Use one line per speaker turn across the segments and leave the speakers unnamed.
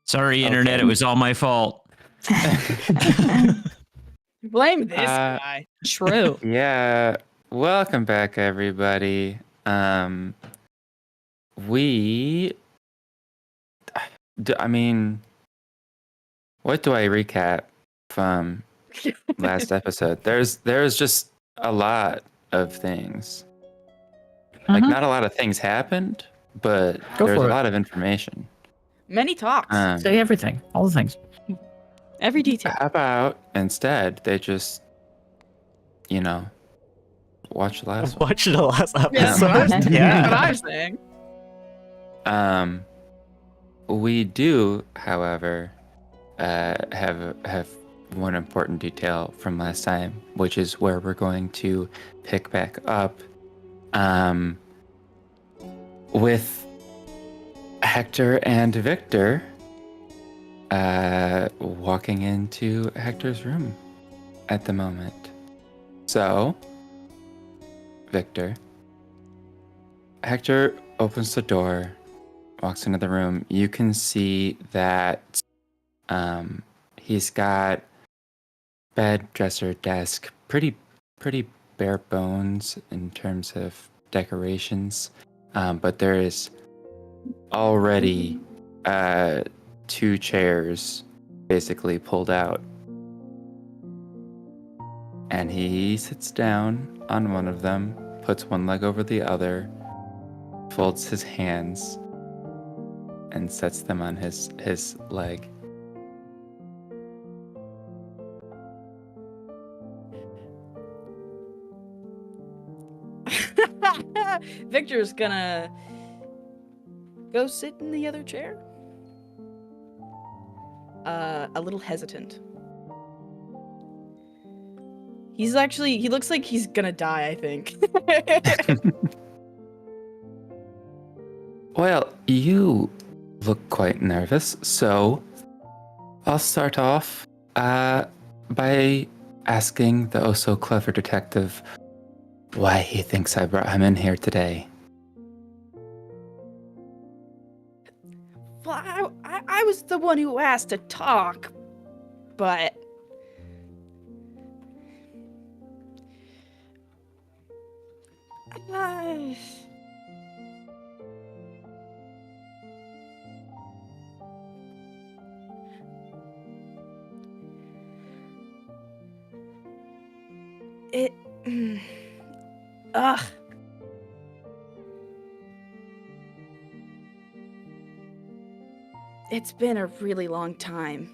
Sorry, Internet. It was all my fault.
Blame this guy. True.
Yeah. Welcome back, everybody. What do I recap from last episode? There's just a lot of things. Like, not a lot of things happened, but there's a lot of information.
Many talks.
Say everything. All the things.
Every detail.
How about instead they just, watch the last one?
Watch the last episode.
Yeah, that's what I was saying.
We do, however, have one important detail from last time, which is where we're going to pick back up with Hector and Victor walking into Hector's room at the moment. So, Hector opens the door, walks into the room. You can see that he's got bed, dresser, desk, pretty bare bones in terms of decorations, but there is already 2 chairs basically pulled out, and he sits down on one of them, puts one leg over the other, folds his hands, and sets them on his leg.
Victor's gonna go sit in the other chair. A little hesitant. He looks like he's gonna die, I think.
Well, you look quite nervous, so I'll start off by asking the oh-so-clever detective why he thinks I brought him in here today.
Well, I was the one who asked to talk, but... Ugh. It's been a really long time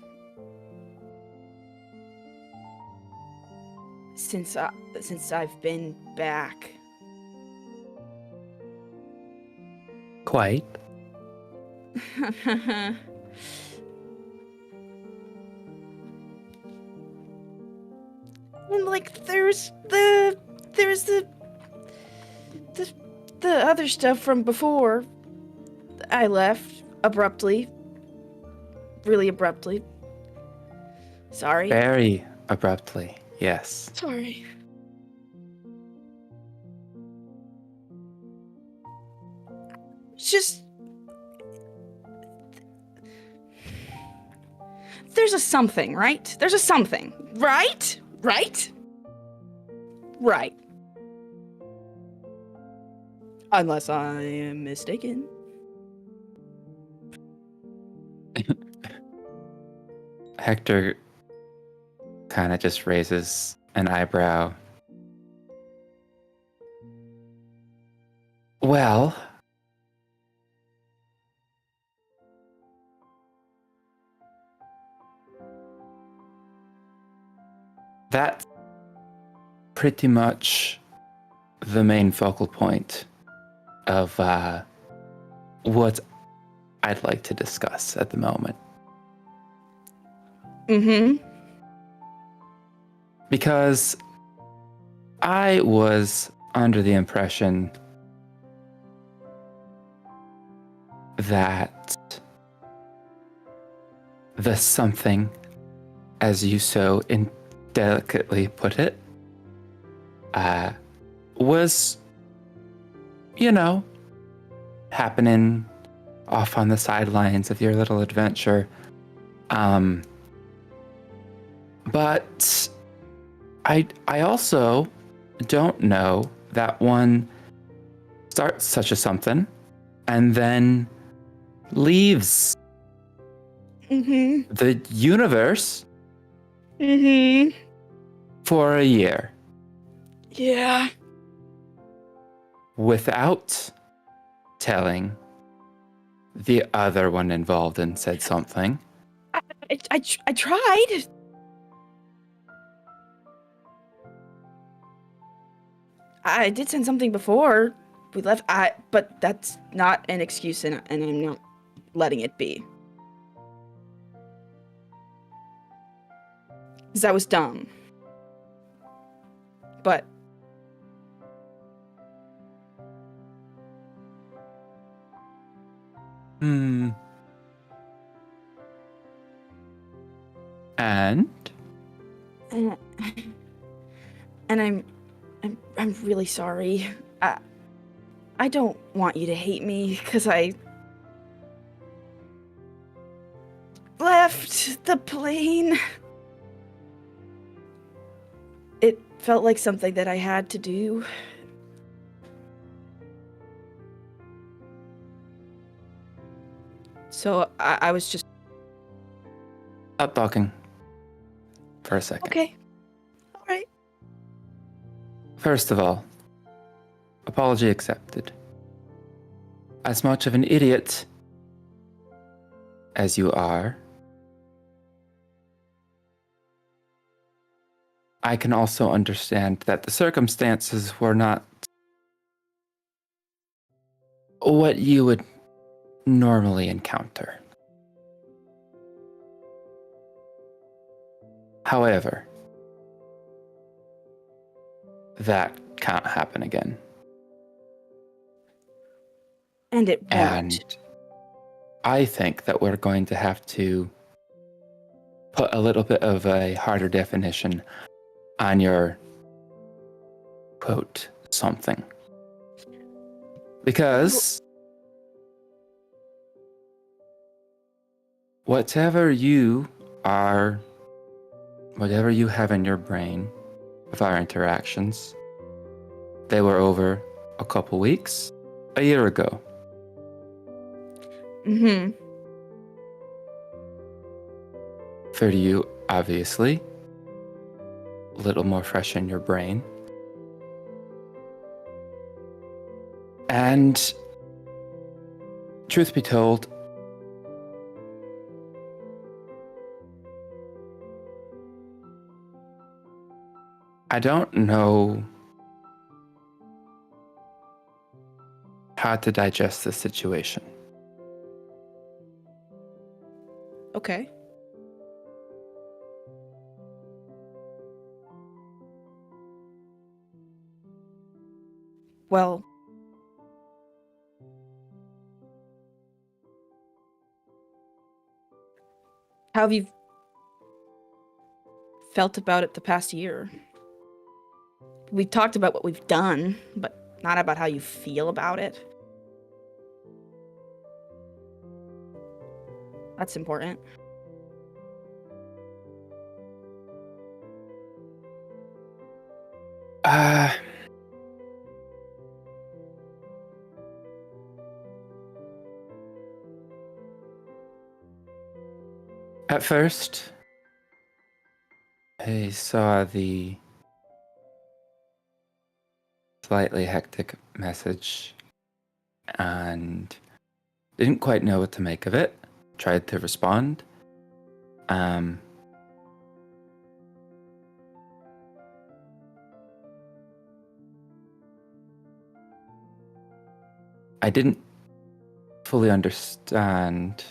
since I've been back.
Quite.
And like there's the other stuff from before. I left abruptly. Really abruptly. Sorry.
Very abruptly, yes.
Sorry. Just... There's a something, right? There's a something, right? Right? Right. Unless I am mistaken.
Hector kind of just raises an eyebrow. Well, that's pretty much the main focal point of what I'd like to discuss at the moment.
Mm-hmm.
Because I was under the impression that the something, as you so indelicately put it, was, happening off on the sidelines of your little adventure But I also don't know that one starts such a something and then leaves
Mm-hmm.
the universe
Mm-hmm.
for a year
Yeah.
without telling the other one involved and said something.
I tried. I did send something before we left. But that's not an excuse, and I'm not letting it be. Because that was dumb. But
And
and I'm really sorry. I don't want you to hate me because I left the plane. It felt like something that I had to do. So I was just
stop talking for a second.
okay. All right.
First of all, apology accepted. As much of an idiot as you are, I can also understand that the circumstances were not what you would normally encounter. However, that can't happen again.
And it won't.
And I think that we're going to have to put a little bit of a harder definition on your quote something. Because whatever you have in your brain of our interactions, they were over a couple weeks, a year ago.
Mm-hmm.
For you, obviously, a little more fresh in your brain. And truth be told, I don't know how to digest the situation.
Okay. Well, how have you felt about it the past year? We talked about what we've done, but not about how you feel about it. That's important.
At first, I saw the slightly hectic message and didn't quite know what to make of it. Tried to respond. I didn't fully understand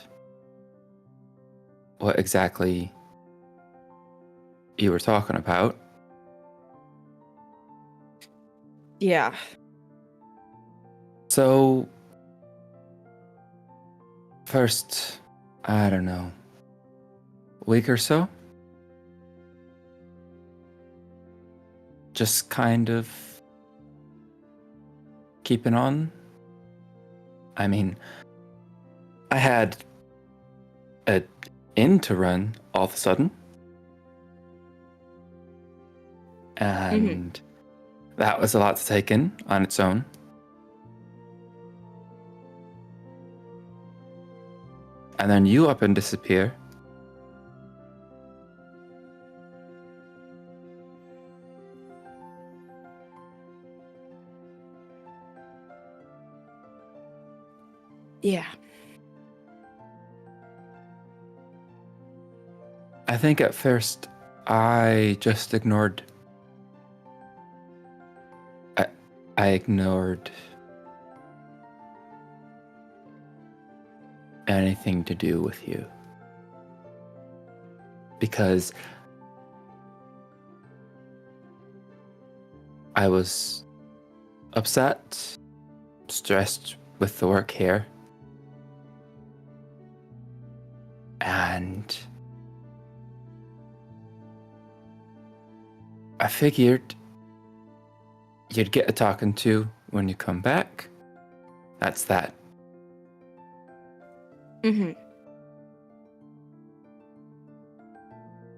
what exactly you were talking about.
Yeah.
So, first, I don't know, week or so, just kind of keeping on. I mean, I had a end to run all of a sudden. And that was a lot to take in on its own. And then you up and disappear.
Yeah.
I think at first I just ignored. I ignored anything to do with you. Because I was upset, stressed with the work here. And I figured you'd get a talking to when you come back. That's that.
Mm-hmm.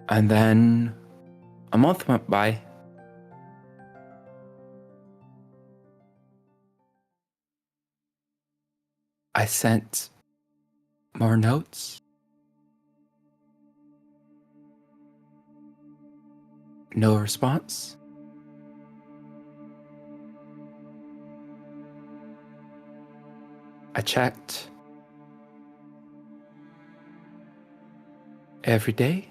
And then a month went by. I sent more notes. No response. I checked every day.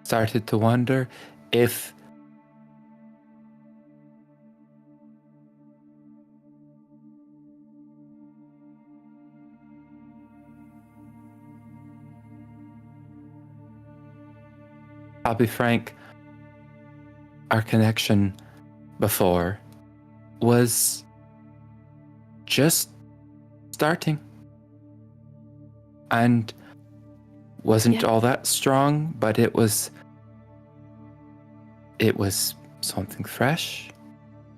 Started to wonder if I'll be frank, our connection before was just starting and wasn't all that strong, but it was something fresh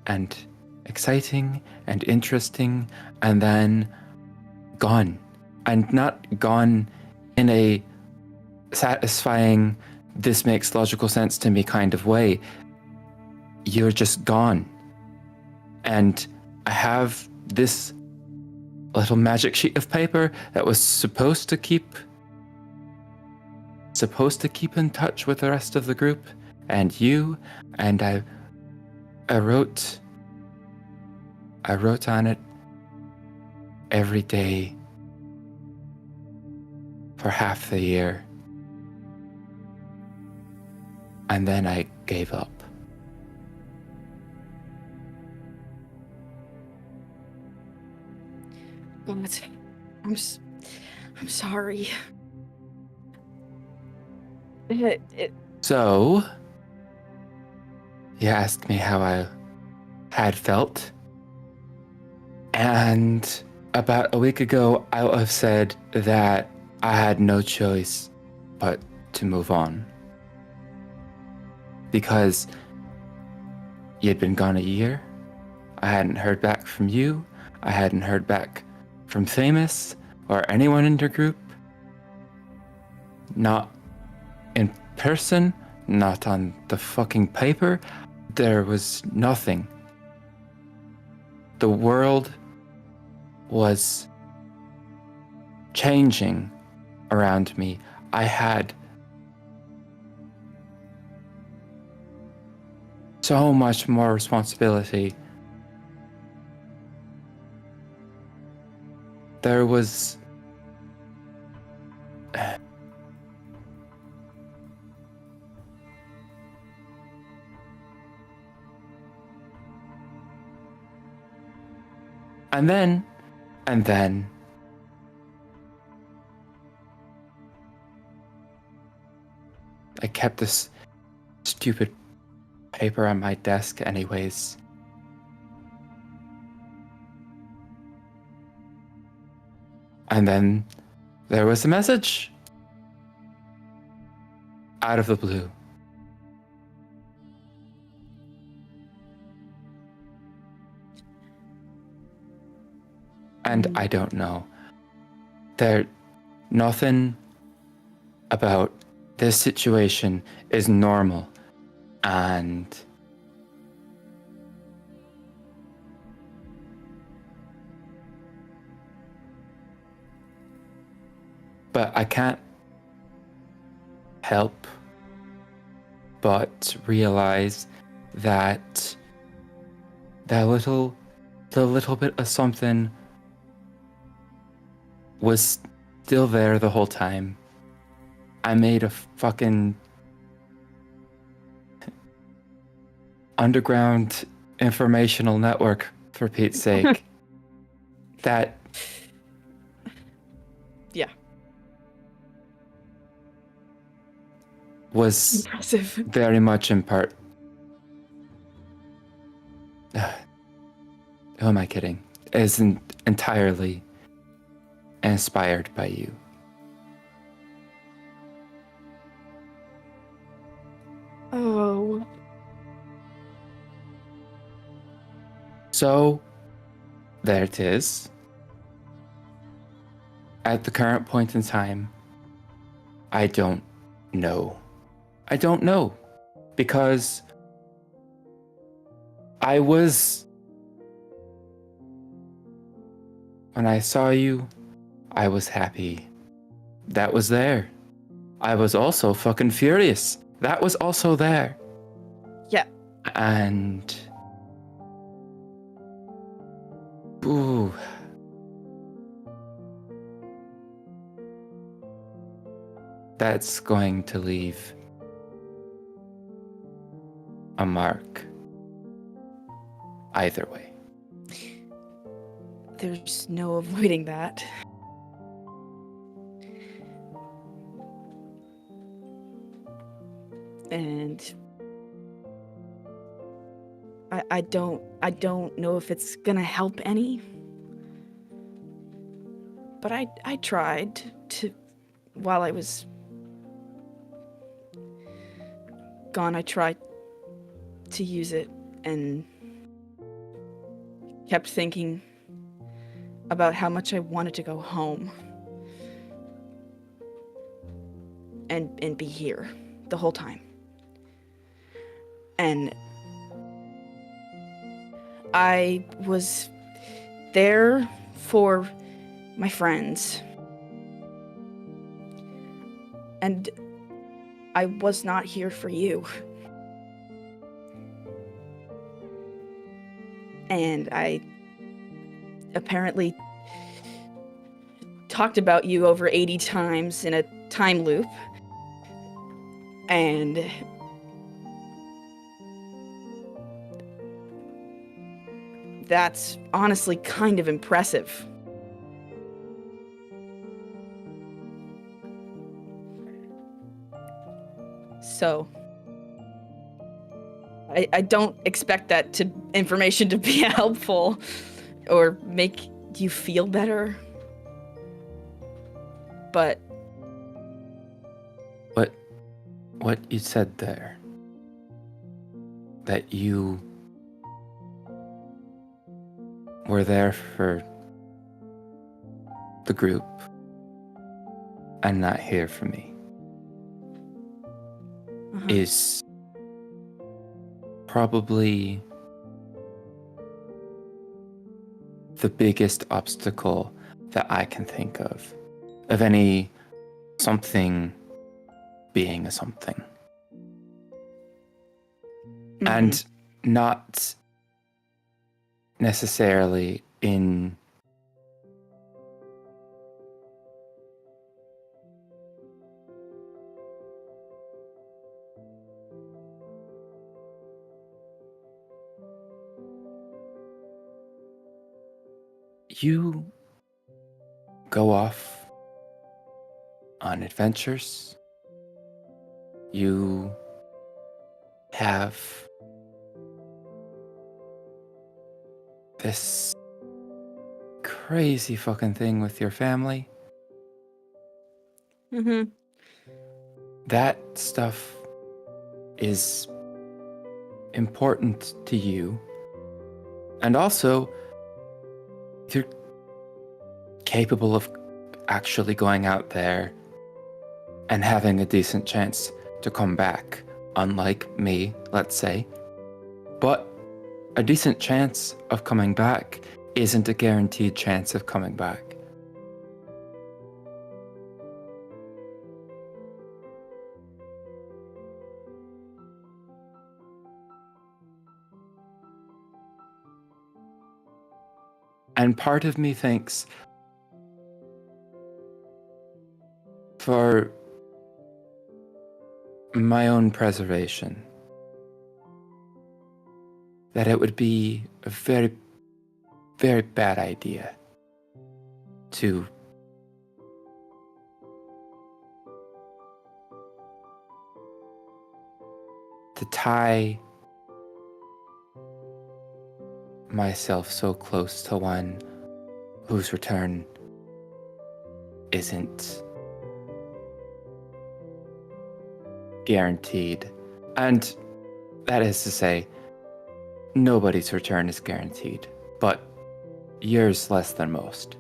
and exciting and interesting, and then gone. And not gone in a satisfying, this makes logical sense to me kind of way. You're just gone. And I have this little magic sheet of paper that was supposed to keep in touch with the rest of the group and you, and I wrote on it every day for half the year. And then I gave up.
God, I'm sorry.
So, you asked me how I had felt. And about a week ago, I would have said that I had no choice but to move on. Because you'd been gone a year. I hadn't heard back from you. I hadn't heard back from Themis or anyone in your group. Not in person, not on the fucking paper. There was nothing. The world was changing around me. I had so much more responsibility. There was and then I kept this stupid paper on my desk anyways. And then there was a message out of the blue. And I don't know. Nothing about this situation is normal. And but I can't help but realize that the little bit of something was still there the whole time. I made a fucking underground informational network, for Pete's sake. That
Yeah.
was
Impressive.
very much in part. Who am I kidding? Isn't entirely inspired by you.
Oh.
So, there it is. At the current point in time, I don't know. I don't know. Because when I saw you, I was happy. That was there. I was also fucking furious. That was also there.
Yeah.
And ooh. That's going to leave a mark either way.
There's no avoiding that. And I don't know if it's gonna help any. But I tried to, while I was gone, I tried to use it and kept thinking about how much I wanted to go home and be here the whole time. And I was there for my friends. And I was not here for you. And I apparently talked about you over 80 times in a time loop. And that's honestly kind of impressive. So I don't expect that information to be helpful or make you feel better. But
what you said there, that you were there for the group and not here for me, is probably the biggest obstacle that I can think of any something being a something. And not necessarily in you go off on adventures. You have this crazy fucking thing with your family. That stuff is important to you. And also, capable of actually going out there and having a decent chance to come back, unlike me, let's say. But a decent chance of coming back isn't a guaranteed chance of coming back. And part of me thinks, for my own preservation, that it would be a very, very bad idea to tie myself so close to one whose return isn't guaranteed. And that is to say, nobody's return is guaranteed, but yours less than most.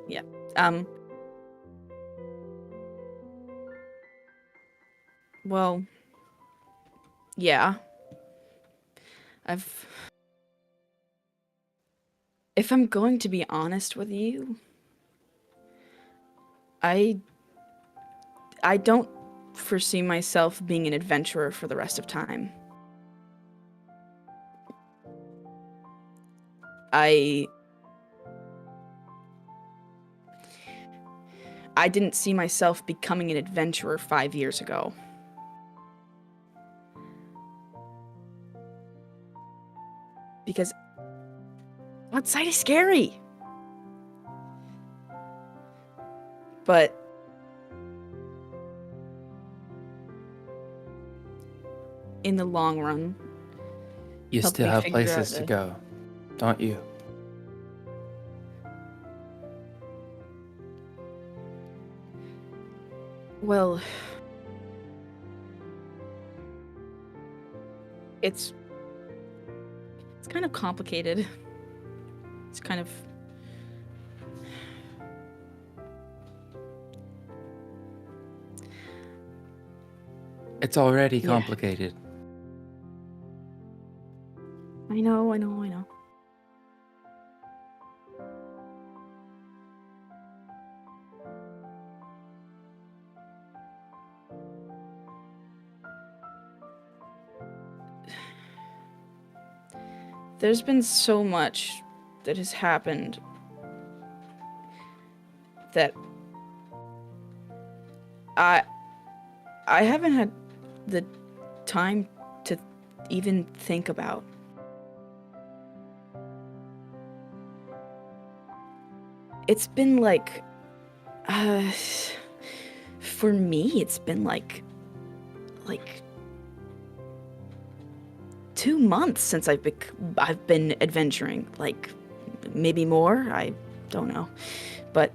Yeah. Well, yeah. If I'm going to be honest with you, I don't foresee myself being an adventurer for the rest of time. I didn't see myself becoming an adventurer 5 years ago. Because outside is scary. But in the long run,
You
help
still
me
have
figure out
places to
the-
go, don't you?
well, it's kind of complicated. It's kind of
It's already
Yeah.
complicated.
I know. There's been so much that has happened that I haven't had the time to even think about. It's been like, for me, it's been like 2 months since I've been adventuring. Like, maybe more. I don't know, but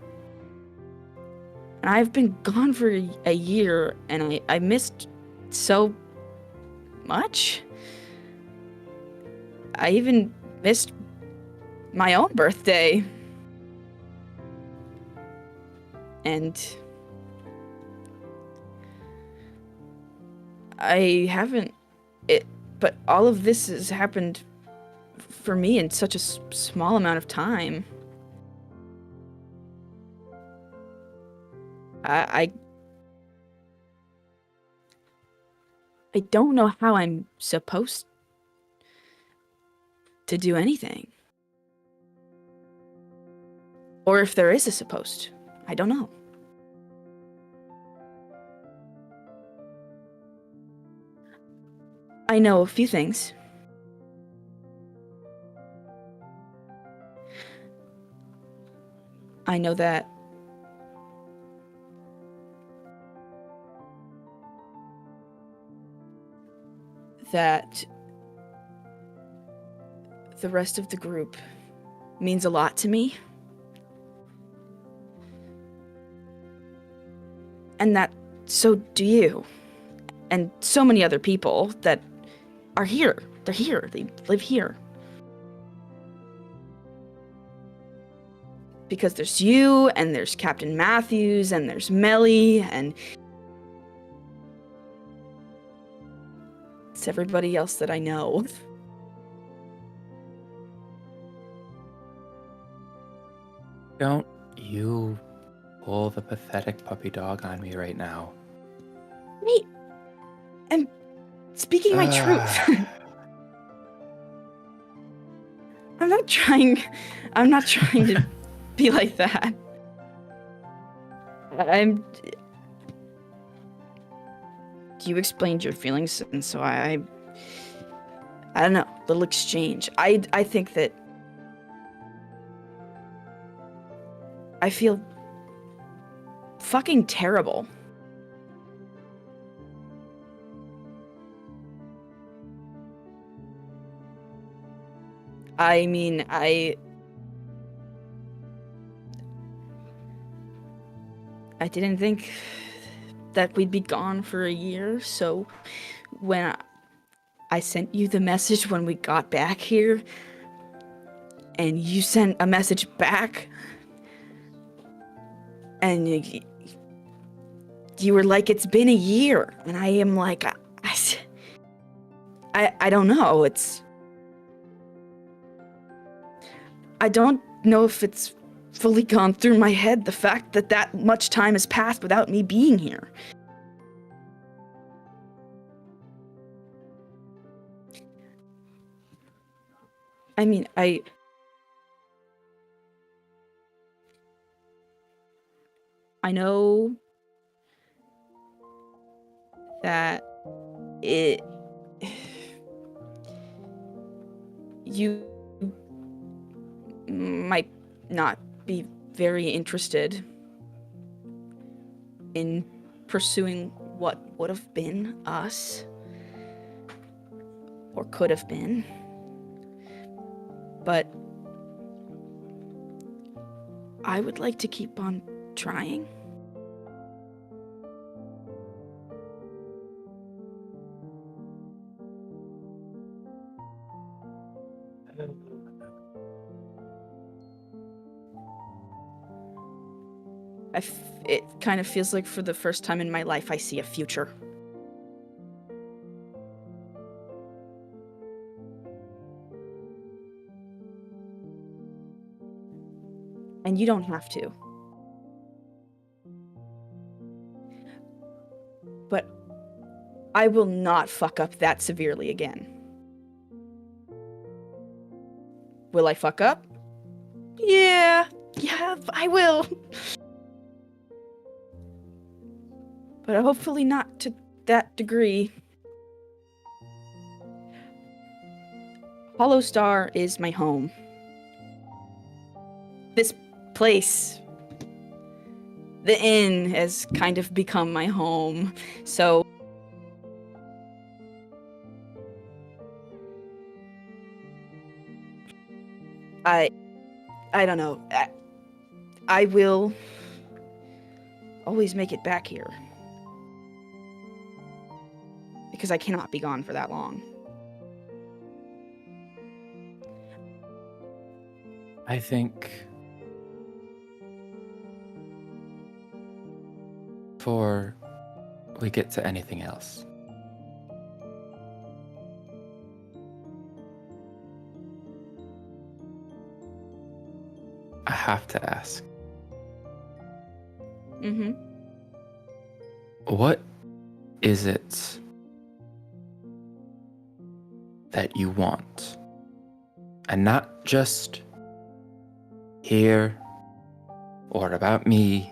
I've been gone for a year, and I missed so much. I even missed my own birthday. And I haven't but all of this has happened for me in such a small amount of time. I don't know how I'm supposed to do anything. Or if there is a supposed. I don't know. I know a few things. I know that the rest of the group means a lot to me. And that so do you. And so many other people that are here. They're here. They live here. because there's you, and there's Captain Matthews, and there's Melly, and it's everybody else that I know.
Don't you pull the pathetic puppy dog on me right now.
Wait, I'm speaking my truth. I'm not trying to be like that. You explained your feelings, and so I don't know, little exchange. I think that I feel fucking terrible. I mean, I didn't think that we'd be gone for a year, so when I sent you the message when we got back here, and you sent a message back, and you were like, it's been a year, and I am like, I don't know, I don't know if it's fully gone through my head, the fact that that much time has passed without me being here. I mean, I know that you might not be very interested in pursuing what would have been us, or could have been, but I would like to keep on trying. It kind of feels like for the first time in my life I see a future. And you don't have to. But I will not fuck up that severely again. Will I fuck up? Yeah, I will. But hopefully not to that degree. Hollow Star is my home. This place, the inn, has kind of become my home, so I don't know. I will always make it back here. Because I cannot be gone for that long.
I think before we get to anything else, I have to ask.
Mm-hmm.
What is it that you want? And not just here or about me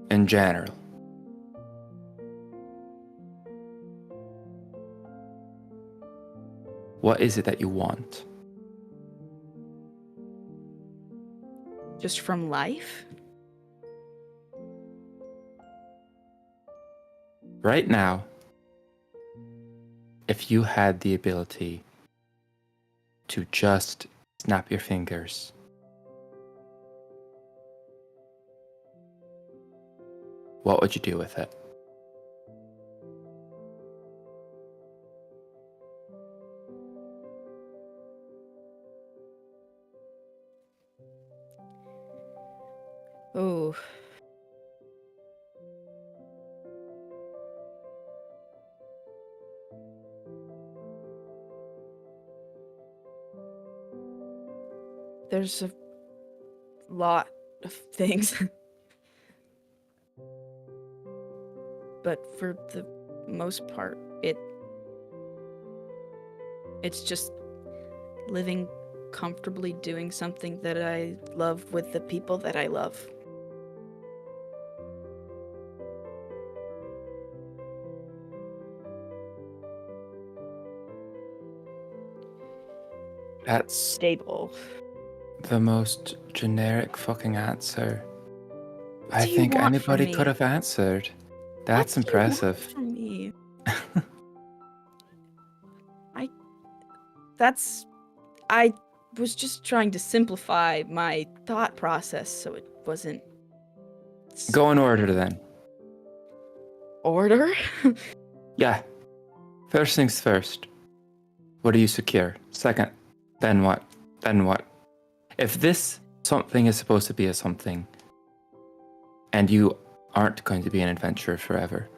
in general. What is it that you want?
Just from life?
Right now, if you had the ability to just snap your fingers, what would you do with it?
Oh. There's a lot of things. But for the most part, it's just living comfortably doing something that I love with the people that I love.
That's
Stable.
the most generic fucking answer
What
I
do you
think
want from
anybody
me?
could have answered. That's
What do you want
impressive.
from me? I was just trying to simplify my thought process so it wasn't
Go in order then.
order.
Yeah. First things first. What do you secure? Second, then what? Then what? If this something is supposed to be a something, and you aren't going to be an adventurer forever,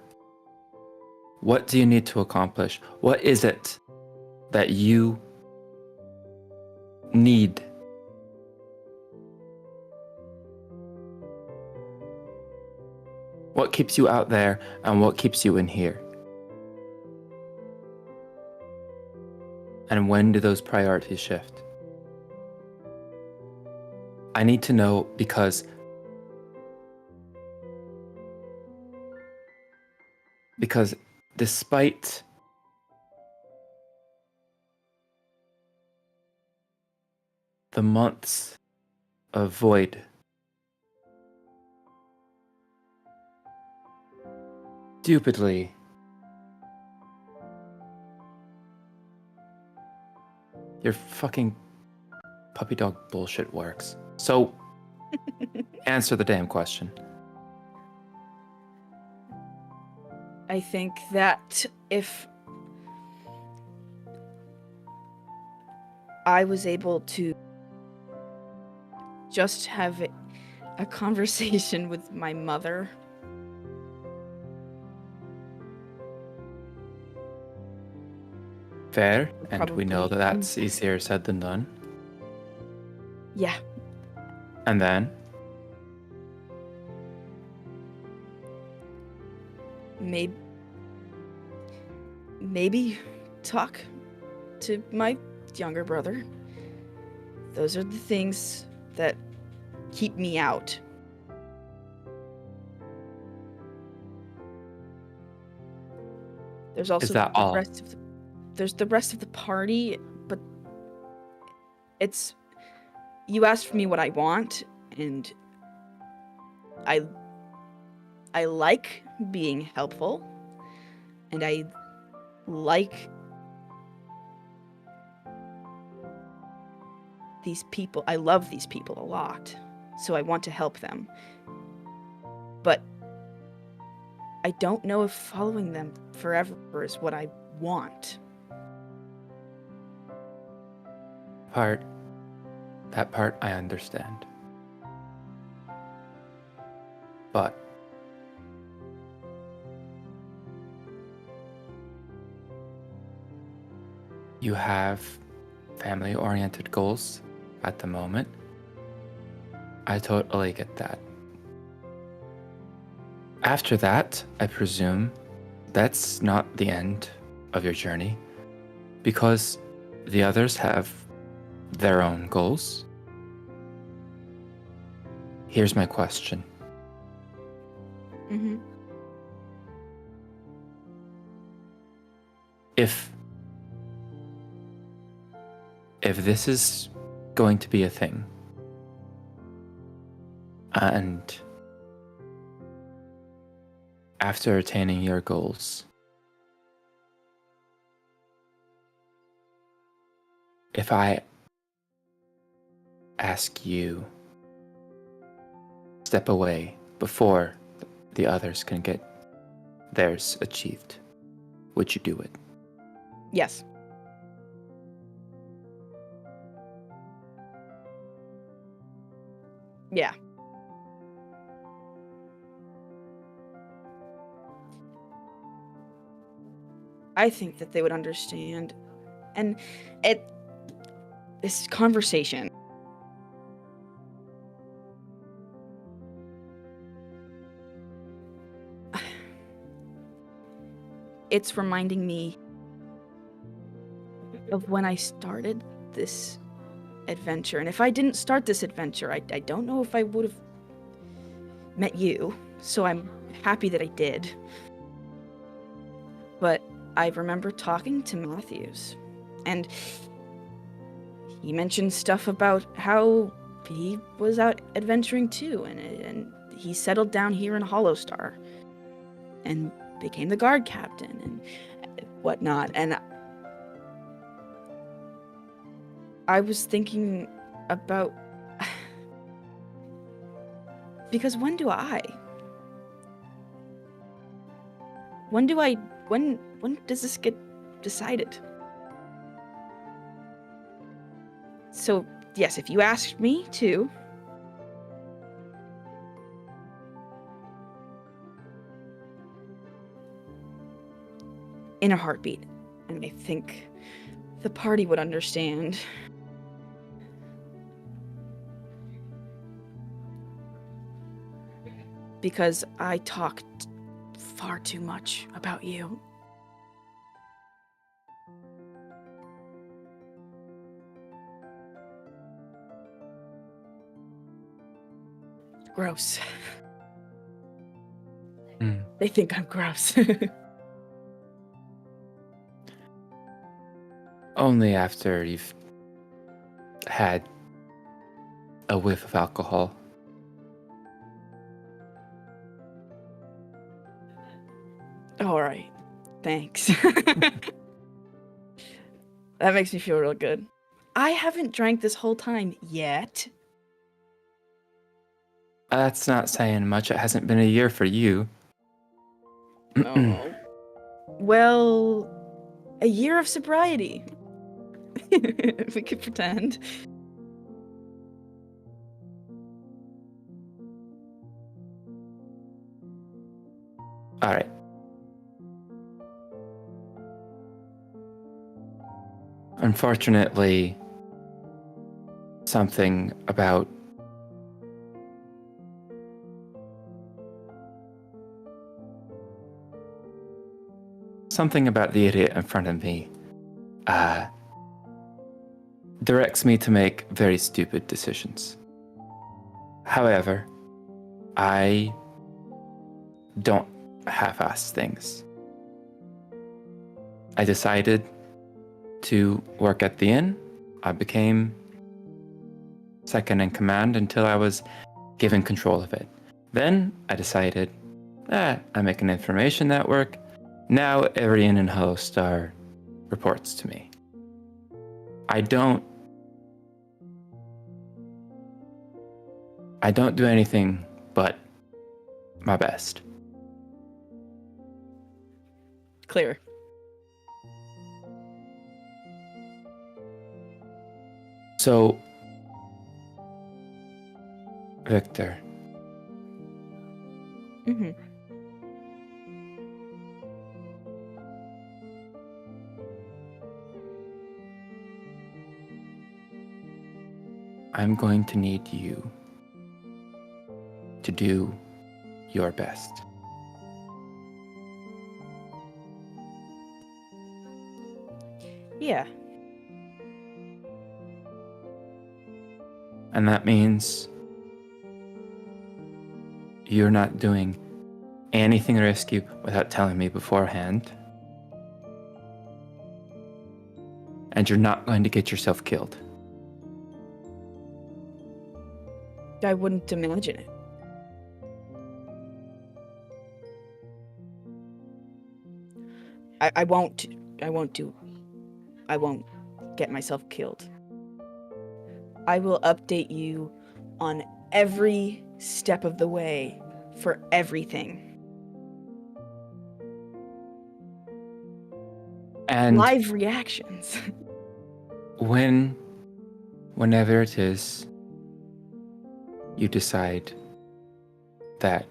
what do you need to accomplish? What is it that you need? What keeps you out there and what keeps you in here? And when do those priorities shift? I need to know because despite the months of void, stupidly, your fucking puppy dog bullshit works. So, answer the damn question.
I think that if I was able to just have a conversation with my mother,
Fair, and we know that
Probably.
that's easier said than done.
yeah,
And then,
maybe talk to my younger brother. Those are the things that keep me out. There's also
that
the
all?
there's the rest of the party, but it's you asked for me what I want, and I like being helpful, and I like these people. I love these people a lot, so I want to help them. But I don't know if following them forever is what I want.
that part I understand. But you have family-oriented goals at the moment. I totally get that. After that, I presume that's not the end of your journey, because the others have their own goals. Here's my question.
Mm-hmm.
If this is going to be a thing, and after attaining your goals, if I ask you step away before the others can get theirs achieved, would you do it?
Yes. Yeah. I think that they would understand. And this conversation, it's reminding me of when I started this adventure. And if I didn't start this adventure, I don't know if I would have met you. So I'm happy that I did. But I remember talking to Matthews, and he mentioned stuff about how he was out adventuring too, and he settled down here in Hollowstar and became the guard captain and whatnot. And I was thinking about, because when does this get decided? So, yes, if you asked me to, in a heartbeat, and I think the party would understand. Because I talked far too much about you. Gross. They think I'm gross.
Only after you've had a whiff of alcohol.
All right. Thanks. That makes me feel real good. I haven't drank this whole time yet.
That's not saying much. It hasn't been a year for you.
Oh. Well, a year of sobriety. If we could pretend.
All right. Unfortunately, something about the idiot in front of me directs me to make very stupid decisions. However, I don't half-ass things. I decided to work at the inn. I became second in command until I was given control of it. Then I decided, I make an information network. Now every inn in Hollowstar reports to me. I don't do anything but my best.
Clear.
So, Victor.
Mm-hmm.
I'm going to need you to do your best.
Yeah.
And that means you're not doing anything risky without telling me beforehand. And you're not going to get yourself killed.
I wouldn't imagine it. I won't get myself killed. I will update you on every step of the way for everything.
And
live reactions.
Whenever it is you decide that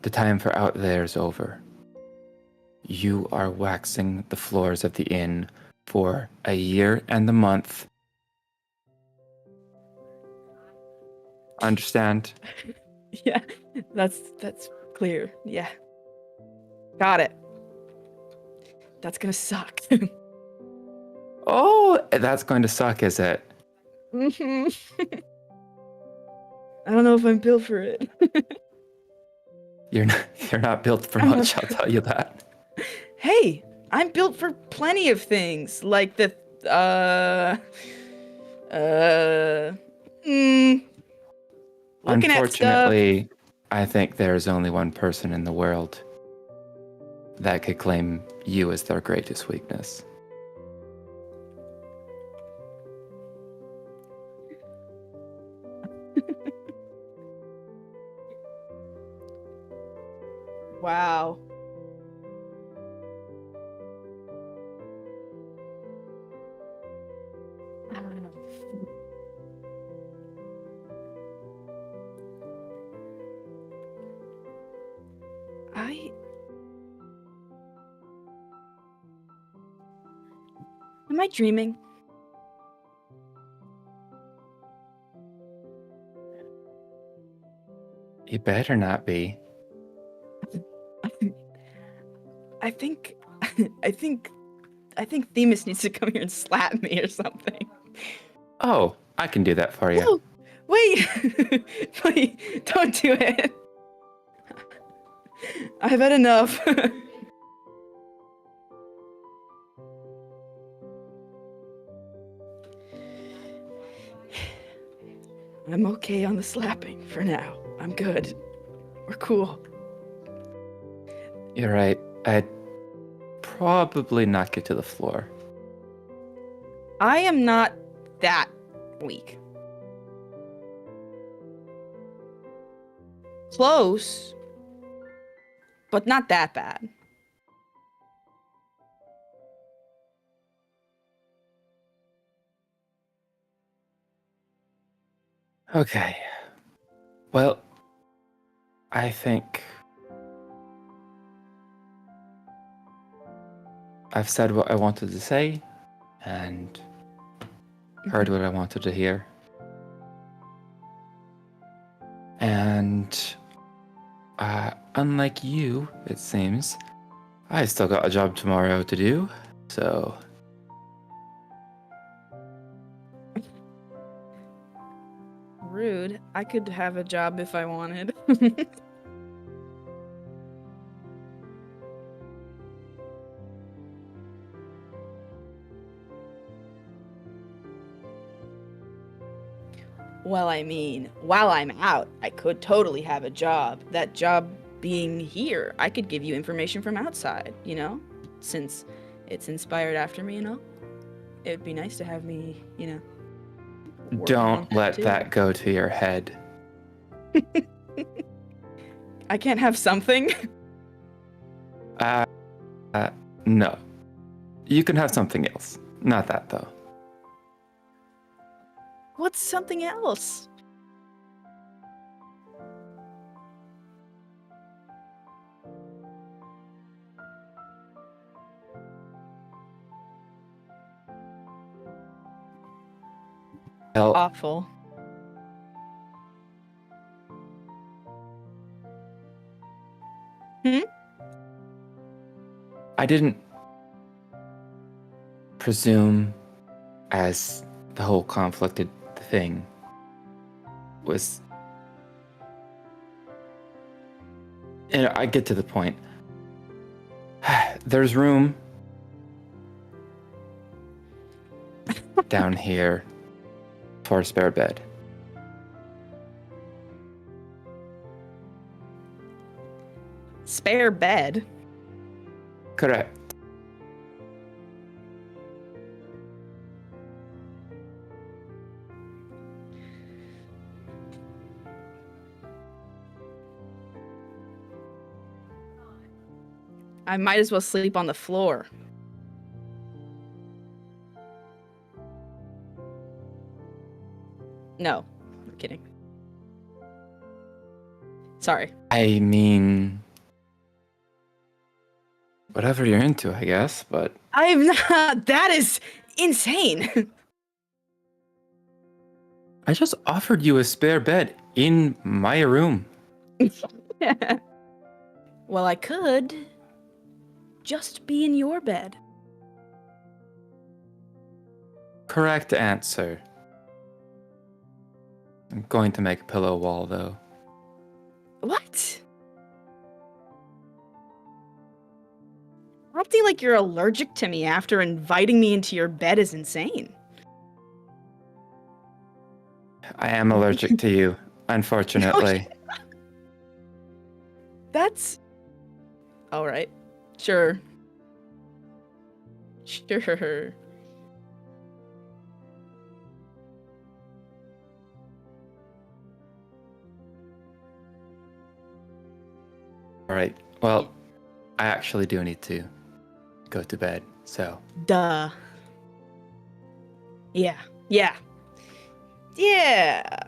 the time for out there is over, you are waxing the floors of the inn for a year and a month. Understand?
Yeah, that's clear. Yeah. Got it. That's gonna suck.
Oh, that's going to suck, is it?
hmm I don't know if I'm built for it.
You're not built for
I'm
much,
not-
I'll tell you that.
Hey, I'm built for plenty of things, like the looking at stuff.
Unfortunately, I think there's only one person in the world that could claim you as their greatest weakness.
Wow. I Am I dreaming?
You better not be.
I think I think Themis needs to come here and slap me or something.
Oh, I can do that for you.
Oh, wait! Wait, don't do it. I've had enough. I'm okay on the slapping for now. I'm good. We're cool.
You're right. I'd probably knock you to the floor.
I am not that weak. Close, but not that bad.
Okay. Well, I think I've said what I wanted to say and heard what I wanted to hear. And unlike you, it seems, I still got a job tomorrow to do. So
Rude. I could have a job if I wanted. Well, I mean, while I'm out, I could totally have a job. That job being here, I could give you information from outside, you know? Since it's inspired after me, you know? It would be nice to have me, you know. working on
don't let
too.
that go to your head.
I can't have something?
No. You can have something else. Not that, though.
What's something else?
Well,
Awful.
I didn't presume as the whole conflicted thing was. You know, I get to the point. There's room down here for a spare bed.
Spare bed?
Correct.
I might as well sleep on the floor. No, I'm kidding. Sorry.
I mean, Whatever you're into, I guess, but
I'm not. That is insane.
I just offered you a spare bed in my room.
Well, I could just be in your bed.
Correct answer. I'm going to make a pillow wall, though.
What? Acting like you're allergic to me after inviting me into your bed is insane.
I am allergic to you, unfortunately.
That's... Alright. Sure. Sure.
All right. Well, I actually do need to go to bed, so.
Duh. Yeah. Yeah. Yeah.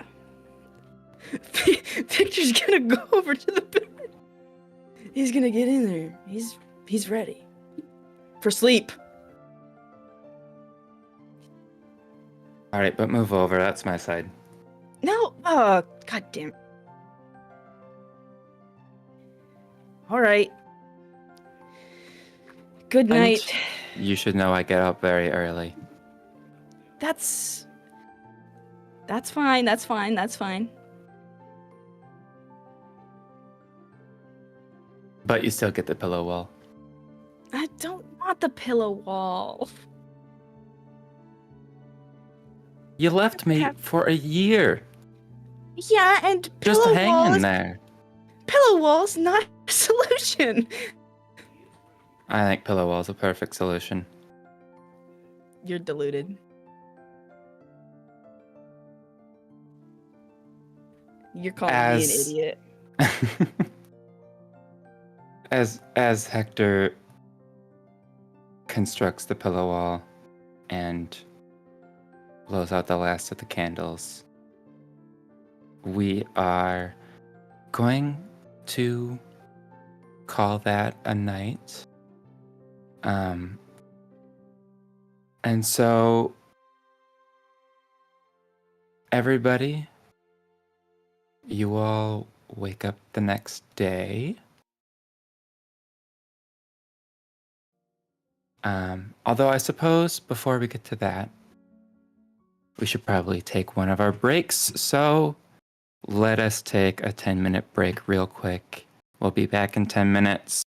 Victor's gonna go over to the bed. He's gonna get in there. He's ready. For sleep.
All right, but move over. That's my side.
No. Oh, god damn it. Alright. Good
And
night.
You should know I get up very early.
That's fine, that's fine, that's fine.
But you still get the pillow wall.
I don't want the pillow wall.
You left me
Have-
for a year.
Yeah, and
Just
pillow
hanging
wall is,
there.
pillow wall's not a solution.
I think pillow wall's a perfect solution.
You're deluded. You're calling me an idiot.
As Hector constructs the pillow wall and blows out the last of the candles, we are going to call that a night. And so everybody, you all wake up the next day. Although I suppose before we get to that, we should probably take one of our breaks. So let us take a 10-minute break real quick. We'll be back in 10 minutes.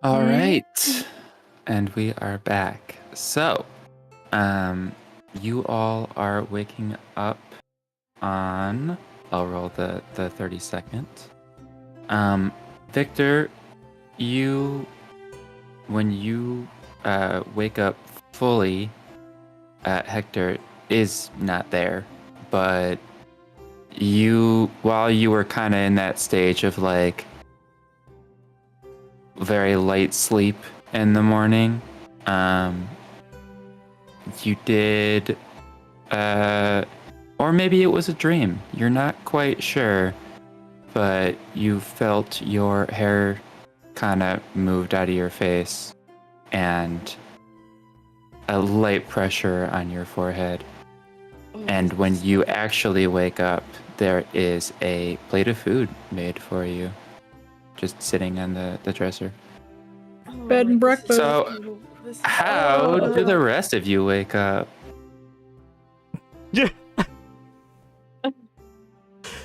All right. And we are back. So, you all are waking up on, I'll roll the 30 seconds. Victor, when you wake up fully, Hector is not there, but while you were kind of in that stage of like very light sleep in the morning, you did, or maybe it was a dream, you're not quite sure, but you felt your hair kind of moved out of your face and a light pressure on your forehead. And when you actually wake up, there is a plate of food made for you, just sitting on the dresser.
Bed and breakfast.
So, how do the rest of you wake up?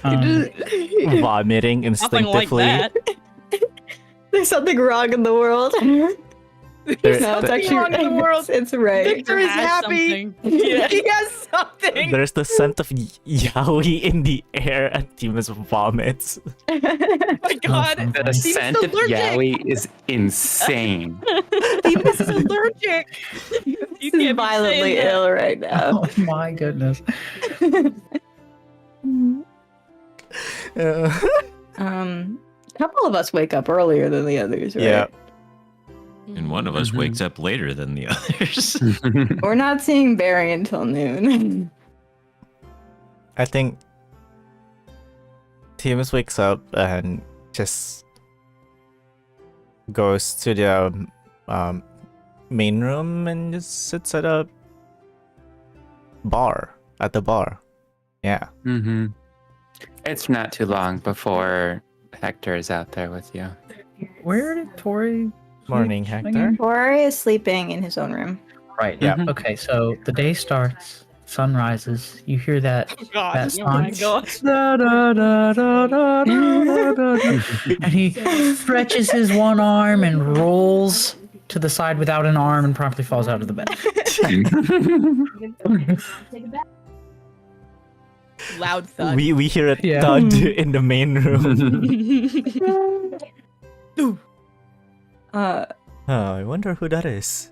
Vomiting
Nothing like
instinctively.
that.
There's something wrong in the world.
There-
No, it's
there-
actually
wrong in the world.
It's right.
Victor is happy. Yeah.
He has something.
There's the scent of yaoi in the air and Themis vomits.
Oh my god.
The scent of yaoi is insane.
Themis is allergic. You
He's
can't be
violently
saying that.
ill right now.
Oh my goodness.
A couple of us wake up earlier than the others, right?
Yeah.
And one of us
Mhm.
wakes up later than the others.
We're not seeing Barry until noon.
I think Themis wakes up and just goes to the main room and just sits at a bar. At the bar. Yeah.
Mm-hmm. It's not too long before Hector is out there with you.
Where did Tauré?
Morning,
sleep
Hector.
again?
Tori is sleeping in his own room.
Right.
Yeah.
Mhm.
Okay, so the day starts, sun rises. You hear that
Oh god.
That
Oh my
song.
god.
da, da, da, da, da, da, da, da. And he stretches his one arm and rolls to the side without an arm and promptly falls out of the bed.
Loud thud.
We hear a
Yeah.
thud in the main room.
Uh,
Oh, I wonder who that is.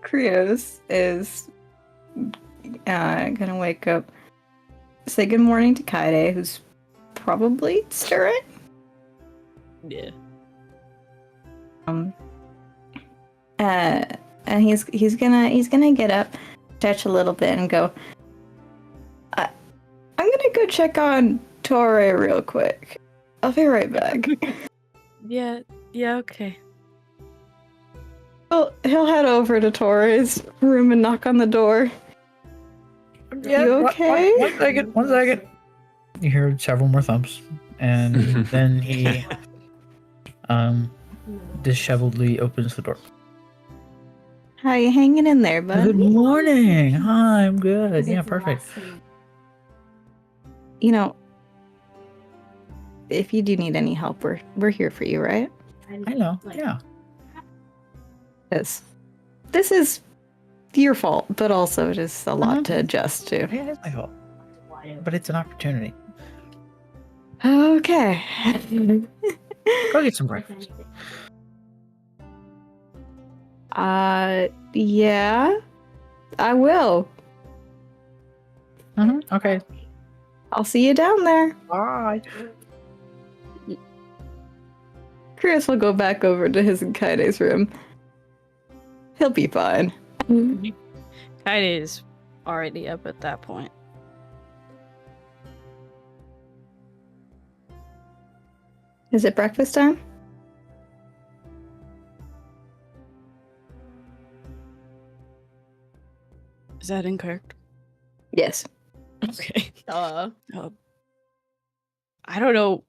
Krios is gonna wake up, say good morning to Kaede, who's probably stirring.
Yeah.
And he's gonna get up, stretch a little bit, and go. I'm gonna go check on Tauré real quick. I'll be right back.
Yeah, okay.
He'll head over to Tauré's room and knock on the door. You okay?
One second. You hear several more thumps, and then he, disheveledly opens the door.
How you hanging in there, bud?
Good morning. Hi, I'm good. Yeah, perfect.
You know, if you do need any help, we're here for you, right?
I know. Yeah.
This is your fault, but also just a lot to adjust to.
It is my fault, but it's an opportunity.
Okay.
Go get some breakfast.
Yeah, I will.
Okay.
I'll see you down there.
Bye.
Chris will go back over to his and Kaede's room. He'll be fine.
Kaede is already up at that point.
Is it breakfast time?
Is that incorrect?
Yes.
Okay. I don't know.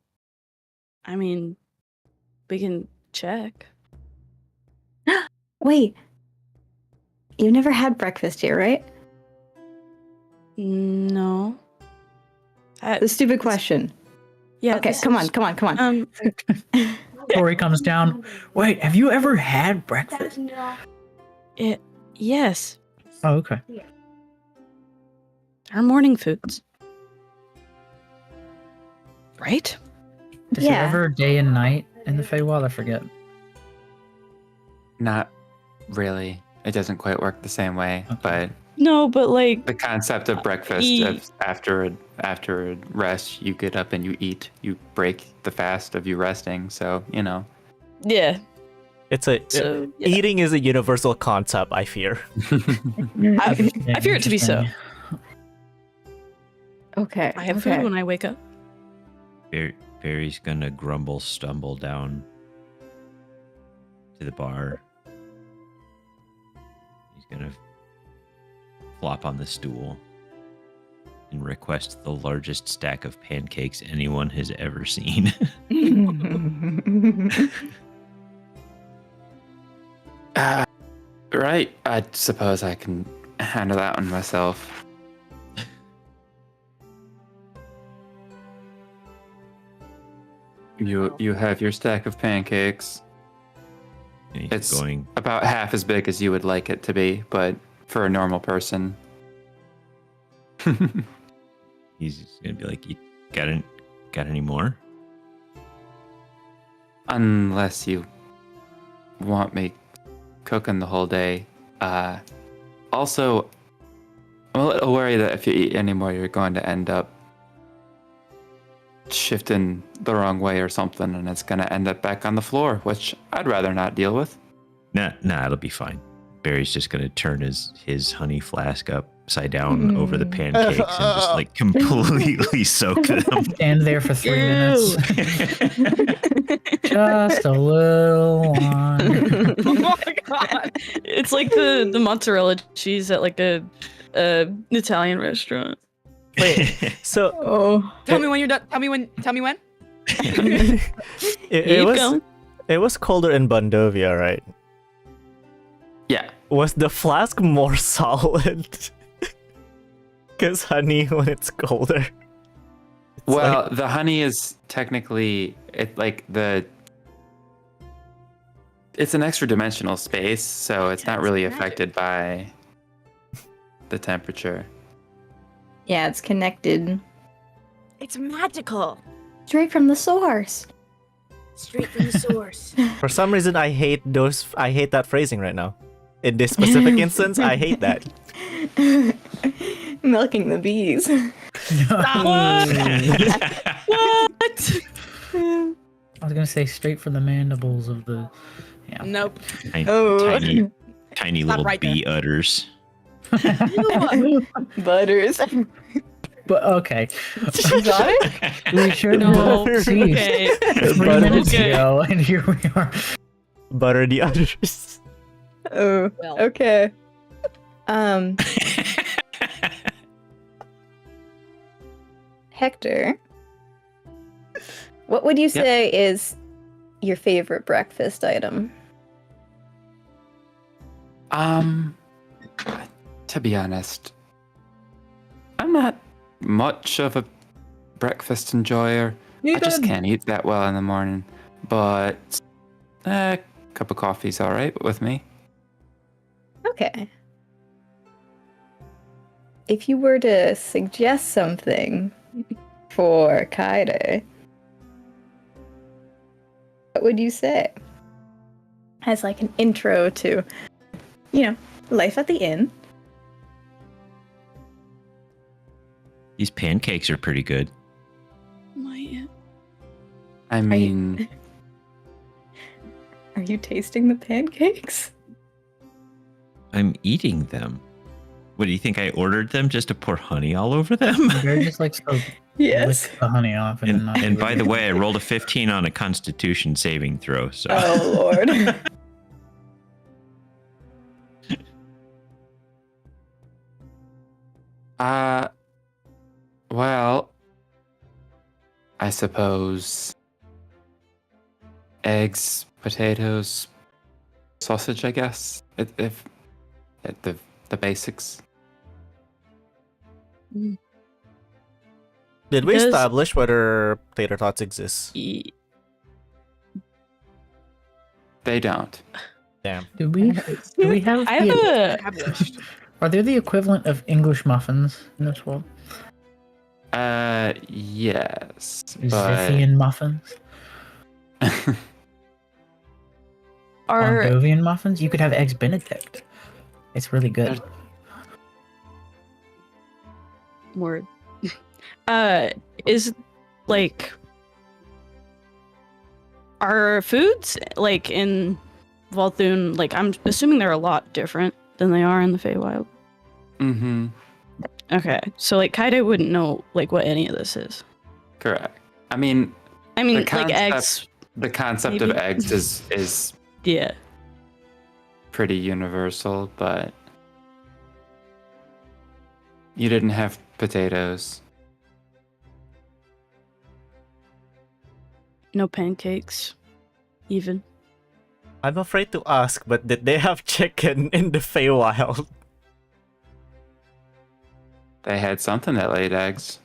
I mean, we can check.
Wait. You've never had breakfast here, right?
No.
The stupid question.
Yeah.
Okay,
this
come
is-
on.
Tauré comes down. Wait, have you ever had breakfast?
Yes.
Oh, okay.
Our morning foods. Right?
Is there ever day and night in the Feywild? I forget.
Not really. It doesn't quite work the same way,
Okay.
but
No, but like
the concept of breakfast of after a rest, you get up and you eat. You break the fast of you resting. So
yeah.
It's a
So yeah.
eating is a universal concept. I fear.
I fear it to be so.
Okay.
I have food when I wake up.
Barry's gonna stumble down to the bar. He's gonna flop on the stool and request the largest stack of pancakes anyone has ever seen.
Right. I suppose I can handle that one myself. You have your stack of pancakes.
And he's
It's
going.
about half as big as you would like it to be, but for a normal person.
He's gonna be like, "You got any more?"
Unless you want me cooking the whole day. Also, I'm a little worried that if you eat any more, you're going to end up shifting the wrong way or something, and it's going to end up back on the floor, which I'd rather not deal with.
Nah, it'll be fine. Barry's just gonna turn his honey flask upside down over the pancakes and just like completely soak them.
Stand there for 3 minutes. Just a little one.
Oh my god.
It's like the mozzarella cheese at like a Italian restaurant.
Wait, so
Oh. Tell me when you're done. Tell me when.
it was colder in Bondovia, right?
Yeah.
Was the flask more solid? Because honey, when it's colder.
Well, the honey is technically it's an extra dimensional space, so it's not really affected by the temperature.
Yeah, it's connected
It's magical.
straight from the source.
Straight from the source.
For some reason, I hate that phrasing right now. In this specific instance, I hate that.
Milking the bees.
What?
I was gonna say straight from the mandibles of the. Yeah.
Nope.
Tiny
Stop
little
right
bee udders.
Butters.
But okay.
You got it?
We should
No.
have ceased
Okay.
3 minutes
Okay.
ago, and here we are.
Butter the others.
Oh,
Well.
okay. Hector, what would you say is your favorite breakfast item?
To be honest, I'm not much of a breakfast enjoyer. I just can't eat that well in the morning. But a cup of coffee's all right with me.
Okay. If you were to suggest something for Kaede, what would you say? As like an intro to, life at the inn.
These pancakes are pretty good.
I mean,
Are you tasting the pancakes?
I'm eating them. What do you think? I ordered them just to pour honey all over them?
They're just like so
Yes.
lick the honey off and, not
And by the way, I rolled a 15 on a Constitution saving throw. So
Oh Lord.
well, I suppose eggs, potatoes, sausage, I guess. If the basics.
Did we
Does-
establish whether tater tots exist?
They don't.
Damn.
Do we have
I have a
Established.
are there the equivalent of English muffins in this world?
Yes, but
Ziphian muffins?
are
Mondovian muffins? You could have eggs Benedict. It's really good.
word. Is like are foods like in Volthune, like I'm assuming they're a lot different than they are in the Feywild.
Mm-hmm.
Okay, so like Kaede wouldn't know like what any of this is.
Correct. I mean,
like
concept-
eggs.
the concept of
Maybe.
eggs is
Yeah.
pretty universal, but you didn't have potatoes.
No pancakes, even.
I'm afraid to ask, but did they have chicken in the Feywild?
They had something that laid eggs,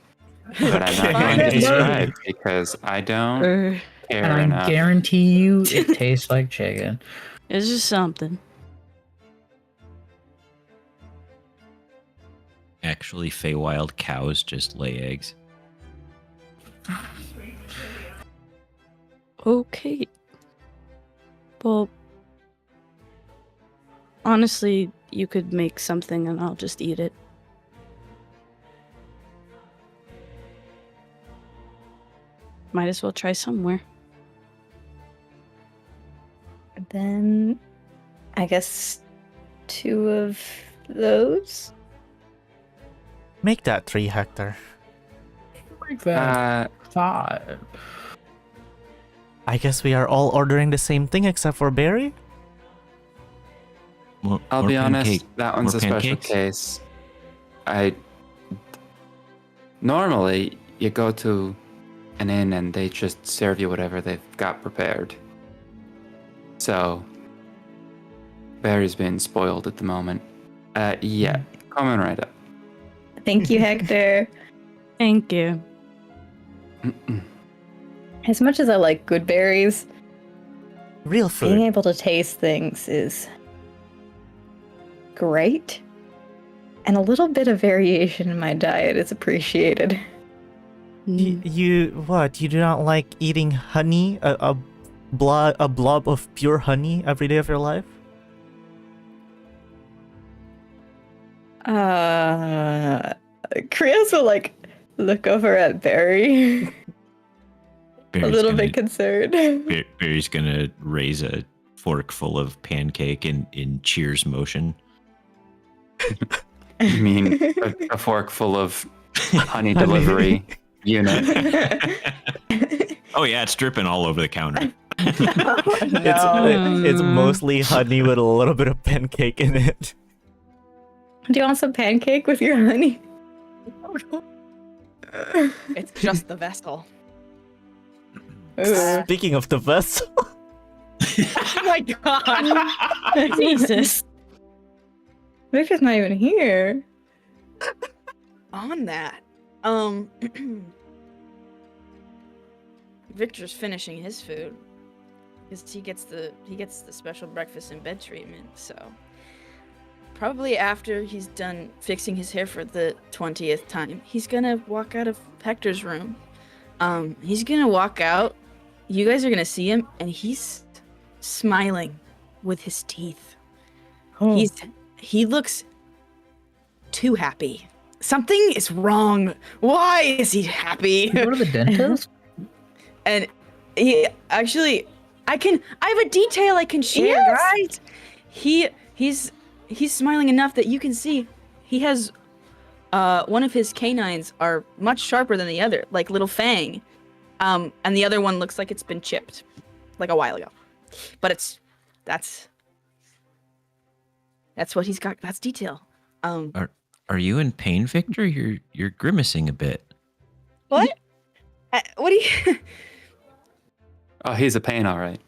but I'm not
Okay.
going to
Find it.
describe because I don't
Or
care
And I
enough.
guarantee you it tastes like chicken.
it's just something.
Actually, Feywild cows just lay eggs.
Okay. Well, honestly, you could make something and I'll just eat it. Might as well try somewhere.
Then I guess 2 of those.
Make that 3, Hector.
Like that. 5.
I guess we are all ordering the same thing except for Barry?
I'll
More
be honest,
pancake-
that one's
more
a special
pancakes?
case. Normally you go to an inn and they just serve you whatever they've got prepared. So Barry's been spoiled at the moment. Yeah, coming right up.
Thank you, Hector.
Thank you.
As much as I like good berries,
Real
being
food.
able to taste things is great. And a little bit of variation in my diet is appreciated.
You what? You do not like eating honey? A blob of pure honey every day of your life?
Krios will look over at Barry, a
Barry's
little
gonna,
bit concerned.
Barry's gonna raise a fork full of pancake in cheers motion.
You mean a fork full of honey delivery unit?
Oh yeah, it's dripping all over the counter.
It's mostly honey with a little bit of pancake in it.
Do you want some pancake with your honey?
It's just the vessel.
Ooh.
Speaking of the vessel,
Oh my god.
Jesus.
Victor's not even here.
On that, Victor's finishing his food because he gets the special breakfast in bed treatment. So probably after he's done fixing his hair for the 20th time, he's gonna walk out of Hector's room. He's gonna walk out. You guys are gonna see him, and he's smiling with his teeth.
Oh.
He looks too happy. Something is wrong. Why is he happy?
You go to the dentist?
And he actually, I have a detail I can share,
Yes.
guys. He's smiling enough that you can see he has one of his canines are much sharper than the other, like little fang. And the other one looks like it's been chipped like a while ago. But that's what he's got. That's detail.
Are you in pain, Victor? You're grimacing a bit.
What? What do you?
Oh, he's a pain, all right.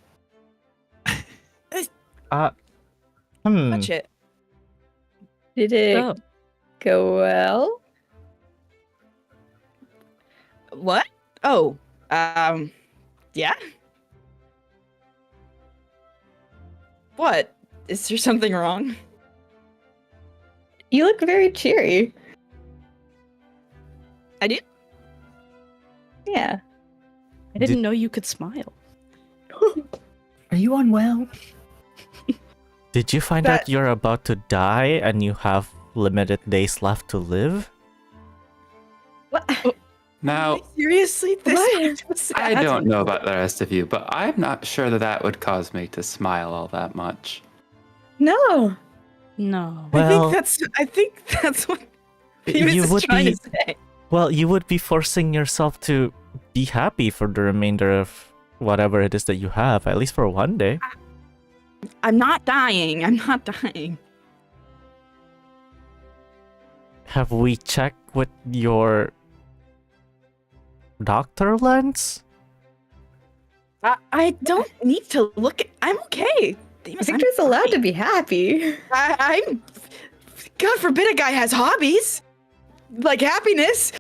Touch it.
Did it
Oh.
go well?
What? Oh, yeah. What? Is there something wrong?
You look very cheery.
I do?
Yeah.
I didn't know you could smile.
Are you unwell?
Did you find out you're about to die and you have limited days left to live?
What?
Now,
Seriously?
I don't know about the rest of you, but I'm not sure that would cause me to smile all that much.
No.
No.
Well,
I think that's what Themis
you
is
would
trying
be.
to say.
Well, you would be forcing yourself to be happy for the remainder of whatever it is that you have, at least for one day.
I'm not dying. I'm not dying.
Have we checked with your doctor lens?
I don't need to look at... I'm okay. Themis,
Victor's allowed to be happy.
I'm... God forbid a guy has hobbies. Like happiness.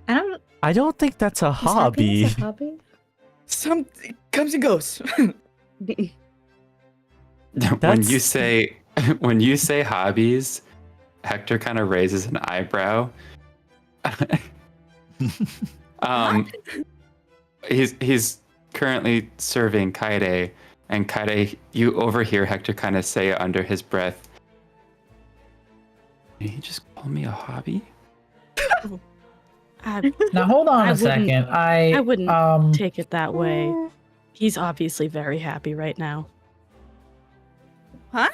I don't think that's a hobby.
Is happiness a hobby?
Some... It comes and goes.
When you say hobbies, Hector kind of raises an eyebrow. He's currently serving Kaede, and Kaede, you overhear Hector kind of say under his breath, "Did he just call me a hobby?"
Now hold on
I
a second. I
wouldn't take it that way. He's obviously very happy right now.
Huh?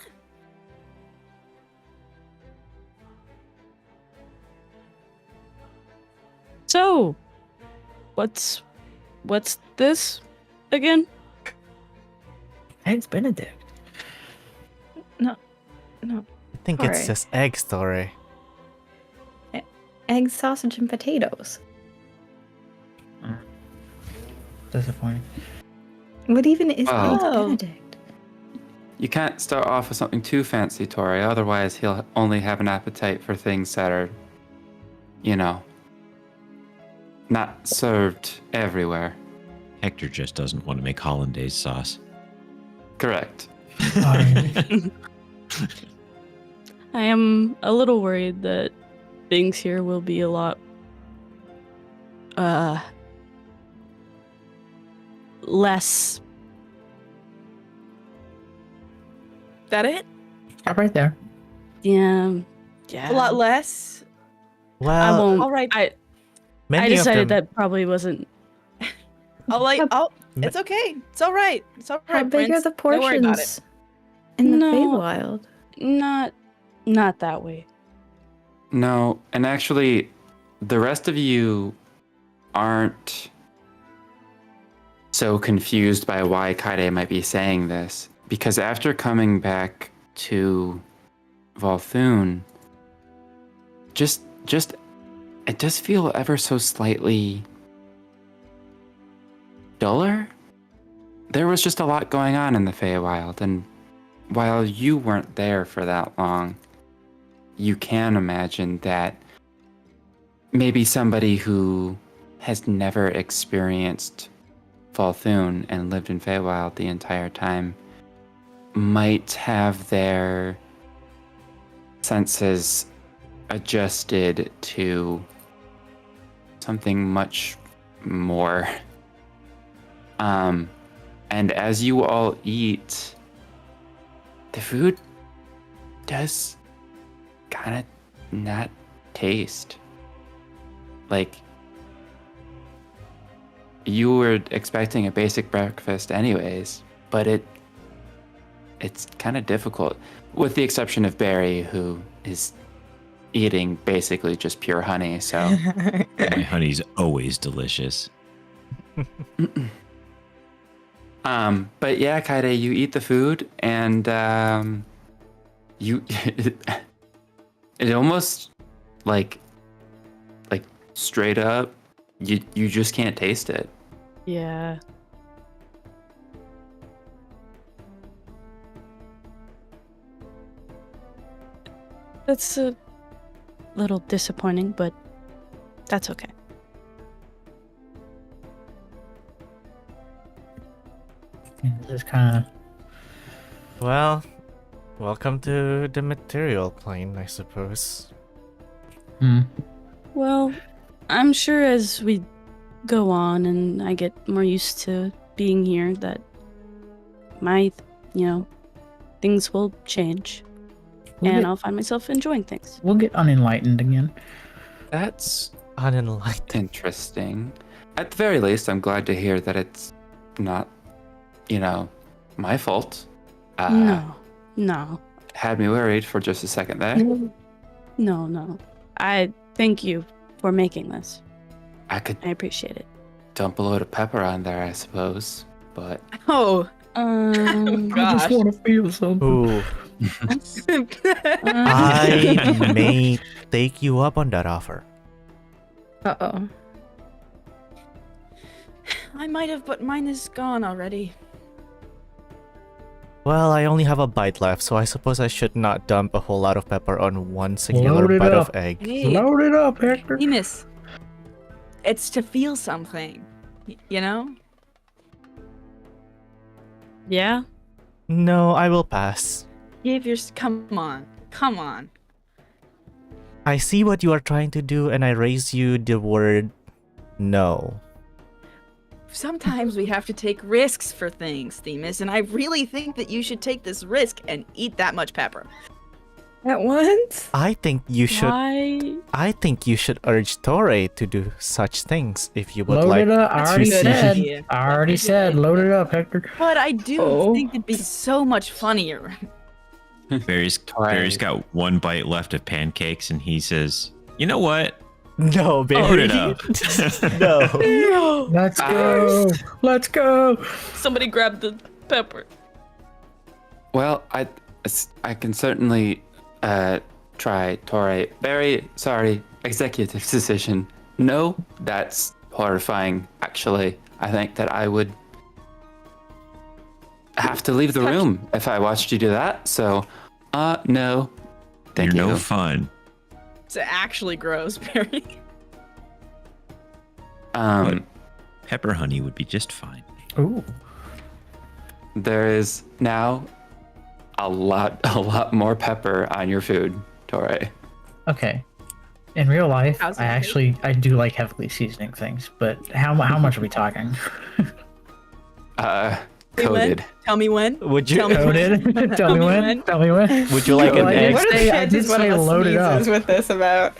So, what's this again?
Eggs Benedict.
No.
I think it's
Alright.
just egg story.
Eggs, sausage, and potatoes.
Disappointing.
What even is
Wow.
Eggs
Oh.
Benedict?
You can't start off with something too fancy, Tauré, otherwise he'll only have an appetite for things that are, not served everywhere.
Hector just doesn't want to make hollandaise sauce.
Correct.
I am a little worried that things here will be a lot less.
That it?
Stop right there.
Yeah.
A lot less?
I
Well,
won't.
All right.
I
many
decided
of them,
that probably wasn't.
It's okay. It's all right. It's all right,
How big
Prince.
are the
Don't worry about it.
portions in the
No.
Feywild?
Not that way.
No, and actually, the rest of you aren't so confused by why Kaede might be saying this, because after coming back to Volthune, just it does feel ever so slightly duller. There was just a lot going on in the Feywild, and while you weren't there for that long, you can imagine that maybe somebody who has never experienced Volthune and lived in Feywild the entire time might have their senses adjusted to something much more. And as you all eat, the food does kind of not taste like you were expecting a basic breakfast anyways, but it's kind of difficult, with the exception of Barry, who is eating basically just pure honey. So
My honey's always delicious.
but yeah, Kaede, you eat the food, and you it almost like straight up, you just can't taste it.
Yeah. That's a little disappointing, but that's okay.
And just kind of
Well, welcome to the material plane, I suppose.
Well, I'm sure as we go on and I get more used to being here that my, things will change. And I'll find myself enjoying things.
We'll get unenlightened again.
That's
Unenlightened.
interesting. At the very least, I'm glad to hear that it's not, my fault.
No.
Had me worried for just a second there.
No. I thank you for making this.
I could
I appreciate it.
dump a load of pepper on there, I suppose. But
Oh,
I
gosh.
just want to feel something.
Ooh, I may take you up on that offer.
Uh-oh.
I might have, but mine is gone already.
Well, I only have a bite left, so I suppose I should not dump a whole lot of pepper on one singular
Load it
bite
up.
of egg.
Hey,
Load it up, Hector.
Themis. It's to feel something, you know?
Yeah?
No, I will pass.
Give your... Come on.
I see what you are trying to do, and I raise you the word no.
Sometimes we have to take risks for things, Themis, and I really think that you should take this risk and eat that much pepper.
At once?
I think you should.
Why?
I think you should urge Tauré to do such things if you would
Load
like.
it up. I
That's
already
a good
said.
idea.
I already said. Load it up, Hector.
But I do
Oh.
think it'd be so much funnier.
Barry's got one bite left of pancakes, and he says, "You know what?
No,
Load
Barry.
it up."
No.
Let's go. Let's go.
Somebody grab the pepper.
well, I can certainly try Tauré. Very sorry, executive decision. No, that's horrifying. Actually, I think that I would have to leave the room if I watched you do that. So, no, thank
You're
you.
no fun.
It's actually gross, Barry.
Pepper honey would be just fine.
Ooh.
There is now a lot more pepper on your food, Tauré.
Okay. In real life,
How's it
I do like heavily seasoning things, but how much are we talking?
Coated.
Tell me when.
Would you?
Tell me
Coated? Tell me when. Tell me when.
Would you like an
Well, I
egg?
did say- I did say load it up.
with this about?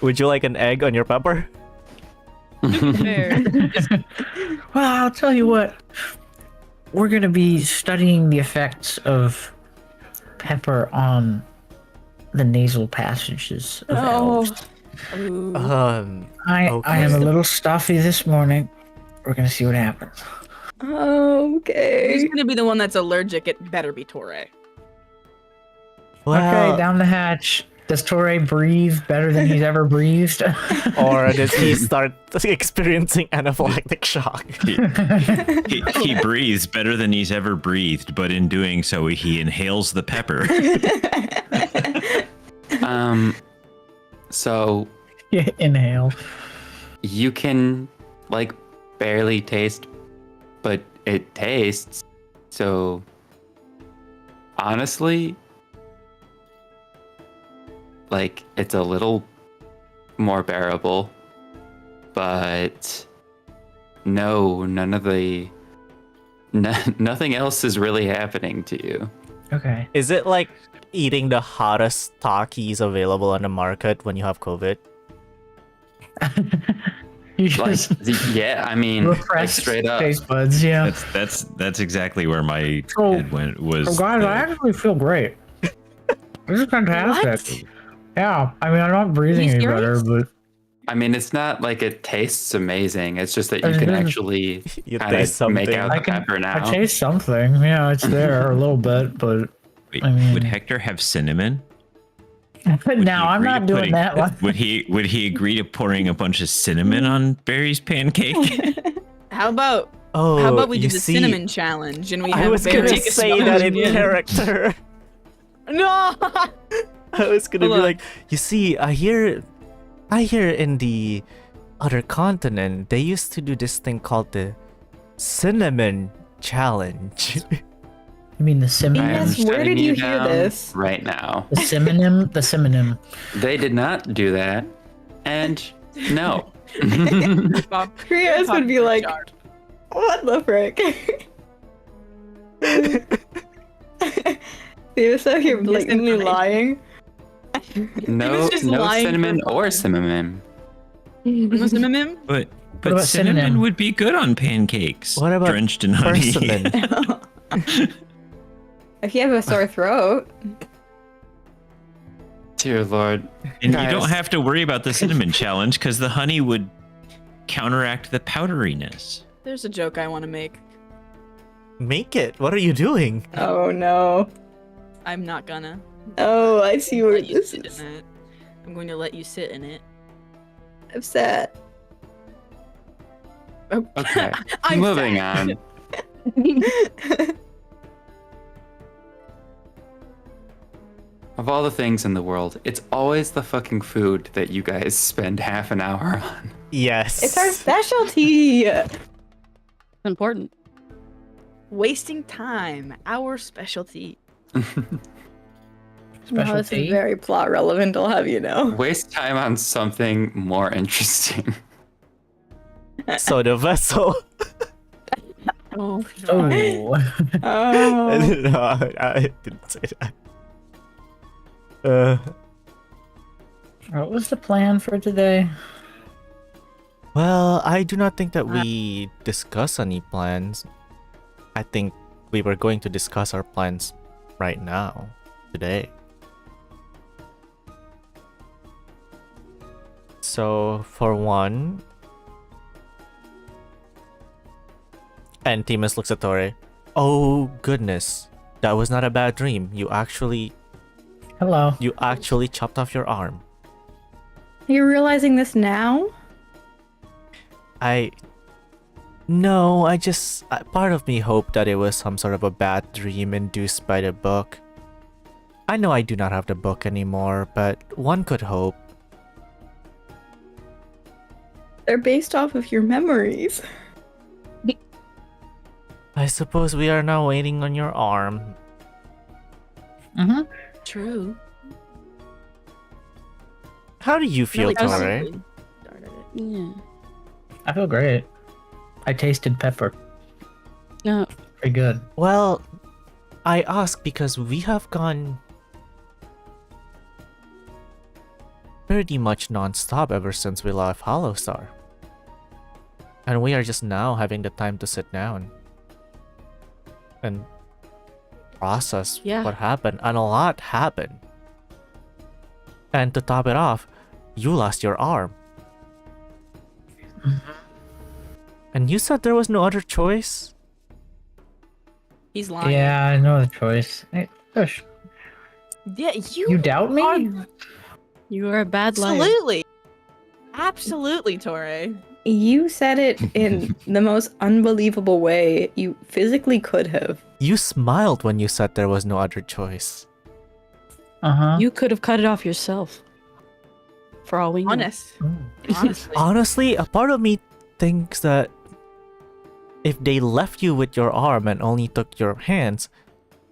Would you like an egg on your pepper?
Fair.
Well, I'll tell you what. We're gonna be studying the effects of pepper on the nasal passages of elves.
Ooh.
I
Okay.
am a little stuffy this morning. We're gonna see what happens.
Who's
Okay.
gonna be the one that's allergic? It better be Tauré.
Okay, down the hatch. Does Tauré breathe better than he's ever breathed?
Or does he start experiencing anaphylactic shock?
He breathes better than he's ever breathed, but in doing so, he inhales the pepper.
So
Yeah, inhale.
you can barely taste, but it tastes. So honestly, it's a little more bearable, but nothing else is really happening to you.
Okay.
Is it like eating the hottest Takis available on the market when you have COVID?
You just
Yeah, I mean,
repressed
straight up.
taste buds, yeah.
That's exactly where my
So-
head went. Was
So guys,
the-
I actually feel great. This is fantastic. Yeah, I mean, I'm not breathing
Are you
any better,
serious?
but
I mean, it's not like it tastes amazing. It's just that you
It
can
is.
actually
You
kind
taste
of make
something.
out
I
the
can-
pepper now.
I taste something. Yeah, it's there a little bit, but
Wait,
I mean-
would Hector have cinnamon? Would
now
he
I'm
agree
not
to
doing
putting-
that one.
Would he agree to pouring a bunch of cinnamon on Barry's pancake?
How about
Oh,
we do
you
the
see,
cinnamon challenge and we
I
have
was
Barry
gonna
take a
say that in
sponge?
character.
No.
I was gonna
Hold
be
on.
like, you see, I hear in the other continent they used to do this thing called the cinnamon challenge.
You mean the synonym?
I am
Yes, where
shutting
did you hear
down
this?
right now.
The synonym? The synonym.
They did not do that. And no.
Bob,
Krios would be like, what the frick? He was out here blatantly lying.
No,
just
no
lying
cinnamon
for
or
fun.
cinnamon.
Was it him?
But
about
cinnamon
synonym?
would be good on pancakes.
What about
drenched in honey?
persimmon?
If you have a sore throat,
Dear Lord.
And
Guys.
you don't have to worry about the cinnamon challenge because the honey would counteract the powderiness.
There's a joke I want to make.
Make it. What are you doing?
oh no.
I'm not gonna.
Oh, I see where
Let you
this
sit
is.
in it. I'm going to let you sit in it.
I'm sad.
Okay.
I'm
Moving
sad.
on. Of all the things in the world, it's always the fucking food that you guys spend half an hour on.
Yes.
It's our specialty.
It's important.
Wasting time, our specialty.
Wow, this
Specialty.
is very plot relevant, I'll have you know.
Waste time on something more interesting.
So the vessel.
Oh,
Oh.
Oh.
No, I didn't say that.
What was the plan for today?
Well, I do not think that we discuss any plans. I think we were going to discuss our plans right now, today. So, for one... And Themis looks at Tauré. Oh, goodness. That was not a bad dream. You actually chopped off your arm.
You're realizing this now?
No, part of me hoped that it was some sort of a bad dream induced by the book. I know I do not have the book anymore, but one could hope.
They're based off of your memories.
I suppose we are now waiting on your arm.
Mm-hmm.
true.
How do you feel,
Really
Tauré?
possibly started it.
Yeah.
I feel great. I tasted pepper.
No.
Pretty good.
Well, I ask because we have gone pretty much non-stop ever since we left Hollowstar. And we are just now having the time to sit down and process
Yeah.
what happened. And a lot happened. And to top it off, you lost your arm. And you said there was no other choice?
He's lying.
Yeah, I know the choice. Hey, Kush,
Yeah,
you doubt me?
You are a bad liar.
Absolutely. Absolutely, Tauré.
You said it in the most unbelievable way you physically could have.
You smiled when you said there was no other choice.
Uh-huh.
You could have cut it off yourself. For all we know.
Honest.
Mm.
Honestly.
Honestly, a part of me thinks that if they left you with your arm and only took your hands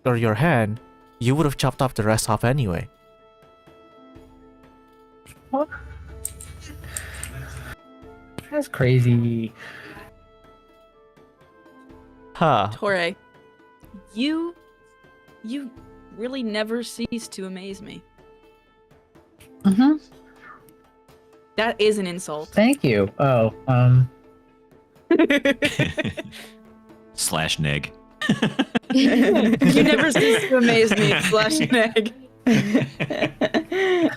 or your hand, you would have chopped off the rest off anyway.
What? That's crazy.
Huh.
Tauré, you really never cease to amaze me.
Mm-hmm.
That is an insult.
Thank you. Oh,
Slash neg.
You never cease to amaze me, slash neg.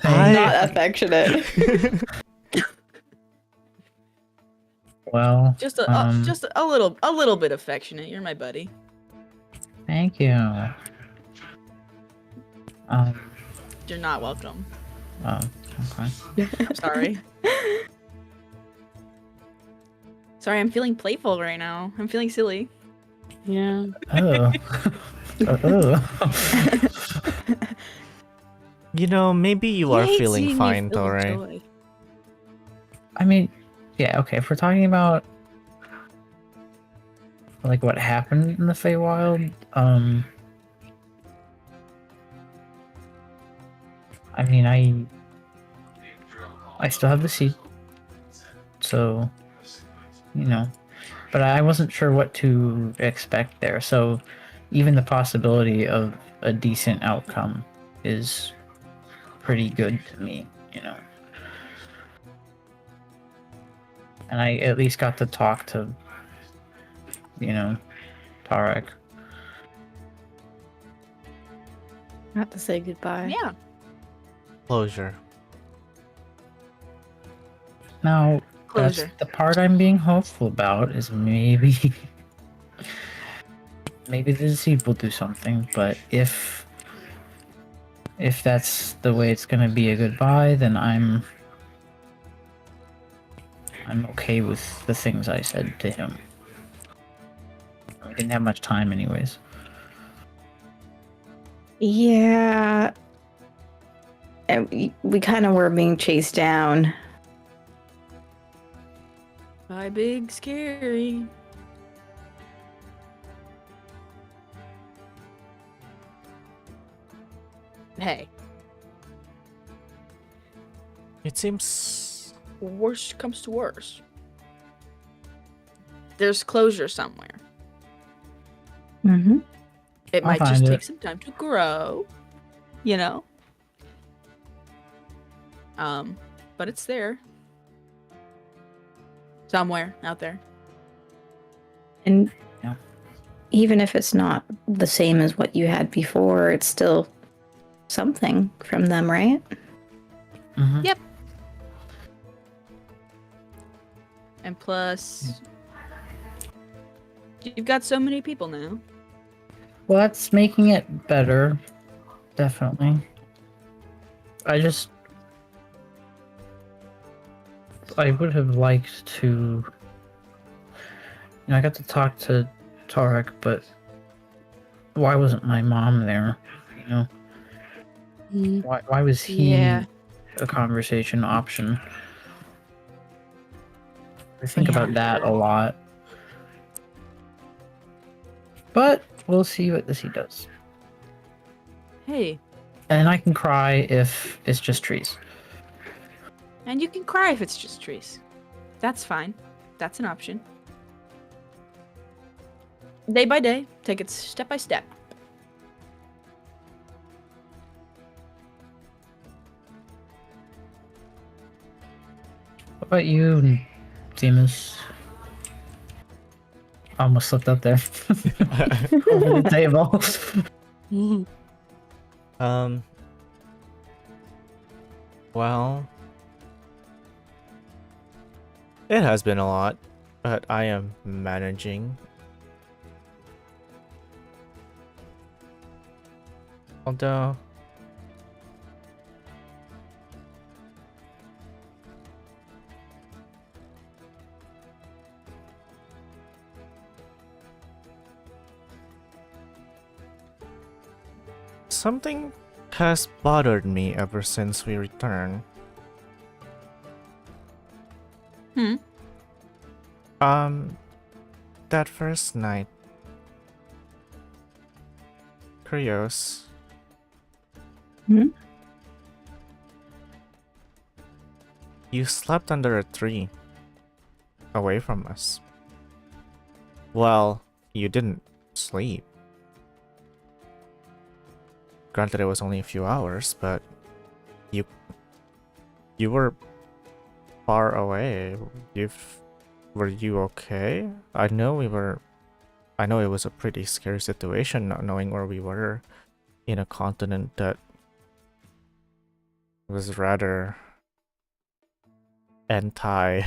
Not affectionate.
well,
Just a little bit affectionate. You're my buddy.
thank you.
You're not welcome.
Okay.
I'm sorry. Sorry, I'm feeling playful right now. I'm feeling silly.
Yeah.
Oh. Oh.
You know, maybe you are
hate
feeling
seeing me
fine,
filled with
Tauré.
joy.
I mean, yeah, okay, if we're talking about like what happened in the Feywild, I mean, I still have the seat, so but I wasn't sure what to expect there. So even the possibility of a decent outcome is pretty good to me, And I at least got to talk to, Tarek.
Not to say goodbye.
Yeah.
Closure.
Now,
Closure.
that's the part I'm being hopeful about is maybe the seed will do something, but if that's the way it's gonna be a goodbye, then I'm okay with the things I said to him. I didn't have much time anyways.
Yeah. And we kind of were being chased down.
Bye, big scary. Hey,
It seems
worst comes to worst. There's closure somewhere.
Mm-hmm.
It
I'll
might just
find
take
it.
some time to grow, you know? But it's there. Somewhere out there.
And
Yeah.
even if it's not the same as what you had before, it's still something from them, right?
Mm-hmm.
Yep. And plus, you've got so many people now.
Well, that's making it better, definitely. I would have liked to. I got to talk to Tarek, but why wasn't my mom there?
Mm.
Why was he
Yeah.
a conversation option? I think about that a lot. But we'll see what this he does.
Hey,
And I can cry if it's just trees.
and you can cry if it's just trees. That's fine. That's an option. Day by day, take it step by step.
What about you, Themis? I almost slipped up there. Over the table.
Mhm.
Well, it has been a lot, but I am managing. Although, something has bothered me ever since we returned.
Hmm.
That first night, Krios.
Hmm?
You slept under a tree, away from us. Well, you didn't sleep. Granted, it was only a few hours, but you were far away. Were you okay? I know it was a pretty scary situation, not knowing where we were in a continent that was rather anti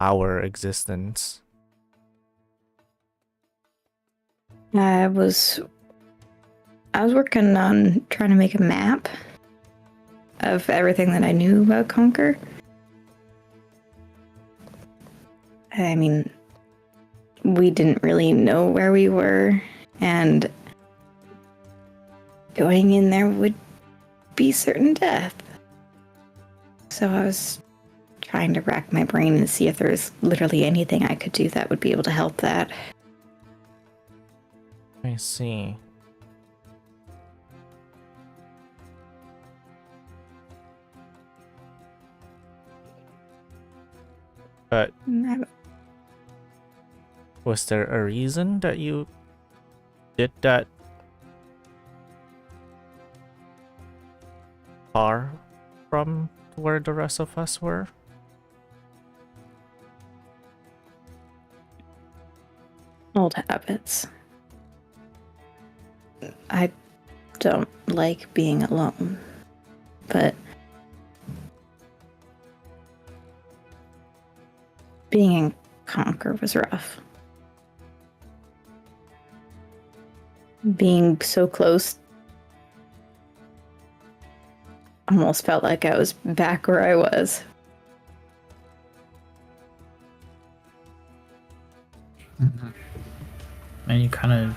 our existence.
I was working on trying to make a map of everything that I knew about Conquer. I mean, we didn't really know where we were, and going in there would be certain death. So I was trying to rack my brain and see if there was literally anything I could do that would be able to help that.
I see. But
I-
was there a reason that you did that far from where the rest of us were?
Old habits. I don't like being alone, but being in Conquer was rough. Being so close almost felt like I was back where I was.
And you kind of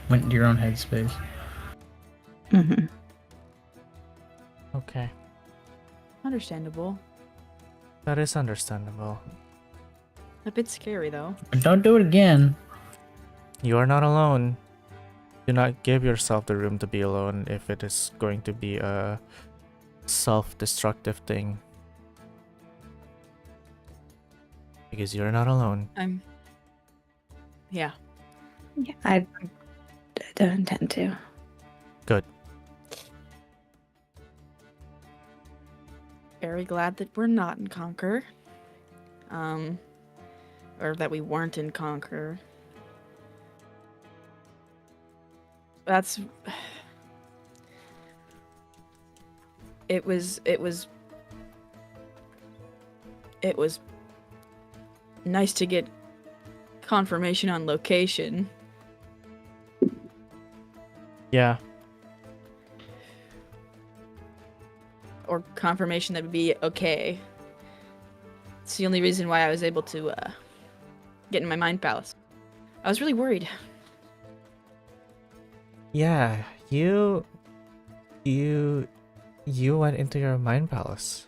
went into your own headspace.
Mm-hmm.
Okay,
Understandable.
that is understandable.
A bit scary though.
But don't do it again.
You are not alone. Do not give yourself the room to be alone if it is going to be a self-destructive thing. Because you're not alone.
Yeah.
Yeah, I don't intend to.
Good.
Very glad that we're not in Conquer. Or that we weren't in Conquer. That's... It was nice to get confirmation on location.
Yeah.
Or confirmation that would be okay. It's the only reason why I was able to get in my mind palace. I was really worried.
Yeah, you went into your mind palace.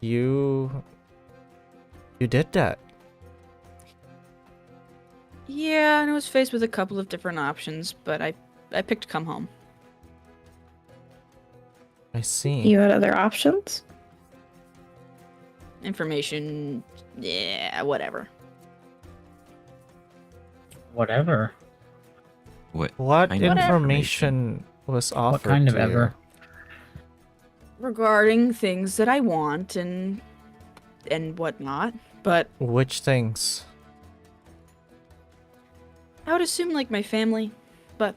You did that.
Yeah, and I was faced with a couple of different options, but I picked come home.
I see.
You had other options?
Information, yeah, whatever.
Whatever.
What
kind of
information was offered
What kind of
to you?
ever?
Regarding things that I want and whatnot, but
Which things?
I would assume like my family, but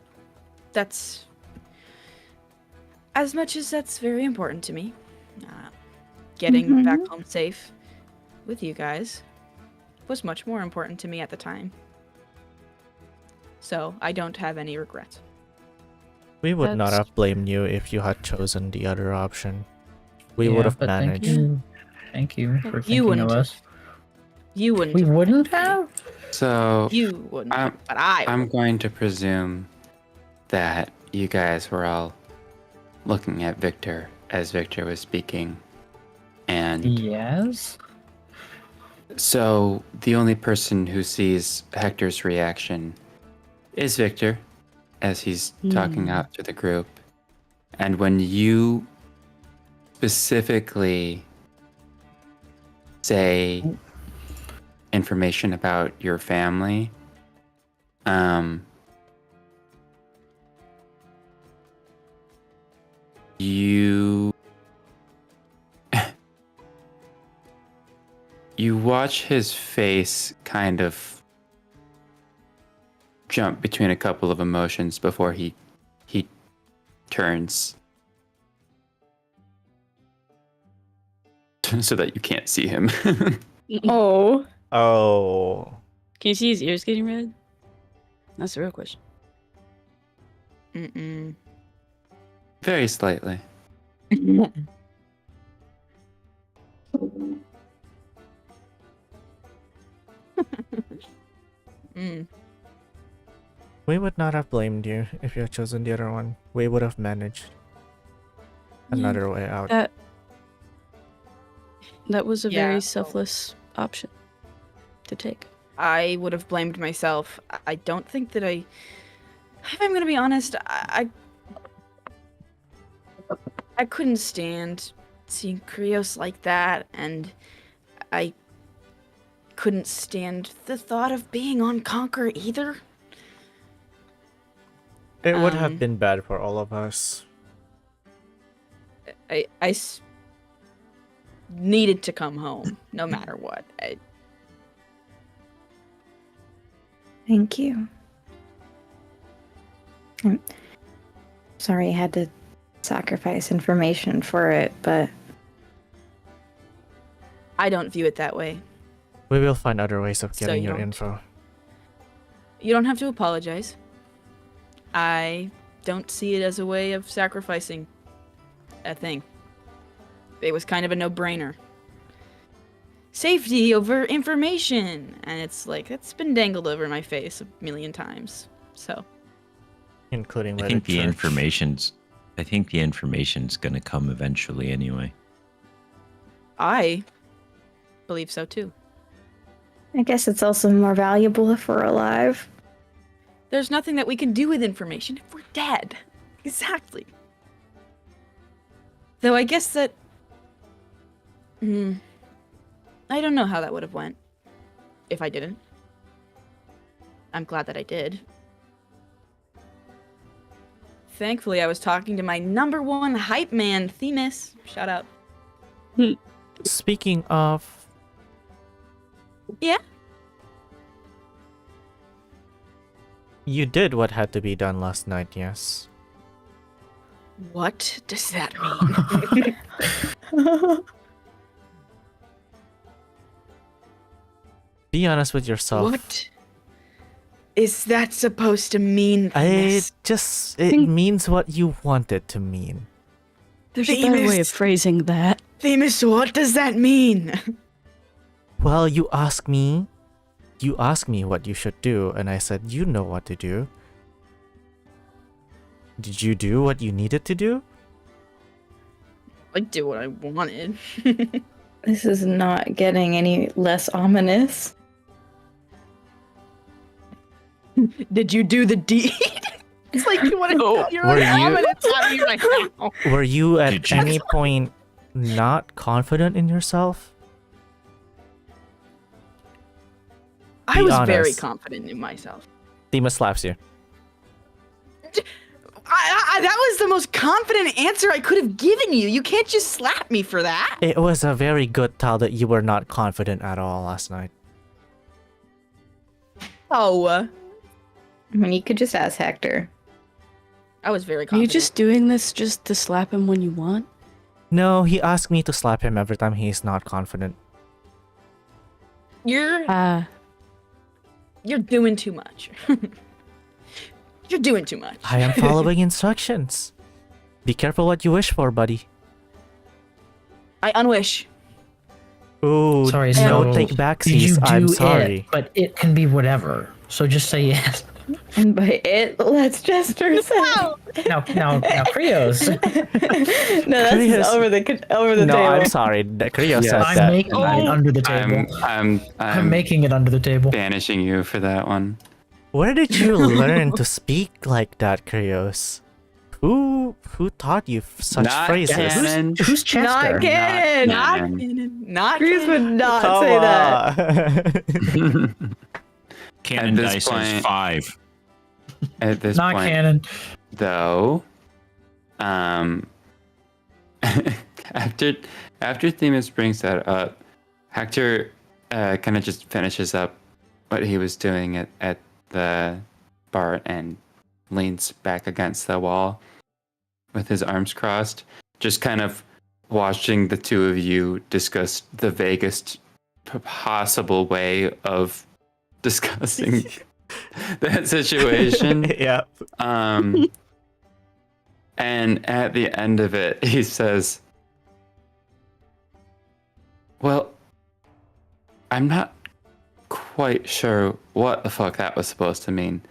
that's as much as that's very important to me. Getting back home safe with you guys was much more important to me at the time. So I don't have any regrets.
We would not
That's-
have blamed you if you had chosen the other option. We
Yeah,
would have
but
managed.
Thank you for
You
thinking
wouldn't
of us.
You wouldn't.
We
have.
wouldn't have?
So
You wouldn't.
I'm-
but I.
I'm going to presume that you guys were all looking at Victor as Victor was speaking. And
Yes.
so the only person who sees Hector's reaction is Victor as he's talking out to the group. And when you specifically say information about your family, you watch his face kind of jump between a couple of emotions before he turns so that you can't see him.
Oh.
Oh.
Can you see his ears getting red? That's the real question.
Mm-mm.
Very slightly.
Mm.
We would not have blamed you if you had chosen the other one. We would have managed another way out.
That was a
Yeah,
very
so-
selfless option to take.
I would have blamed myself. I don't think that I. If I'm gonna be honest, I couldn't stand seeing Krios like that, and I couldn't stand the thought of being on Conquer either.
It would have been bad for all of us.
I needed to come home, no matter what.
Thank you. I'm sorry I had to sacrifice information for it, but
I don't view it that way.
We will find other ways of
So
getting
you
your
don't.
info.
You don't have to apologize. I don't see it as a way of sacrificing a thing. It was kind of a no-brainer. Safety over information, and it's like it's been dangled over my face a million times. So,
Including
I think the
church.
information's gonna come eventually anyway.
I believe so too.
I guess it's also more valuable if we're alive.
There's nothing that we can do with information if we're dead. Exactly. Though I guess that... I don't know how that would have went. If I didn't. I'm glad that I did. Thankfully, I was talking to my #1 hype man, Themis. Shout out.
Speaking of...
Yeah?
You did what had to be done last night, yes?
What does that mean?
Be honest with yourself.
What is that supposed to mean? Themis?
It means what you want it to mean.
There's a better way of
Themis.
phrasing that.
Themis, what does that mean?
Well, you asked me what you should do, and I said, you know what to do. Did you do what you needed to do?
I do what I wanted.
This is not getting any less ominous.
Did you do the deed? It's like you want to. You're like,
Were you-
ominous on me right now.
Were you at
Did you-
any point not confident in yourself?
I
Be
was very
honest.
confident in myself.
Themis slaps you.
That was the most confident answer I could have given you. You can't just slap me for that.
It was a very good tell that you were not confident at all last night.
Oh,
I mean, you could just ask Hector.
I was very
Are you
confident.
just doing this just to slap him when you want?
No, he asked me to slap him every time he's not confident.
You're doing too much. You're doing too much.
I am following instructions. Be careful what you wish for, buddy.
I unwish.
Ooh,
Sorry,
no
so
take
Did you
backsies.
do
I'm
it?
sorry.
But it can be whatever. So just say yes.
And by it, let's Jester say.
Now, Krios.
No, that's
Krios.
over the
No,
table.
I'm sorry. Krios
Yes.
said
I'm
that.
making it under the table.
I'm
I'm making it under the table.
banishing you for that one.
Where did you learn to speak like that, Krios? Who taught you such
Not
phrases?
canon.
Who's Chester?
Not canon.
Not
Not
canon.
kidding. Not
Chris would
kidding.
not
Come
say that.
on.
Canon
this
dice has
point-
5.
At this
Not
point,
canon.
though, after Themis brings that up, Hector kind of just finishes up what he was doing at the bar and leans back against the wall with his arms crossed, just kind of watching the two of you discuss the vaguest possible way of discussing that situation.
Yeah.
And at the end of it, he says, well, I'm not quite sure what the fuck that was supposed to mean.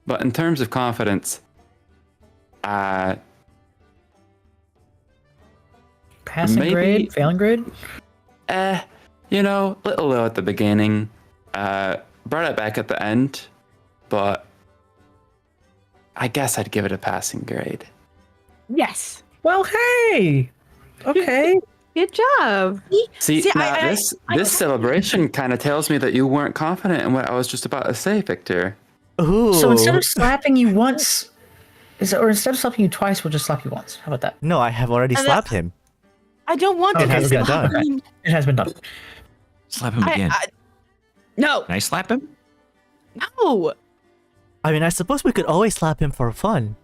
But in terms of confidence,
Passing
maybe-
grade? Failing grade?
little low at the beginning. Brought it back at the end, but I guess I'd give it a passing grade.
Yes.
Well, hey! Okay.
Good job.
See,
See,
now
I-
this celebration kind of tells me that you weren't confident in what I was just about to say, Victor.
Ooh.
So instead of slapping you once, or instead of slapping you twice, we'll just slap you once. How about that?
No, I have already
And
slapped him.
I don't want
Okay,
to
okay,
slap
done.
him.
It has been done.
Slap him again.
No,
Can I slap him?
no,
I mean, I suppose we could always slap him for fun.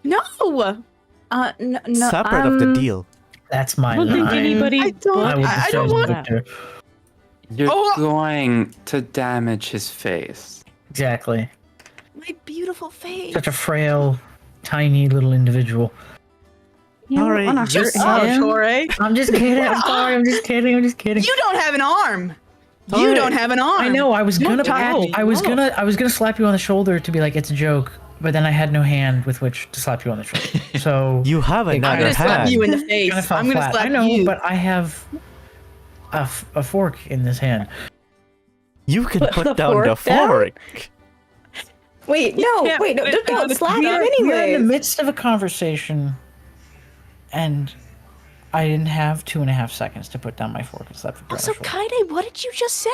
no.
No,
Separate of the deal.
That's my
I don't think
line.
anybody.
I don't-
I would
I don't
discharge
want-
Victor.
You're
Oh!
going to damage his face.
Exactly.
My beautiful face.
Such a frail, tiny little individual.
You
All right,
don't want to
just
hurt
Oh,
him.
Torre.
I'm just kidding. I'm sorry. I'm just kidding. I'm just kidding.
You don't have an arm. You
Alright.
don't have an arm.
I know. I was
You're
gonna.
tiny.
I was
Whoa.
gonna slap you on the shoulder to be like it's a joke, but then I had no hand with which to slap you on the shoulder. So
You have
I'm
I'm
another
gonna slap
hand.
you in the face.
kinda fell
I'm gonna
flat.
slap
I know,
you.
but I have a fork in this hand.
You can
Put
put
the
down the
fork down?
fork.
Wait, no,
can't
wait, no,
put it
don't
on
slap him
We're in the
anyways.
midst of a conversation, and I didn't have 2.5 seconds to put down my fork and slap the
Also,
shoulder.
Kaede, what did you just say?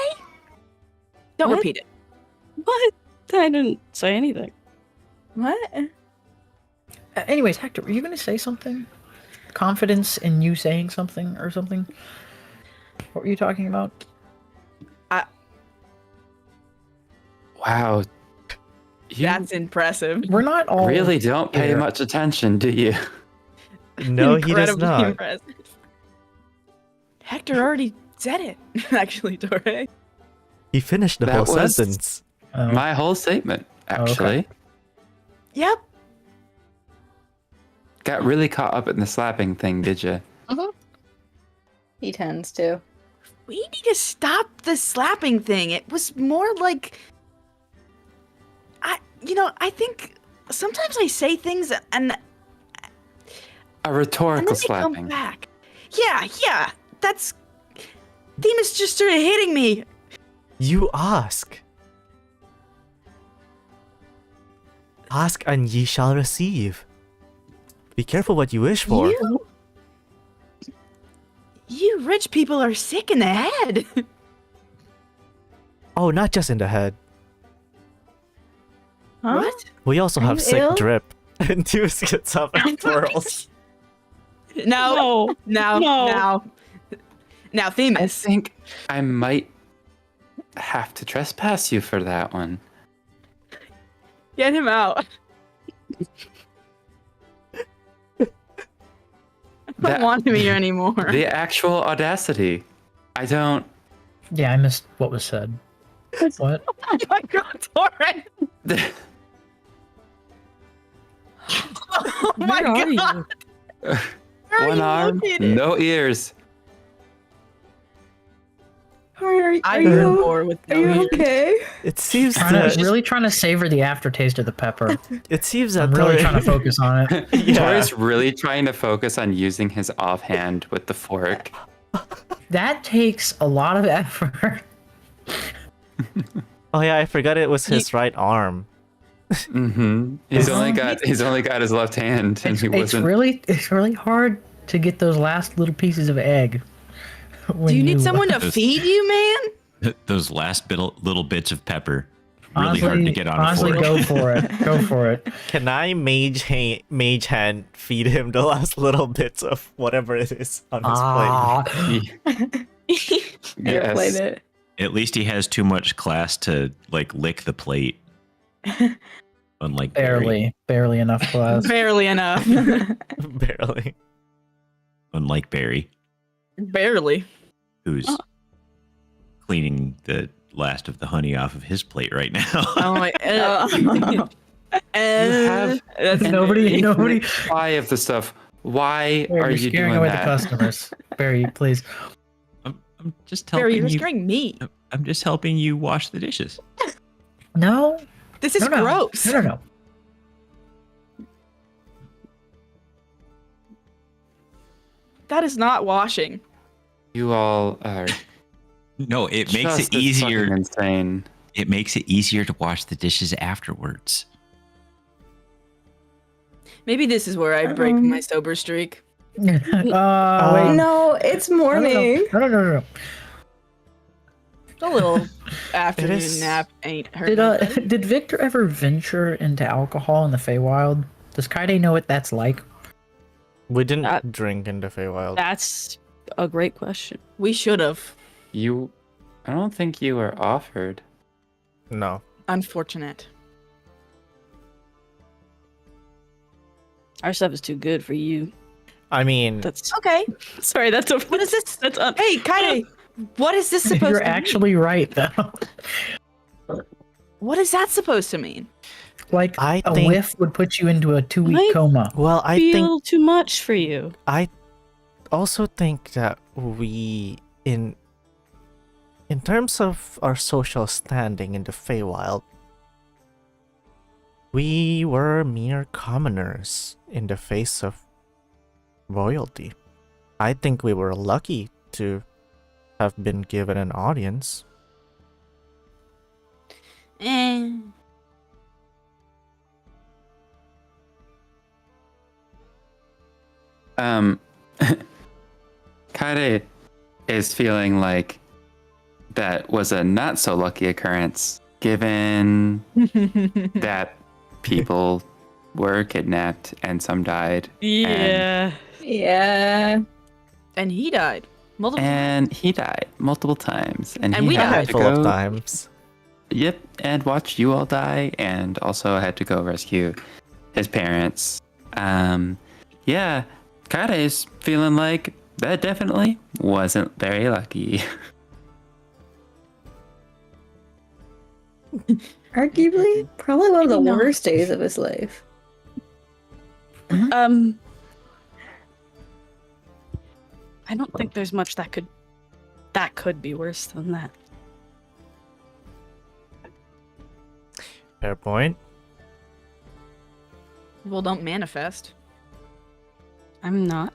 Don't
What?
repeat it.
What? I didn't say anything.
What?
Anyways, Hector, were you gonna say something? Confidence in you saying something or something? What were you talking about?
Wow. You
That's impressive.
We're not all
really don't pay
here.
much attention, do you?
No, he does
Incredibly
not.
impressive. Hector already said it, actually, Torre.
He finished the
That
whole
was-
sentence.
Oh.
My whole statement, actually.
Yep.
Got really caught up in the slapping thing, did you?
He tends to.
We need to stop the slapping thing. It was more like I think sometimes I say things and
A
then
rhetorical
they come
slapping.
back. Yeah, that's Themis just started hitting me.
You ask. Ask and ye shall receive. Be careful what you wish for.
You rich people are sick in the head.
Oh, not just in the head.
Huh?
What?
We also
Are
have
you
sick
ill?
drip. And Themis gets up and twirls.
No,
No.
now,
I
Themis.
think I might have to trespass you for that one.
Get him out. I don't
That-
want him here anymore.
The actual audacity. I don't.
Yeah, I missed what was said. What?
Oh my god, Torre! Oh my
Where are
god!
you?
Where are
One
you
arm,
located?
no ears.
I'm on board with
Are you
no ears.
okay?
It seems
Trying to,
that
really trying to savor the aftertaste of the pepper.
it seems that
I'm really
Tauré-
trying to focus on it.
Yeah.
Tori's really trying to focus on using his offhand with the fork.
That takes a lot of effort.
Oh yeah, I forgot it was his right arm.
Mm-hmm. He's only got his left hand, and he
It's
wasn't.
really hard to get those last little pieces of egg.
Do you need someone to
Those-
feed you, man?
Those last little bits of pepper. Really hard to get on a
honestly,
fork.
go for it. Go for it.
Can I mage hand feed him the last little bits of whatever it is on his plate?
Yes.
it.
At least he has too much class to like lick the plate. Unlike Barry.
Barely enough class.
Barely enough.
Barely.
Unlike Barry,
Barely.
who's cleaning the last of the honey off of his plate right now.
Oh my.
have
that's
Nobody.
Why of the stuff? Why
Barry,
are
you're
you
scaring
doing
away
that?
the customers. Barry, please.
I'm just
Barry,
helping
you're
you.
scaring me.
I'm just helping you wash the dishes.
No.
This is
no.
gross.
No.
That is not washing.
You all are.
No, it makes
just
it
as fucking
easier.
Insane.
It makes it easier to wash the dishes afterwards.
Maybe this is where I break my sober streak.
Wait.
No, it's morning.
No.
A little afternoon
is-
nap ain't hurt nobody.
Did Victor ever venture into alcohol in the Feywild? Does Kaede know what that's like?
We didn't drink in the Feywild.
That's a great question.
We should have.
I don't think you were offered.
No.
Unfortunate.
Our stuff is too good for you.
I mean,
That's
Okay.
sorry. That's a
What is this?
That's
Hey, Kaede, what is this supposed
You're
to mean?
actually right, though.
What is that supposed to mean?
Like,
I
a
think-
whiff would put you into a 2-week
Might-
coma.
well, I
feel
think
too much for you.
I also think that we in terms of our social standing in the Feywild, we were mere commoners in the face of royalty. I think we were lucky to have been given an audience.
Eh.
Kaede is feeling like that was a not so lucky occurrence, given that people were kidnapped and some died.
Yeah.
Yeah.
And he died. Multiple.
And he died multiple times. And he
we
A
had
died.
to
handful of
go.
times.
Yep, and watch you all die, and also had to go rescue his parents. Yeah, Kaede is feeling like that definitely wasn't very lucky.
Arguably, probably one of the
No.
worst days of his life.
I don't think there's much that could be worse than that.
Fair point.
Well, don't manifest.
I'm not.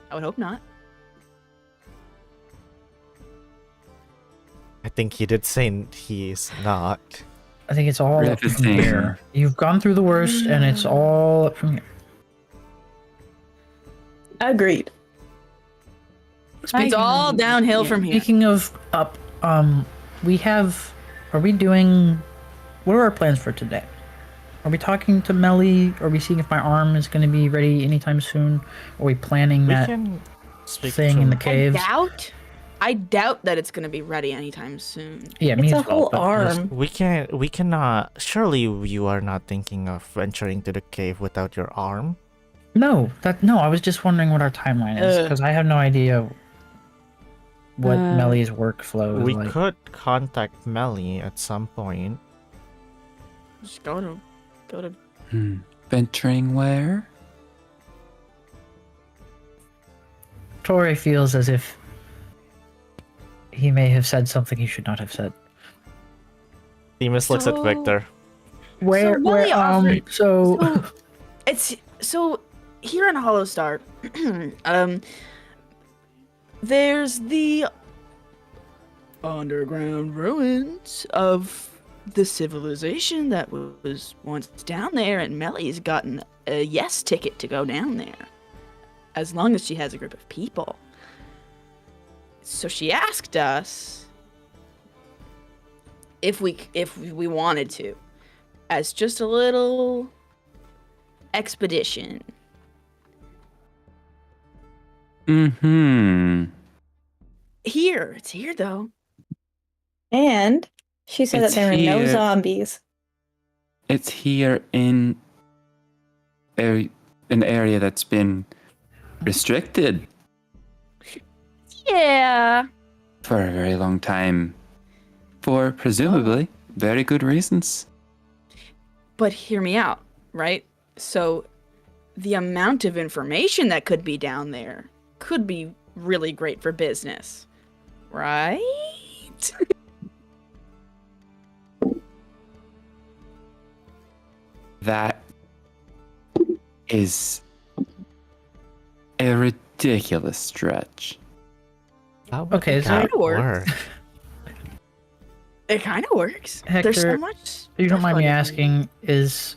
I would hope not.
I think he did say he's not.
I think it's all up from
Riveting.
here. You've gone through the worst, and it's all up from here.
Agreed.
It's all downhill from here.
Speaking of up, are we doing, what are our plans for today? Are we talking to Melly? Are we seeing if my arm is going to be ready anytime soon? Are we planning
We
that
can speak
thing
to
in the caves?
I doubt that it's going to be ready anytime soon.
Yeah, me
It's a
as well,
whole
but just-
arm.
We cannot. Surely you are not thinking of venturing to the cave without your arm.
No, I was just wondering what our timeline is, because I have no idea what Melly's workflow is
We
like.
could contact Melly at some point.
Just go to.
Venturing where?
Tauré feels as if he may have said something he should not have said.
Themis looks at
So-
Victor.
Where,
Melly offered-
so
It's so here in Hollow Star. There's the underground ruins of the civilization that was once down there, and Melly's gotten a yes ticket to go down there, as long as she has a group of people. So she asked us if we wanted to, as just a little expedition.
Mm-hmm.
It's here though.
And she said
It's
that there are no
here.
zombies.
It's here in an area that's been restricted
Yeah.
for a very long time. For presumably very good reasons.
But hear me out, right? So the amount of information that could be down there could be really great for business. Right?
That is a ridiculous stretch.
How would
Okay, so-
that
Kinda works.
work?
It kind of works. There's
Hector,
so much.
if you don't
stuff
mind me
on it.
asking, is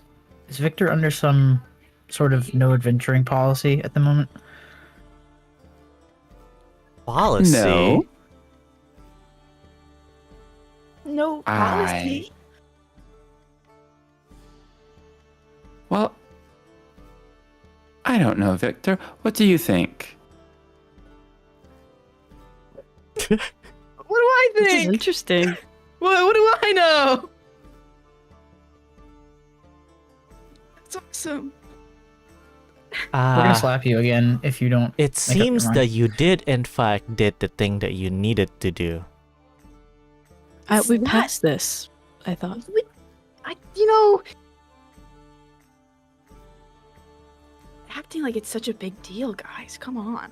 Victor under some sort of no adventuring policy at the moment?
Policy?
No.
No policy.
Well, I don't know, Victor. What do you think?
What do I
This is
think?
interesting.
What do I know? That's awesome.
We're gonna
Ah,
slap you again if you don't.
it
make up your
seems
mind.
that you did, in fact, did the thing that you needed to do.
We
Slap.
passed this, I thought.
Acting like it's such a big deal, guys. Come on.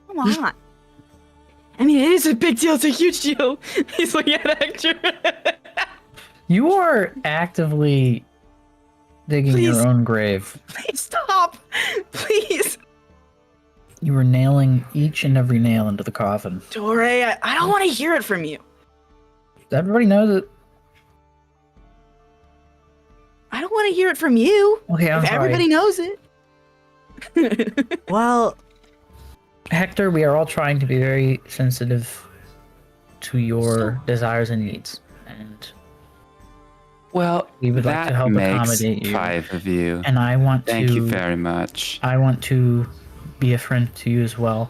Come on. I mean, it is a big deal. It's a huge deal. He's looking at Hector.
You are actively digging
Please.
your own grave.
Please stop. Please.
You were nailing each and every nail into the coffin.
Tauré, I don't want to hear it from you.
Everybody knows it.
I don't want to hear it from you.
Okay, I'm
If
sorry.
everybody knows it.
Well,
Hector, we are all trying to be very sensitive to your desires and needs. And
Well,
we would like
that
to help
makes
accommodate you.
5 of you.
And I want
Thank
to
you very much.
I want to be a friend to you as well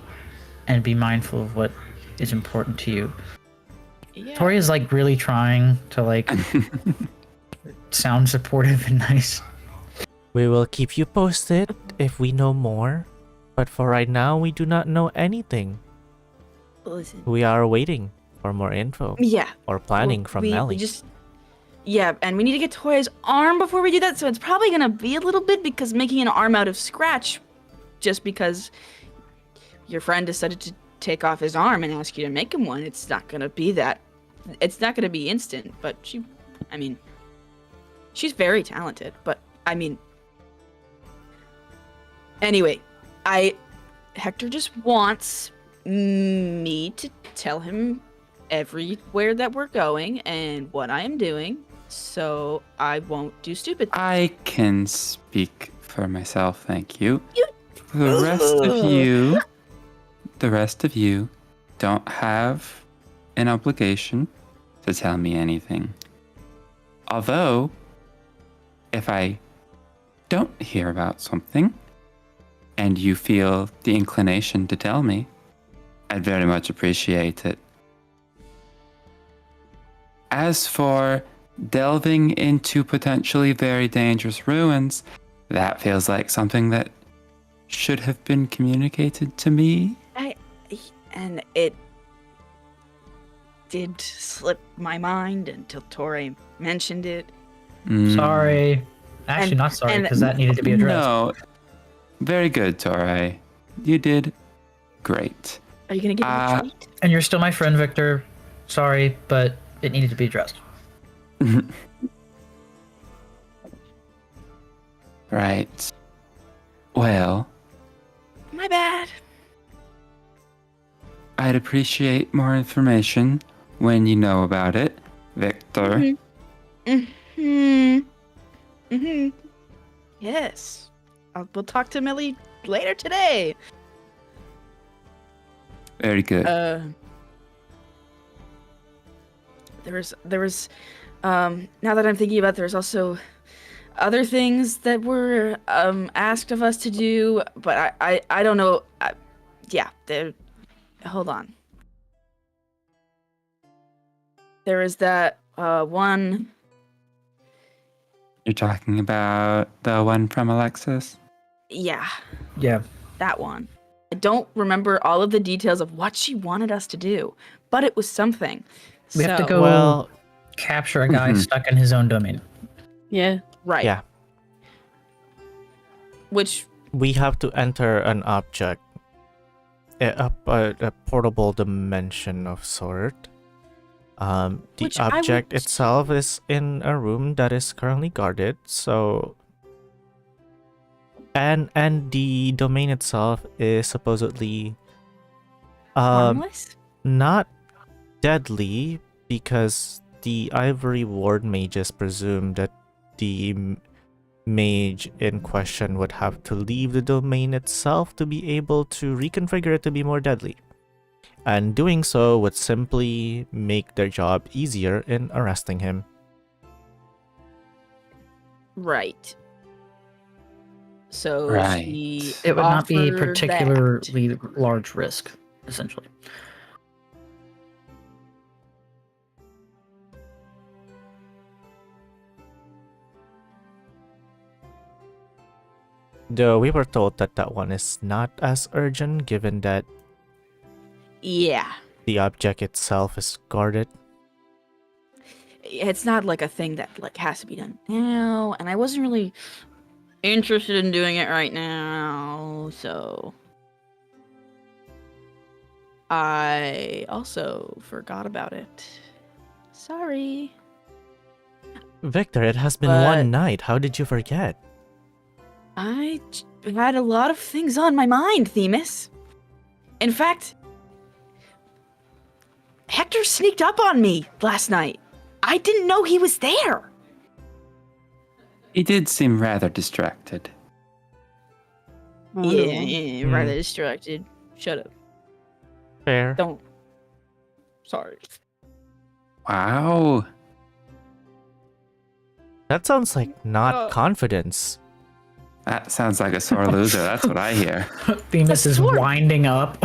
and be mindful of what is important to you.
Yeah.
Tori is like really trying to like sound supportive and nice.
we will keep you posted if we know more. But for right now, we do not know anything.
Listen.
We are waiting for more info
Yeah.
or planning from
we
Nelly.
Yeah, and we need to get Toya's arm before we do that, so it's probably gonna be a little bit because making an arm out of scratch, just because your friend decided to take off his arm and ask you to make him one, it's not gonna be that. It's not gonna be instant, but she's very talented, but anyway, Hector just wants me to tell him everywhere that we're going and what I am doing, so I won't do stupid things.
I can speak for myself, thank you. The rest of you don't have an obligation to tell me anything. Although, if I don't hear about something and you feel the inclination to tell me, I'd very much appreciate it. As for delving into potentially very dangerous ruins, that feels like something that should have been communicated to me.
And it did slip my mind until Tauré mentioned it.
Sorry. Actually,
And-
not sorry,
and-
because that needed to be addressed.
No. Very good, Tauré. You did great.
Are you gonna give me a treat?
And you're still my friend, Victor. Sorry, but it needed to be addressed.
Right. Well,
My bad.
I'd appreciate more information when you know about it, Victor.
Yes. We'll talk to Millie later today.
Very good.
There was now that I'm thinking about it, there's also other things that were asked of us to do, but I don't know. Yeah, hold on. There is that one.
You're talking about the one from Alexis?
Yeah,
Yeah.
that one. I don't remember all of the details of what she wanted us to do, but it was something.
We have to
So-
go
Well,
capture a guy
Mhm.
stuck in his own domain.
Yeah.
Right.
yeah,
Which
we have to enter an object, a portable dimension of sort. The
Which I would-
object itself is in a room that is currently guarded, so and the domain itself is supposedly
harmless.
not deadly, because the ivory ward mages presume that the mage in question would have to leave the domain itself to be able to reconfigure it to be more deadly. And doing so would simply make their job easier in arresting him.
Right. So
Right.
she
It would not be
offered
particularly large risk, essentially.
Though we were told that that one is not as urgent given that
Yeah.
the object itself is guarded.
It's not like a thing that like has to be done now, and I wasn't really interested in doing it right now, so I also forgot about it. Sorry.
Victor, it has been
But-
one night. How did you forget?
I had a lot of things on my mind, Themis. In fact, Hector sneaked up on me last night. I didn't know he was there.
He did seem rather distracted.
Yeah, rather distracted. Shut up.
Fair.
Don't. Sorry.
Wow.
That sounds like not
Oh.
confidence.
That sounds like a sore loser. That's what I hear.
Themis is
sword.
winding up.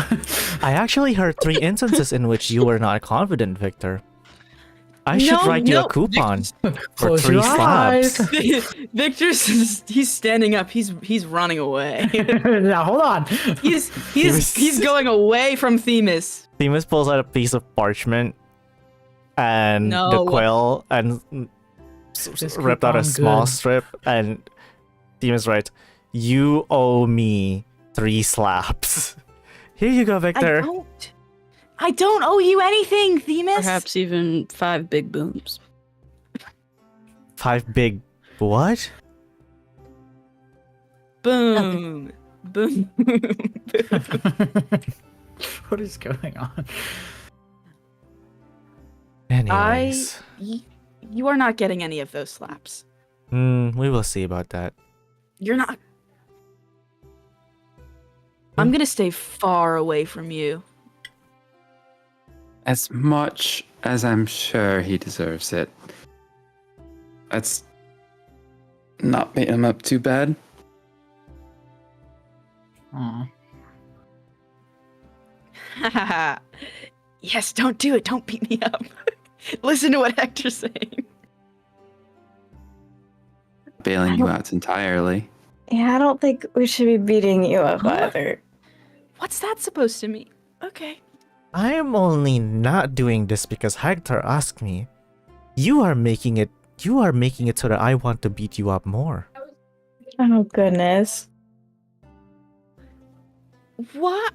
I actually heard 3 instances in which you were not confident, Victor. I should
No,
write you
no,
a coupon for
Close
3
your
slabs.
eyes.
Victor's he's standing up. He's running away.
Now hold on.
He's going away from Themis.
Themis pulls out a piece of parchment and the
No.
quill and
This
ripped out a
coupon
small
good.
strip, and Themis writes, "You owe me 3 slaps." Here you go, Victor.
I don't owe you anything, Themis.
Perhaps even 5 big booms.
5 big what?
Boom. Boom.
What is going on?
Anyways,
You are not getting any of those slaps.
we will see about that.
You're not. I'm gonna stay far away from you.
As much as I'm sure he deserves it. Let's not beat him up too bad.
Aw.
Yes, don't do it. Don't beat me up. Listen to what Hector's saying.
Bailing you out entirely.
Yeah, I don't think we should be beating you up
Huh?
either.
What's that supposed to mean? Okay.
I am only not doing this because Hector asked me. You are making it so that I want to beat you up more.
Oh, goodness.
What?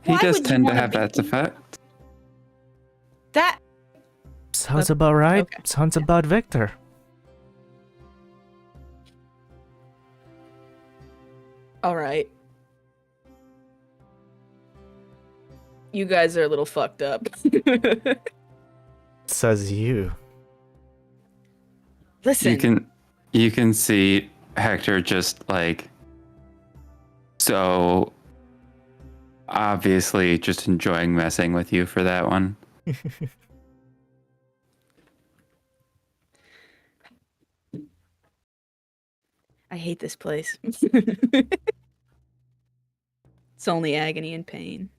He
Why
does
would you
tend to
wanna
have
beat
that
me?
effect.
That.
Sounds about right.
okay.
Sounds about Victor.
All right. You guys are a little fucked up.
Says you.
Listen.
You can see Hector just like so obviously just enjoying messing with you for that one.
I hate this place. It's only agony and pain.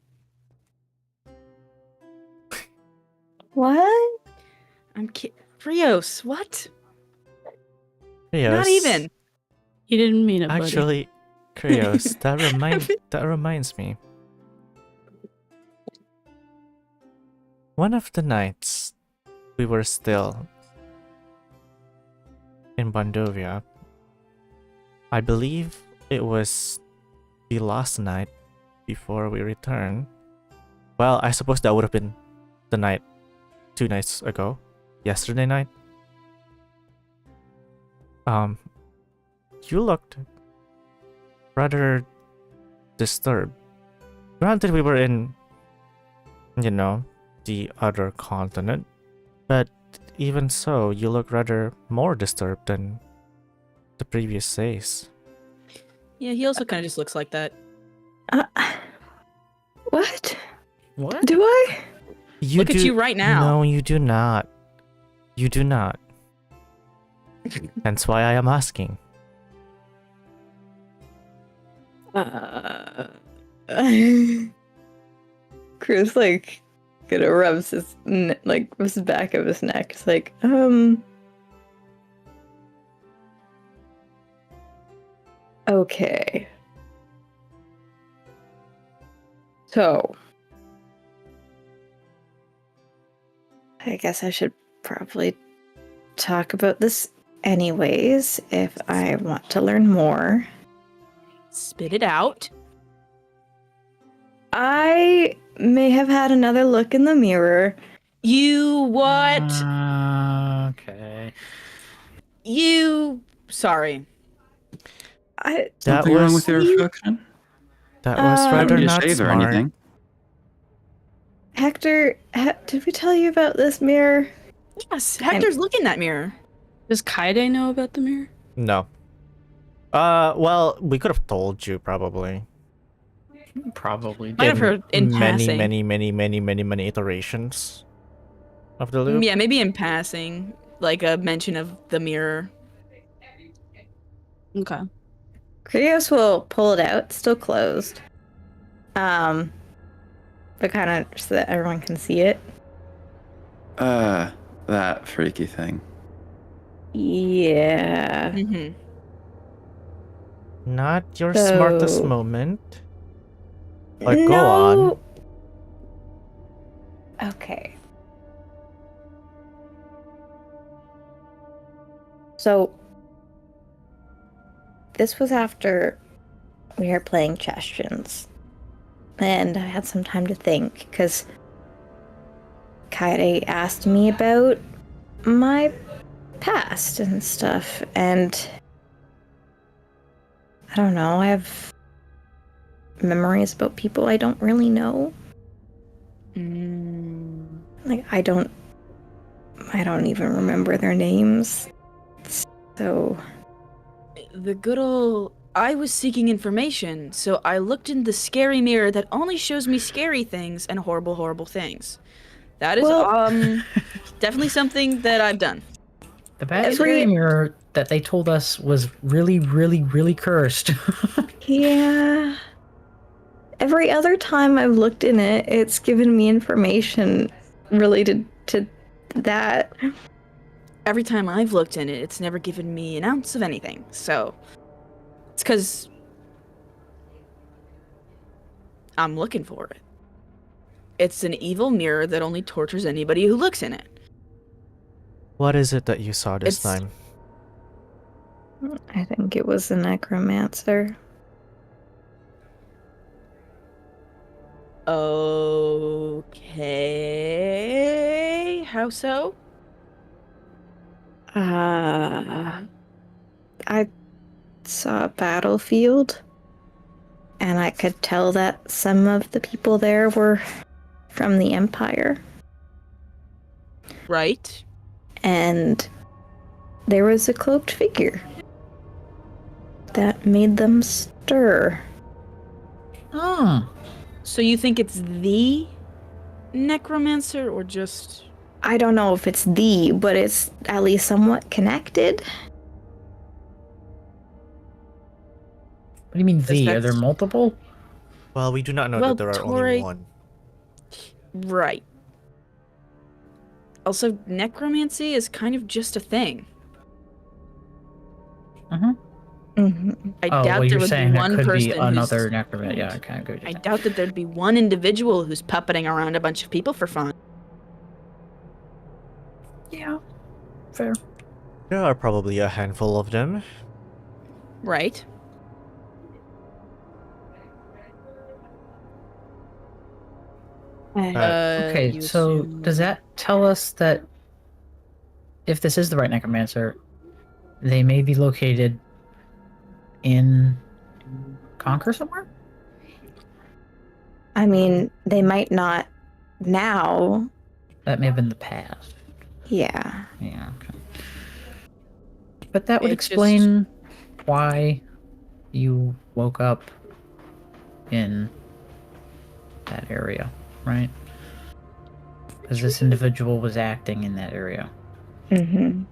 What?
I'm Krios, what?
Krios,
Not even.
He didn't mean it, buddy.
Actually, Krios, that reminds me. One of the nights we were still in Bondovia, I believe it was the last night before we returned. Well, I suppose that would have been the night 2 nights ago, yesterday night. You looked rather disturbed. Granted, we were in, the other continent, but even so, you look rather more disturbed than the previous says.
Yeah, he also kind of just looks like that.
What?
What?
Do I?
Look at you right now.
No, you do not. You do not. That's why I am asking.
Krios like gonna rubs his rubs the back of his neck. It's like, okay. So I guess I should probably talk about this anyways if I want to learn more.
Spit it out.
I may have had another look in the mirror.
You what?
Okay.
You. Sorry.
I
Something wrong with your reflection?
That was
I
rather
Didn't you
not
shave or
smart.
anything?
Hector, did we tell you about this mirror?
Yes, Hector's looking in that mirror.
Does Kaede know about the mirror?
No. Well, we could have told you probably.
Probably.
Might have heard in
many,
passing.
many iterations of the loop.
Yeah, maybe in passing, like a mention of the mirror.
Okay.
Krios will pull it out, still closed. But kind of so that everyone can see it.
That freaky thing.
Yeah.
Mm-hmm.
Not your smartest
So-
moment. But go on.
Okay. So this was after we were playing Chestions. And I had some time to think, because Kaede asked me about my past and stuff, and I don't know, I have memories about people I don't really know. Like, I don't even remember their names. So
The good old. I was seeking information, so I looked in the scary mirror that only shows me scary things and horrible, horrible things. That is
Well-
definitely something that I've done.
The bad
Every-
scary mirror that they told us was really, really, really cursed.
yeah. Every other time I've looked in it, it's given me information related to that.
Every time I've looked in it, it's never given me an ounce of anything, so. It's because I'm looking for it. It's an evil mirror that only tortures anybody who looks in it.
What is it that you saw this
It's-
time?
I think it was a necromancer.
Okay. How so?
I saw a battlefield, and I could tell that some of the people there were from the Empire.
Right.
And there was a cloaked figure that made them stir.
Oh.
So you think it's the necromancer or just...
I don't know if it's the, but it's at least somewhat connected.
What do you mean the? Are there
that's-
multiple?
Well, we do not know
Well,
that there are
Tauré-
only one.
Right. Also, necromancy is kind of just a thing.
Uh-huh.
Mm-hmm.
I
Oh,
doubt
well,
there
you're
would
saying
be
that
one
could
person
be another necromancer. Yeah, I kind of agree with
I
that.
doubt that there'd be one individual who's puppeting around a bunch of people for fun.
Yeah. Fair.
There are probably a handful of them.
Right.
Okay,
you
so
assume-
does that tell us that if this is the right necromancer, they may be located in Conquer somewhere?
I mean, they might not now.
That may have been the past.
Yeah.
Yeah. Okay. But that would
It just-
explain why you woke up in that area, right? Because this individual was acting in that area.
Mm-hmm.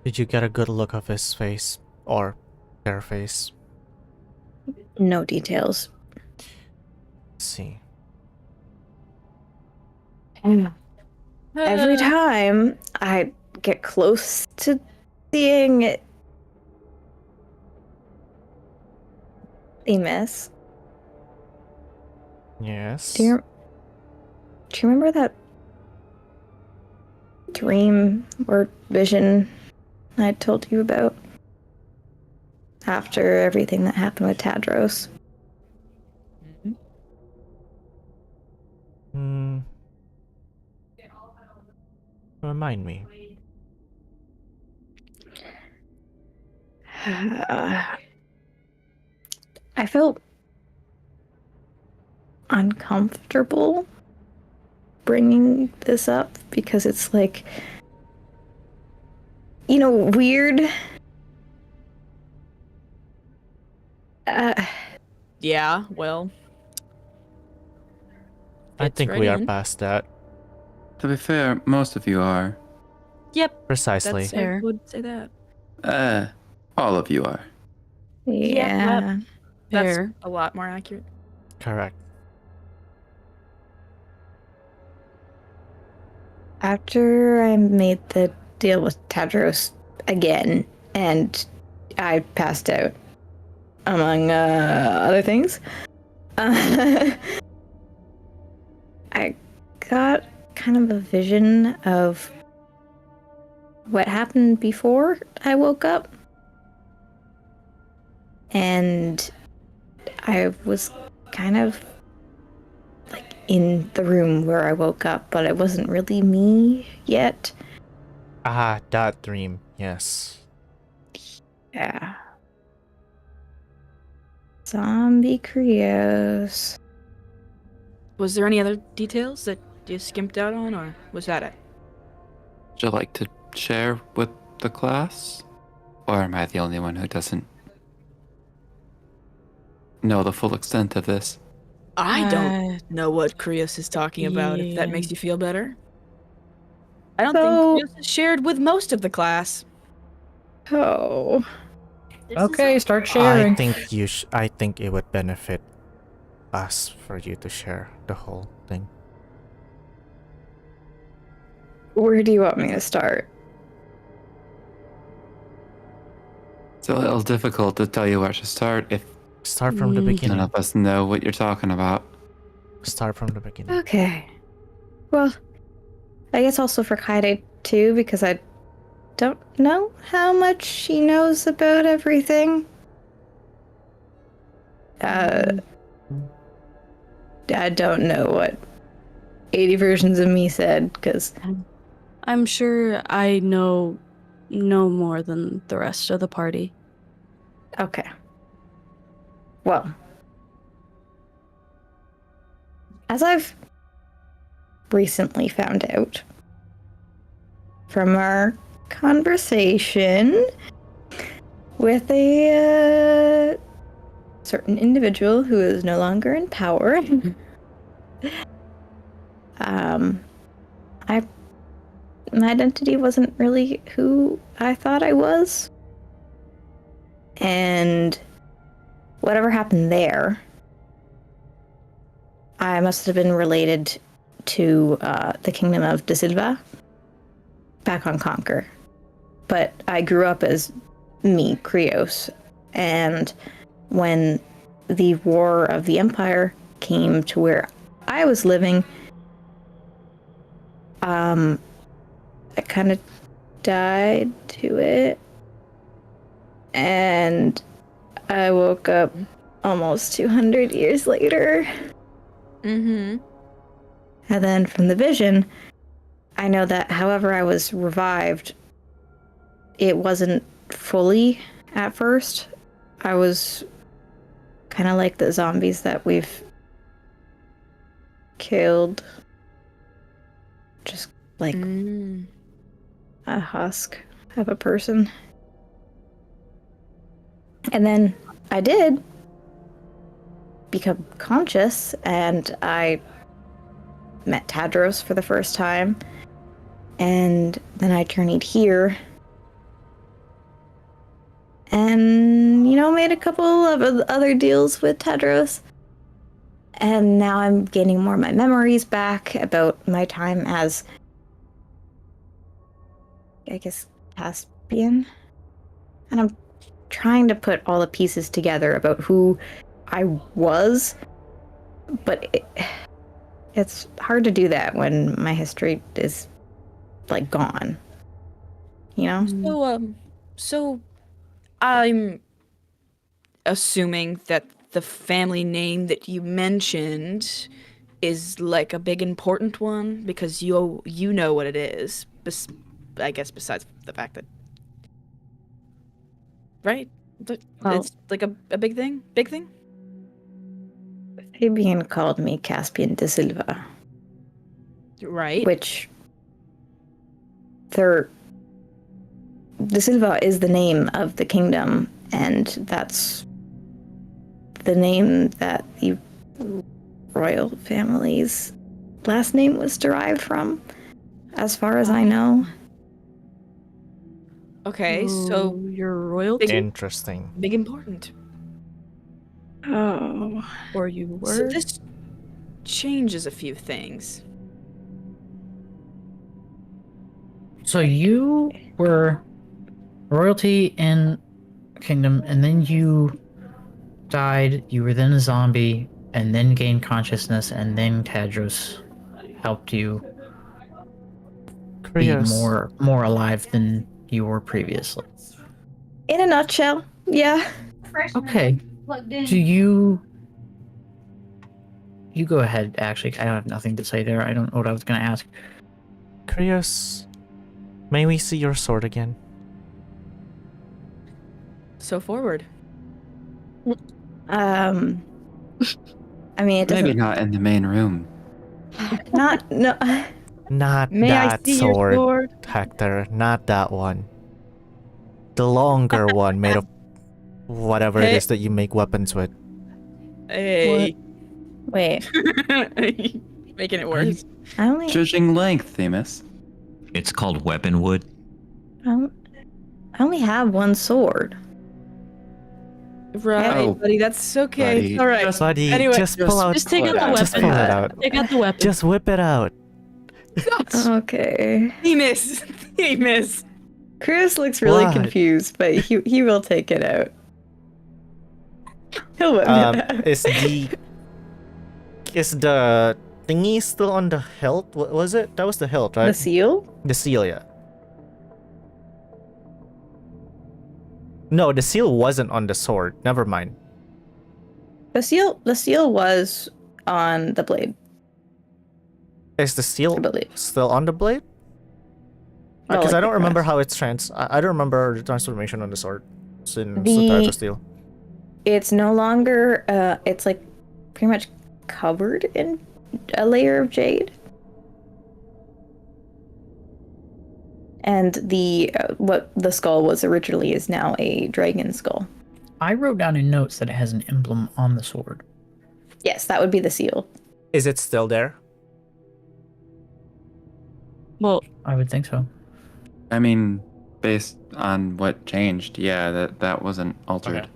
Did you get a good look of his face or their face?
No details.
Let's see.
Every time I get close to seeing it, Themis,
Yes.
do you remember that dream or vision I told you about after everything that happened with Tadros?
Hmm. Remind me.
I felt uncomfortable bringing this up because it's like, weird.
Yeah, well.
I
fits
think
right
we are
in.
past that.
To be fair, most of you are.
Yep,
Precisely.
I
Fair.
would say that.
All of you are.
Yeah.
That's
Fair.
a lot more accurate.
Correct.
After I made the deal with Tadros again, and I passed out, among other things, I got kind of a vision of what happened before I woke up. And I was kind of like in the room where I woke up, but it wasn't really me yet.
Ah, that dream. Yes.
Yeah. Zombie Krios.
Was there any other details that you skimped out on, or was that it?
Would you like to share with the class? Or am I the only one who doesn't know the full extent of this?
I don't know what Krios is talking about, if that
yeah.
makes you feel better. I don't
So-
think Krios is shared with most of the class.
Oh.
Okay, start
I
sharing.
think I think it would benefit us for you to share the whole thing.
Where do you want me to start?
It's a little difficult to tell you where to start if
Start from the
Mm.
beginning.
none of us know what you're talking about.
Start from the beginning.
Okay. Well, I guess also for Kaede too, because I don't know how much she knows about everything. I don't know what 80 versions of me said, because
I'm sure I know no more than the rest of the party.
okay. Well, as I've recently found out from our conversation with a certain individual who is no longer in power, my identity wasn't really who I thought I was. And whatever happened there, I must have been related to the kingdom of De Silva back on Conquer. But I grew up as me, Krios. And when the War of the Empire came to where I was living, I kind of died to it. And I woke up almost 200 years later.
Mm-hmm.
And then from the vision, I know that however I was revived, it wasn't fully at first. I was kind of like the zombies that we've killed. Just like a husk of a person. And then I did become conscious, and I met Tadros for the first time. And then I journeyed here. And, made a couple of other deals with Tadros. And now I'm gaining more of my memories back about my time as, I guess, Caspian. And I'm trying to put all the pieces together about who I was. But it's hard to do that when my history is, gone.
So I'm assuming that the family name that you mentioned is a big important one, because you know what it is. I guess besides the fact that, right?
Well,
It's a big thing. Big thing.
Fabian called me Caspian de Silva,
Right.
which de Silva is the name of the kingdom, and that's the name that the royal family's last name was derived from, as far as I know.
Okay, so
you're royalty,
Interesting.
big important.
or you were.
So this changes a few things.
So you were royalty in kingdom, and then you died. You were then a zombie, and then gained consciousness, and then Tadros helped you be
Krios.
more alive than you were previously.
In a nutshell, yeah.
Okay. Do you go ahead? Actually, I have nothing to say there. I don't know what I was going to ask.
Krios, may we see your sword again?
So forward.
I mean, it doesn't.
Maybe not in the main room.
No.
Not
May I
that
see your
sword,
sword?
Hector. Not that one. The longer one made of whatever it
Hey.
is that you make weapons with.
Hey.
Wait.
Making it worse.
I only
Judging length, Themis.
It's called weapon wood.
I only have one sword.
Right,
Oh,
buddy. That's okay.
buddy,
It's all right.
just-
Buddy,
Anyway,
just pull out.
Just take out the
Just
weapon.
pull it out.
Take out the weapon.
Just whip it out.
Okay.
Themis. Themis.
Krios looks really
What?
confused, but he will take it out. He'll whip it out.
Is the thingy still on the hilt? What was it? That was the hilt, right?
The seal?
The seal, yeah. No, the seal wasn't on the sword. Never mind.
The seal was on the blade,
Is the seal
I believe.
still on the blade?
Well,
Because
like
I don't
the
remember
crest.
how it's I don't remember the transformation on the sword since
The-
the type of steel.
It's no longer it's pretty much covered in a layer of jade. And the what the skull was originally is now a dragon skull.
I wrote down in notes that it has an emblem on the sword.
Yes, that would be the seal.
Is it still there?
Well,
I would think so.
I mean, based on what changed, yeah, that wasn't altered.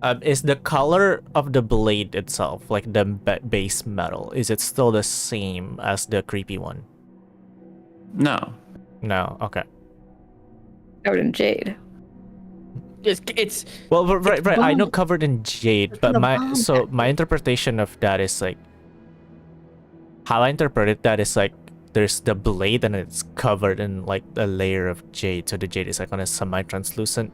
Okay. Is the color of the blade itself, like the base metal, is it still the same as the creepy one?
No.
No. Okay.
Covered in jade.
It's
Well, right. I know
bomb.
covered in jade, but
the
my
bomb.
my interpretation of that is like how I interpret that is like there's the blade and it's covered in like a layer of jade, so the jade is like on a semi-translucent.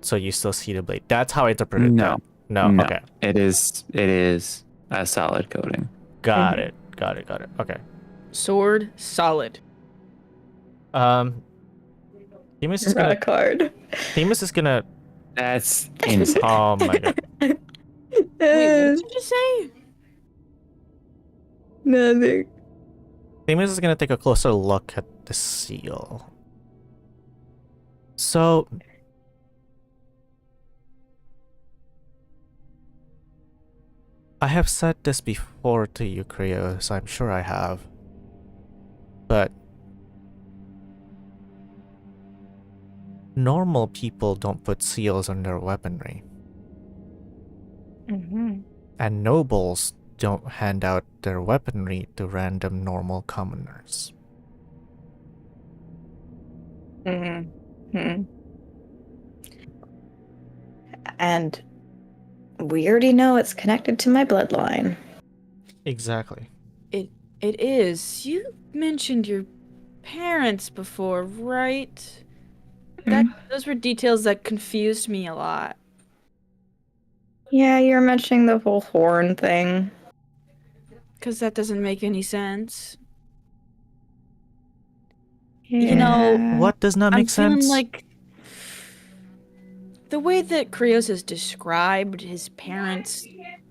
So you still see the blade. That's how I interpreted
No.
that. No.
No.
Okay.
It is a solid coating.
Got it. Okay.
sword solid.
Themis is
Draw a
gonna.
card.
Themis is gonna.
That's insane.
Oh my god.
Wait, what did you just say?
Nothing.
Themis is gonna take a closer look at the seal. So, I have said this before to you, Krios. I'm sure I have. But normal people don't put seals on their weaponry.
Mm-hmm.
And nobles don't hand out their weaponry to random normal commoners.
Mm-hmm. And we already know it's connected to my bloodline.
Exactly.
It is. You mentioned your parents before, right? Those were details that confused me a lot.
Yeah, you're mentioning the whole horn thing.
Because that doesn't make any sense.
Yeah.
You know,
What does not
I'm
make
feeling
sense?
like the way that Krios has described his parents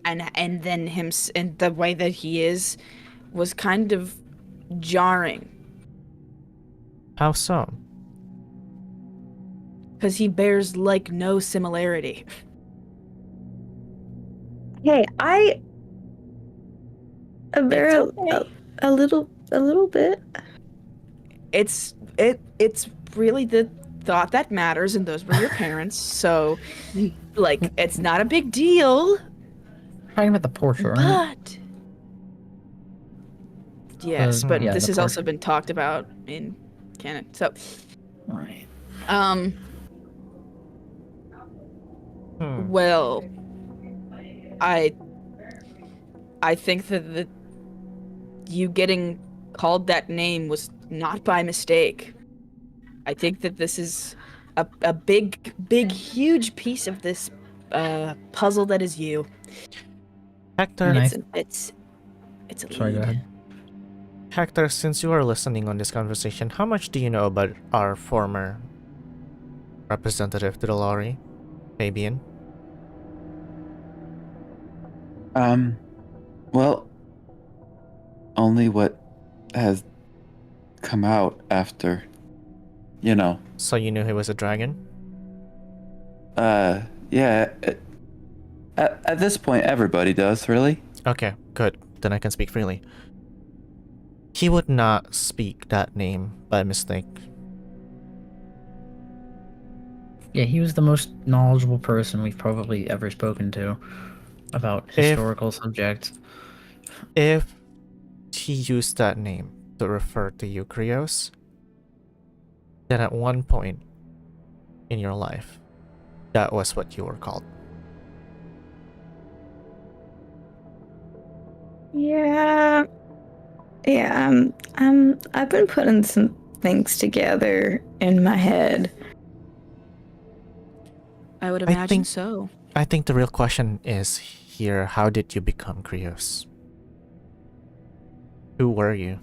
and then him and the way that he is was kind of jarring.
How so?
Because he bears like no similarity.
Hey, I bear
okay.
a little bit.
It's really the thought that matters, and those were your parents, so like it's not a big deal.
Talking about the portrait, right?
But yes, but
yeah,
this
the
has also
portrait.
been talked about in canon. So
Right.
well, I think that you getting called that name was not by mistake. I think that this is a big, huge piece of this puzzle that is you.
Hector,
Nice.
It's a
Sorry, go
lead.
ahead.
Hector, since you are listening on this conversation, how much do you know about our former representative to the lorry, Fabian?
Well, only what has come out after, you know.
So you knew he was a dragon?
Yeah. At this point, everybody does, really.
Okay, good. Then I can speak freely. He would not speak that name by mistake.
Yeah, he was the most knowledgeable person we've probably ever spoken to about historical subjects.
If he used that name to refer to you, Krios, then at one point in your life, that was what you were called.
Yeah. Yeah, I've been putting some things together in my head.
I would
I
imagine
think-
so.
I think the real question is here, how did you become Krios? Who were you?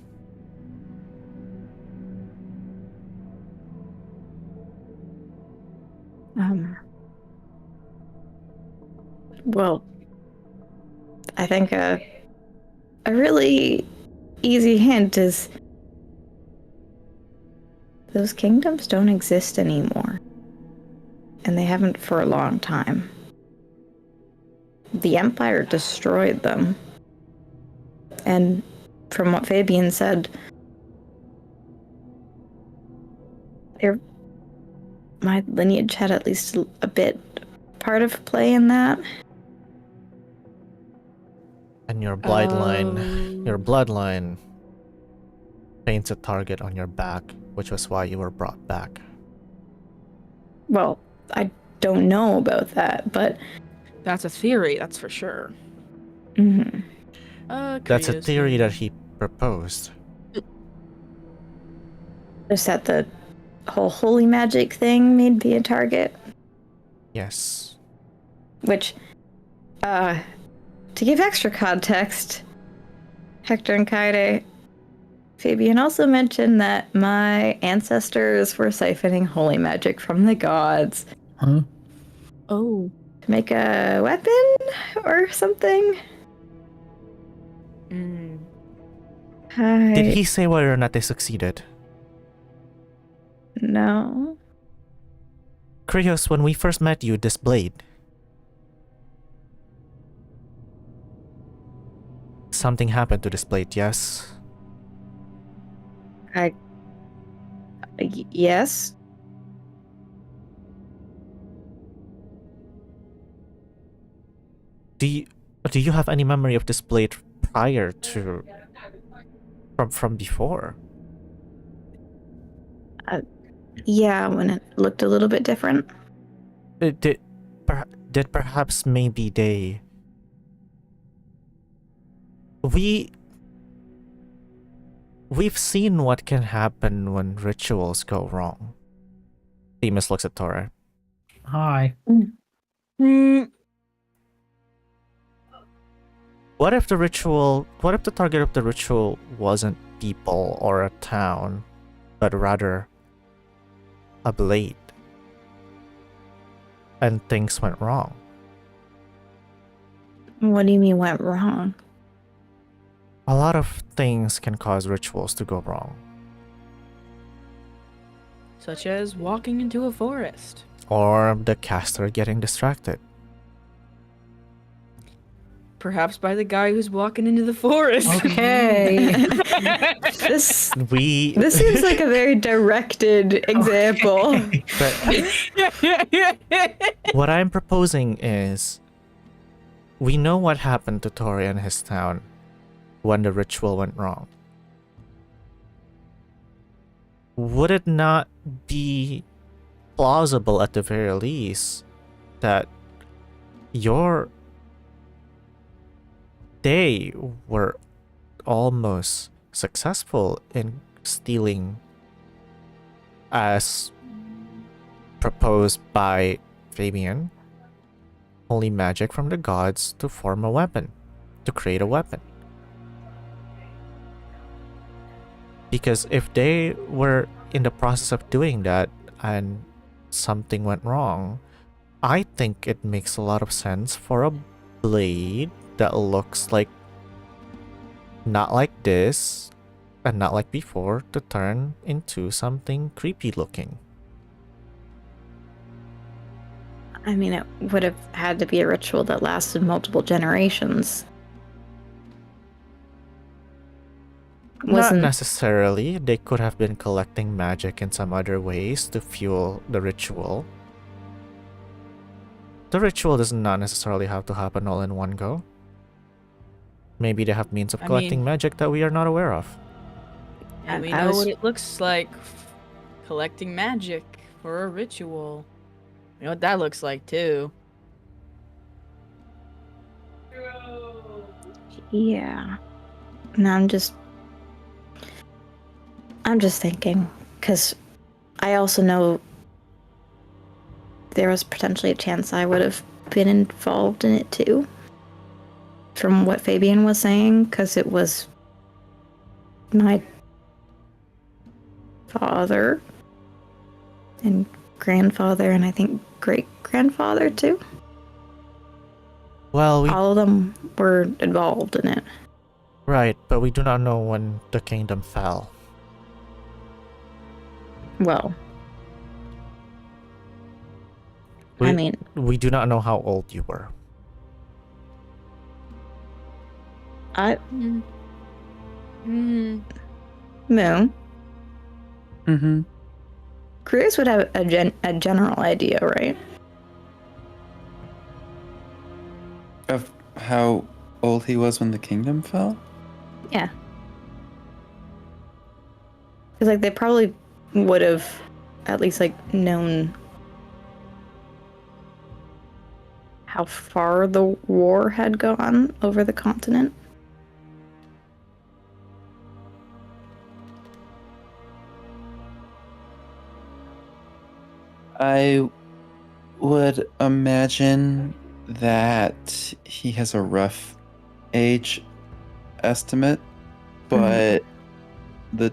Well, I think a really easy hint is those kingdoms don't exist anymore. And they haven't for a long time. The Empire destroyed them. And from what Fabian said, my lineage had at least a bit part of play in that.
And your bloodline paints a target on your back, which was why you were brought back.
Well, I don't know about that, but
That's a theory, that's for sure.
mhm.
That's a theory that he proposed.
Just that the whole holy magic thing made me a target.
Yes.
Which, to give extra context, Hector and Kaede, Fabian also mentioned that my ancestors were siphoning holy magic from the gods.
Huh?
Oh.
To make a weapon or something?
Did he say whether or not they succeeded?
No.
Krios, when we first met you, this blade, something happened to this plate, yes?
Yes.
Do you have any memory of this plate prior to from before?
Yeah, when it looked a little bit different.
Did perhaps maybe we've seen what can happen when rituals go wrong. Themis looks at Tauré.
Hi.
What if the target of the ritual wasn't people or a town, but rather a blade? And things went wrong.
What do you mean went wrong?
A lot of things can cause rituals to go wrong.
Such as walking into a forest.
Or the caster getting distracted.
Perhaps by the guy who's walking into the forest.
Okay.
This
We
seems like a very directed example.
But what I'm proposing is, we know what happened to Tauré and his town when the ritual went wrong. Would it not be plausible at the very least that they were almost successful in stealing, as proposed by Fabian, holy magic from the gods to form a weapon, to create a weapon? Because if they were in the process of doing that and something went wrong, I think it makes a lot of sense for a blade that looks like not like this and not like before to turn into something creepy looking.
I mean, it would have had to be a ritual that lasted multiple generations.
Not necessarily. They could have been collecting magic in some other ways to fuel the ritual. The ritual does not necessarily have to happen all in one go. Maybe they have means of collecting magic that we are not aware of.
And we know what it looks like, collecting magic for a ritual. You know what that looks like too.
Yeah. No, I'm just thinking, because I also know there was potentially a chance I would have been involved in it too. From what Fabian was saying, because it was my father and grandfather, and I think great-grandfather too.
Well,
all of them were involved in it.
Right, but we do not know when the kingdom fell.
Well,
we do not know how old you were.
Moon.
Mm-hmm.
Krios would have a general idea, right?
Of how old he was when the kingdom fell?
Yeah. Because, like, they probably would have at least, like, known how far the war had gone over the continent.
I would imagine that he has a rough age estimate, but the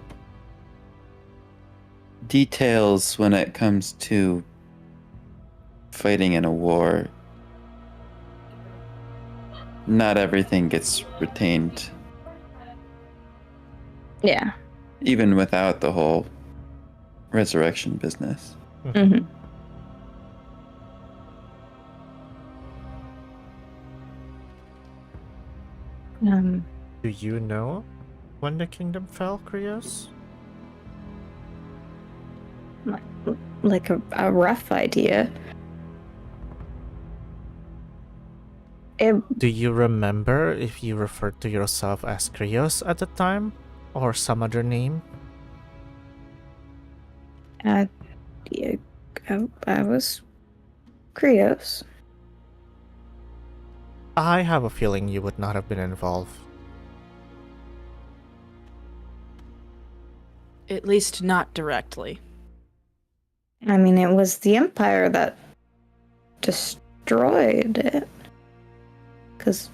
details when it comes to fighting in a war, not everything gets retained.
Yeah.
Even without the whole resurrection business.
Mm-hmm.
Do you know when the kingdom fell, Krios?
Like a rough idea.
Do you remember if you referred to yourself as Krios at the time? Or some other name?
Yeah, I was Krios.
I have a feeling you would not have been involved.
At least not directly.
I mean, it was the Empire that destroyed it. Because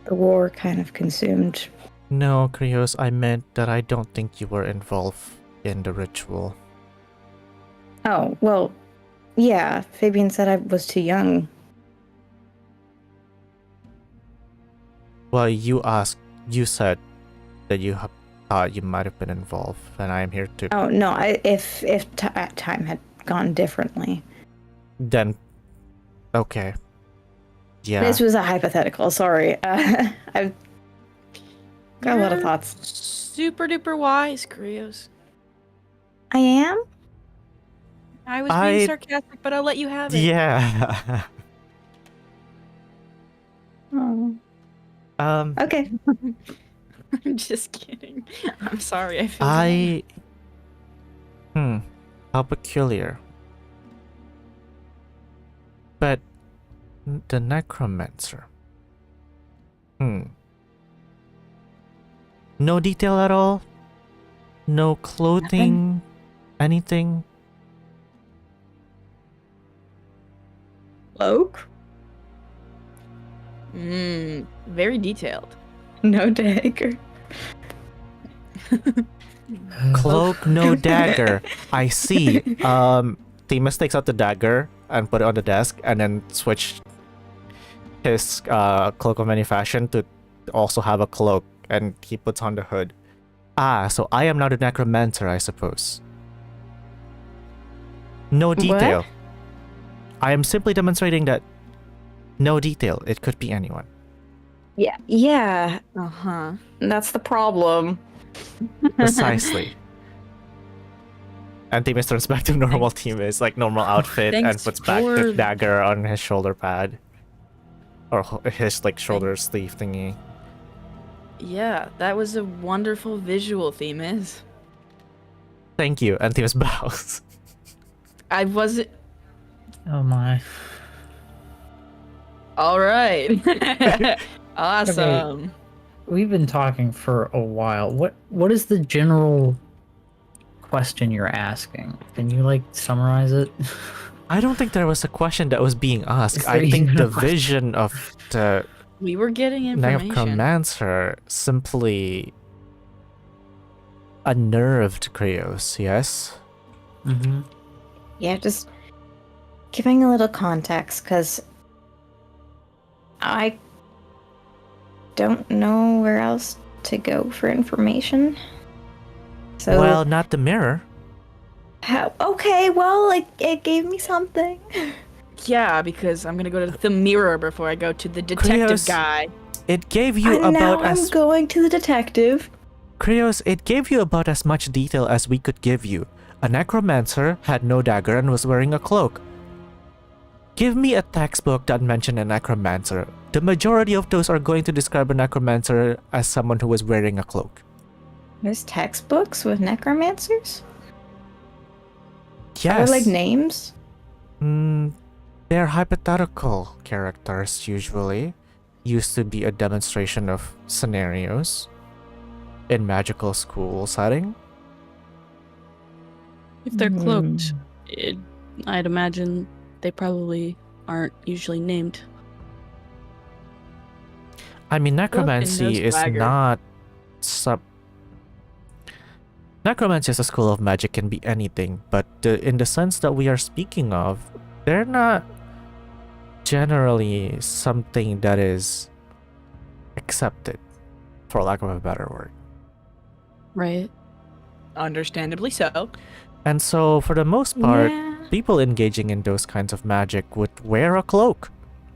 the war kind of consumed.
No, Krios, I meant that I don't think you were involved in the ritual.
Oh, well, yeah, Fabian said I was too young.
Well, you said that you thought you might have been involved, and I am here to...
Oh, no, if time had gone differently.
Then, okay. Yeah.
This was a hypothetical, sorry. I've got a lot of thoughts.
Super duper wise, Krios.
I am?
I was being sarcastic, but I'll let you have it.
Yeah.
Oh. Okay.
I'm just kidding. I'm sorry. I feel bad.
How peculiar. But the necromancer. No detail at all? No clothing? Anything?
Cloak?
Very detailed.
No dagger.
Cloak, no dagger. I see. Themis takes out the dagger and put it on the desk, and then switch his cloak of many fashion to also have a cloak, and he puts on the hood. Ah, so I am now the necromancer, I suppose. No detail.
What?
I am simply demonstrating that no detail. It could be anyone.
Yeah.
Uh-huh.
That's the problem.
Precisely. And Themis turns back to normal Themis, like normal outfit, and
Thanks
puts back the
for-
dagger on his shoulder pad. Or his, like, shoulder sleeve thingy.
Yeah, that was a wonderful visual, Themis.
Thank you, and Themis bows.
I wasn't...
Oh my.
All right. Awesome.
We've been talking for a while. What is the general question you're asking? Can you like summarize it?
I don't think there was a question that was being asked.
Is
I
there
think
even
the
a question?
vision of the
We were getting information.
necromancer simply unnerved Krios, yes?
Mm-hmm.
Yeah, just giving a little context, because I don't know where else to go for information. So,
Well, not the mirror.
okay, well, it gave me something.
Yeah, because I'm gonna go to the mirror before I go to the detective
Krios,
guy.
It gave you
And now
about
I'm
as
going to the detective.
Krios, it gave you about as much detail as we could give you. A necromancer had no dagger and was wearing a cloak. Give me a textbook that mentioned a necromancer. The majority of those are going to describe a necromancer as someone who was wearing a cloak.
There's textbooks with necromancers? Are
Yes.
there, like, names?
They're hypothetical characters, usually. Used to be a demonstration of scenarios in magical school setting.
If they're cloaked, I'd imagine they probably aren't usually named.
I mean,
no
necromancy is
swagger.
not Necromancy as a school of magic can be anything, but in the sense that we are speaking of, they're not generally something that is accepted, for lack of a better word.
Right.
Understandably so.
And so, for the most part,
Yeah.
people engaging in those kinds of magic would wear a cloak.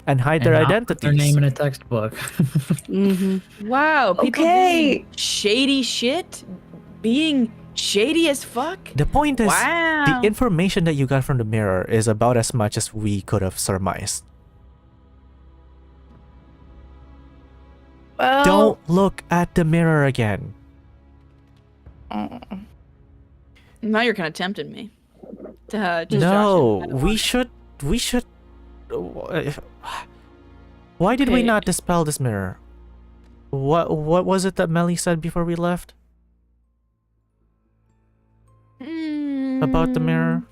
and hide
And
their
not put
identities.
their name in a textbook.
Wow, people
Okay.
doing shady shit, being shady as fuck.
The point is,
Wow.
the information that you got from the mirror is about as much as we could have surmised.
Well,
Don't look at the mirror again.
Now you're kind of tempting me. To just
No,
Josh, I don't
we
want
should. Why did we
Okay.
not dispel this mirror? What was it that Melly said before we left
it.
about the mirror?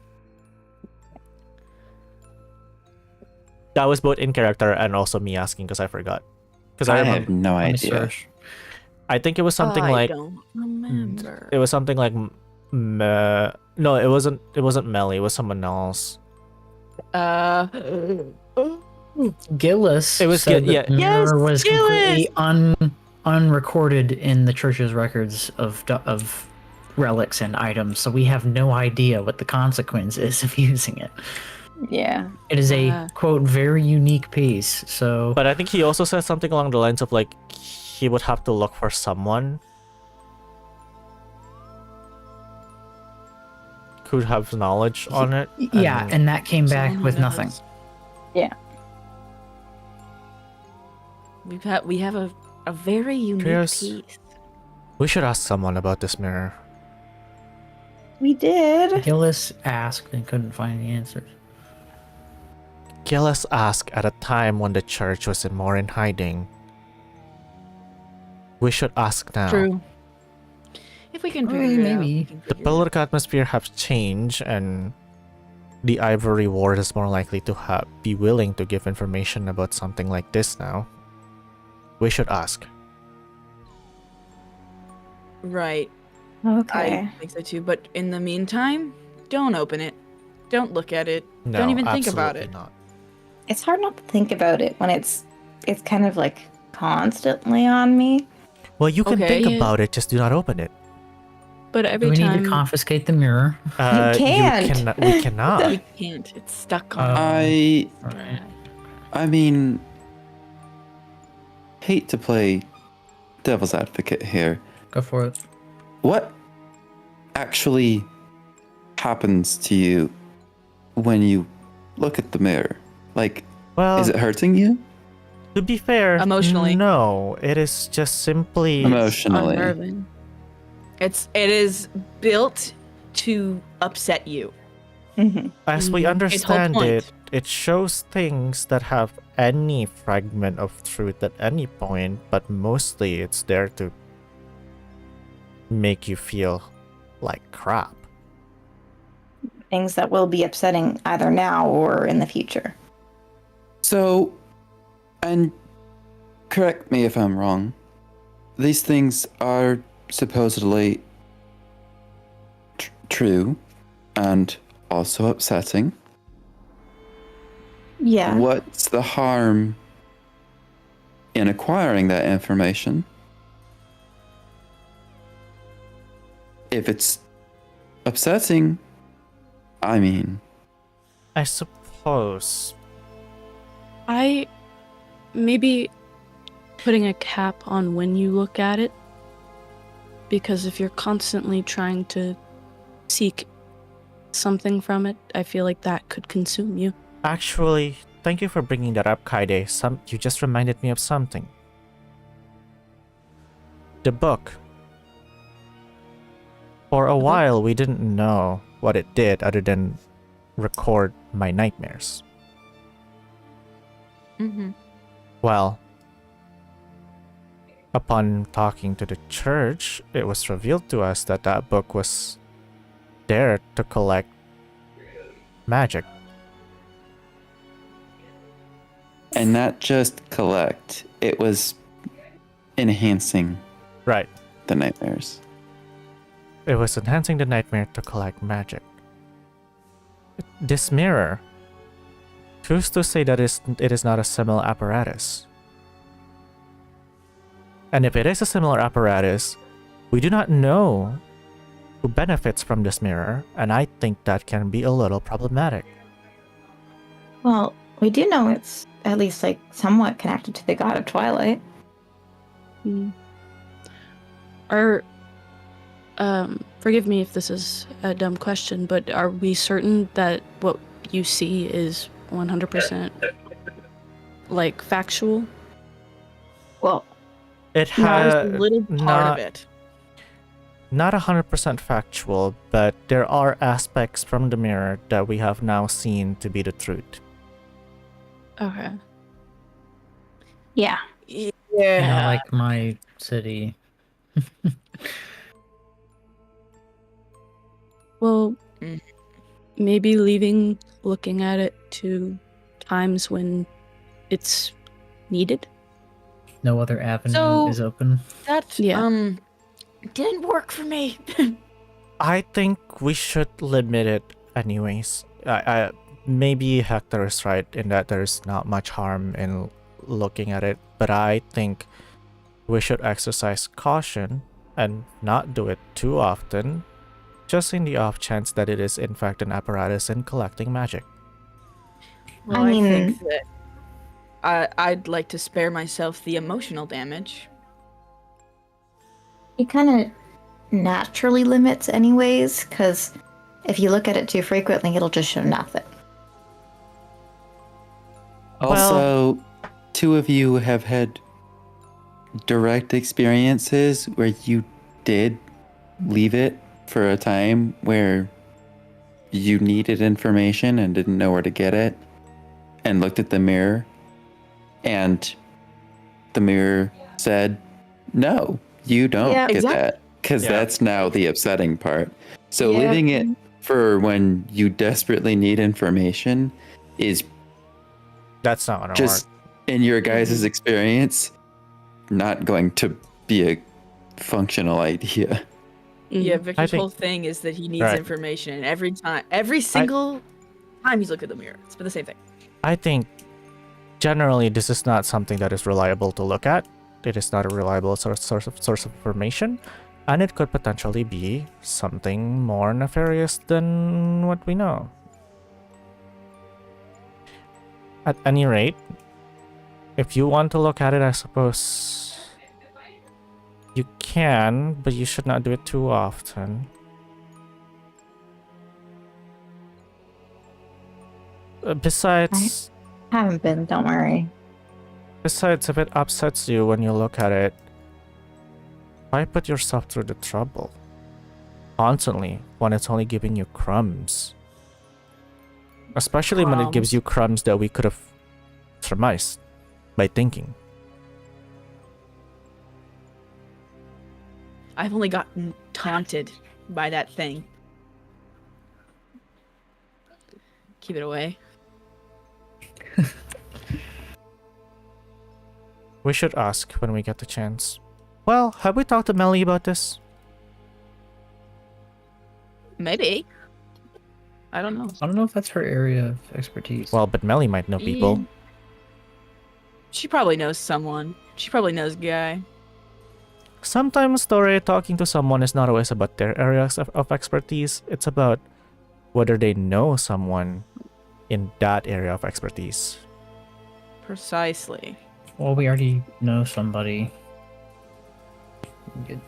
That was both in character and also me asking because I forgot. Because I
I
remember.
have no
Let me
idea.
search.
I think it was something
I
like.
don't remember.
It was something like. No, it wasn't. It wasn't Melly. It was someone else.
Gillis.
It was
said
Gil-
that the
yeah.
mirror
Yes,
was completely unrecorded in the church's records of relics and items, so we have no idea what the consequence is of using it.
yeah.
It is a
Ah.
quote very unique piece. So
But I think he also said something along the lines of like he would have to look for someone who have knowledge on it.
yeah, and that came back
Someone
with
who
nothing.
knows.
Yeah.
We have a very unique
Krios.
piece.
We should ask someone about this mirror.
We did.
Gillis asked and couldn't find the answers.
Gillis asked at a time when the church was more in hiding. We should ask now.
True. If we can
Oh,
figure it out,
maybe.
we can
The
figure it out.
political atmosphere has changed, and the Ivory Ward is more likely to be willing to give information about something like this now. We should ask.
Right.
Okay.
I think so too. But in the meantime, don't open it. Don't look at it.
No,
Don't even think about
absolutely
it.
not.
It's hard not to think about it when it's kind of like constantly on me.
Well, you can
Okay.
think about it, just do not open it.
But
Do
every
we
time
need to confiscate the mirror?
can't.
We cannot.
We can't. It's stuck on.
Alright.
I mean, hate to play devil's advocate here.
Go for it.
What actually happens to you when you look at the mirror? Like,
Well,
is it hurting you?
to be fair,
Emotionally.
no. It is just simply
Emotionally.
unnerving.
It is built to upset you.
Mm-hmm.
as we
Its whole
understand
point.
it, it shows things that have any fragment of truth at any point, but mostly it's there to make you feel like crap.
Things that will be upsetting either now or in the future.
So, and correct me if I'm wrong, these things are supposedly true and also upsetting.
Yeah.
What's the harm in acquiring that information? If it's upsetting, I mean,
I suppose.
I maybe putting a cap on when you look at it, because if you're constantly trying to seek something from it, I feel like that could consume you.
Actually, thank you for bringing that up, Kaede. You just reminded me of something. The book. For a while, we didn't know what it did other than record my nightmares.
Mm-hmm.
Well, upon talking to the church, it was revealed to us that that book was there to collect magic.
and not just collect, it was enhancing
Right.
the nightmares.
It was enhancing the nightmare to collect magic. This mirror, who's to say that it is not a similar apparatus? And if it is a similar apparatus, we do not know who benefits from this mirror, and I think that can be a little problematic.
Well, we do know it's at least like somewhat connected to the god of Twilight.
Are forgive me if this is a dumb question, but are we certain that what you see is 100% like factual?
Well,
It
there's
has
a little part of it.
Not 100% factual, but there are aspects from the mirror that we have now seen to be the truth.
Okay.
Yeah.
Yeah, like my city.
Well,
Mm.
maybe looking at it to times when it's needed.
No other avenue
So-
is open.
That
Yeah.
didn't work for me.
I think we should limit it anyways. Maybe Hector is right in that there's not much harm in looking at it, but I think we should exercise caution and not do it too often, just in the off chance that it is in fact an apparatus in collecting magic.
Well,
I mean-
I think that I'd like to spare myself the emotional damage.
It kind of naturally limits anyways, because if you look at it too frequently, it'll just show nothing.
Also, two of you have had direct experiences where you did leave it for a time where you needed information and didn't know where to get it, and looked at the mirror, and the mirror said, "No, you don't
Yeah,
get
exactly.
that," because
Yeah.
that's now the upsetting part. So
Yeah.
leaving it for when you desperately need information is
That's not gonna
just
work.
in your guys' experience not going to be a functional idea.
Yeah,
Mhm.
Victor's
think-
whole thing is that he needs
Right.
information, and every single time he's looked at the mirror, it's been the same thing.
I think generally this is not something that is reliable to look at. It is not a reliable source of information, and it could potentially be something more nefarious than what we know. At any rate, if you want to look at it, I suppose you can, but you should not do it too often. Besides,
Haven't been, don't worry.
Besides, if it upsets you when you look at it, why put yourself through the trouble? Constantly, when it's only giving you crumbs. Especially when it gives
Crumbs.
you crumbs that we could have surmised by thinking.
I've only gotten taunted by that thing. Keep it away.
We should ask when we get the chance. Well, have we talked to Melly about this?
Maybe. I don't know.
I don't know if that's her area of expertise.
Well, but Melly might know people.
Yeah. She probably knows someone. She probably knows a guy.
Sometimes, Tauré, talking to someone is not always about their areas of expertise. It's about whether they know someone in that area of expertise.
Precisely.
Well, we already know somebody.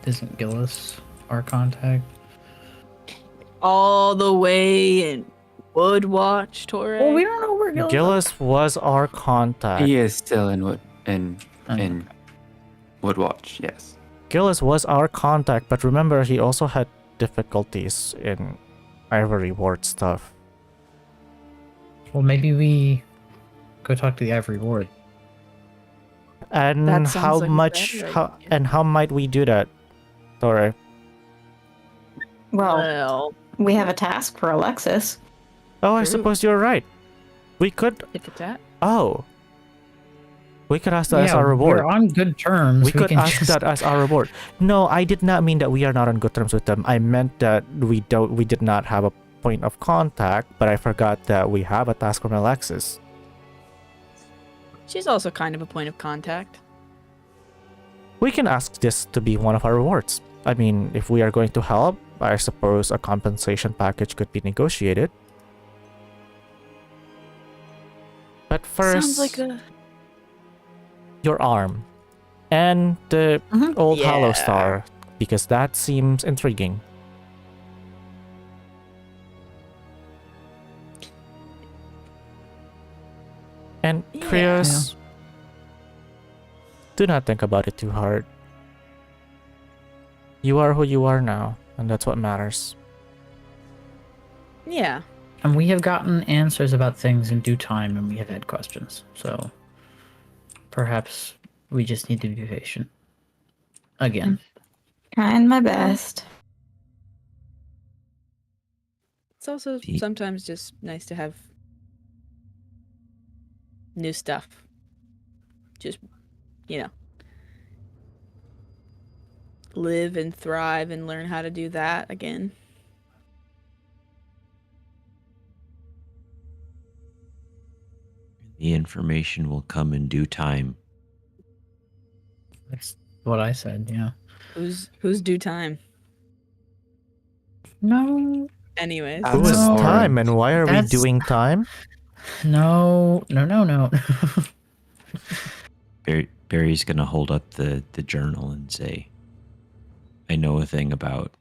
Isn't Gillis our contact?
All the way in Woodwatch, Tauré.
Well, we don't know where Gillis.
Gillis was our contact.
He is still in in
Okay.
Woodwatch, yes.
Gillis was our contact, but remember, he also had difficulties in Ivory Ward stuff.
Well, maybe we go talk to the Ivory Ward.
And
That sounds
how
like a
much?
better
How
idea.
and how might we do that, Tauré?
Well, we have a task for Alexis.
Oh, I
True.
suppose you're right. We could.
Tit for tat.
Oh, we could ask that as our
We're
reward.
on good terms.
We could
can
ask
just-
that as our reward. No, I did not mean that we are not on good terms with them. I meant that we did not have a point of contact, but I forgot that we have a task from Alexis.
She's also kind of a point of contact.
We can ask this to be one of our rewards. I mean, if we are going to help, I suppose a compensation package could be negotiated. But But first,
Sounds like a.
your arm and the old Hollow
Yeah.
Star, because that seems intriguing. And
Yeah.
Krios, do not think about it too hard. You are who you are now, and that's what matters.
Yeah.
And we have gotten answers about things in due time, and we have had questions. So perhaps we just need to be patient. Again.
Trying my best.
It's also
The-
sometimes just nice to have new stuff. Just, live and thrive and learn how to do that again.
The information will come in due time.
That's what I said, yeah.
Who's due time?
No.
Anyways.
Who
Who is
No.
time, and why are we
That's-
doing time?
No.
Barry's gonna hold up the journal and say, I know a thing about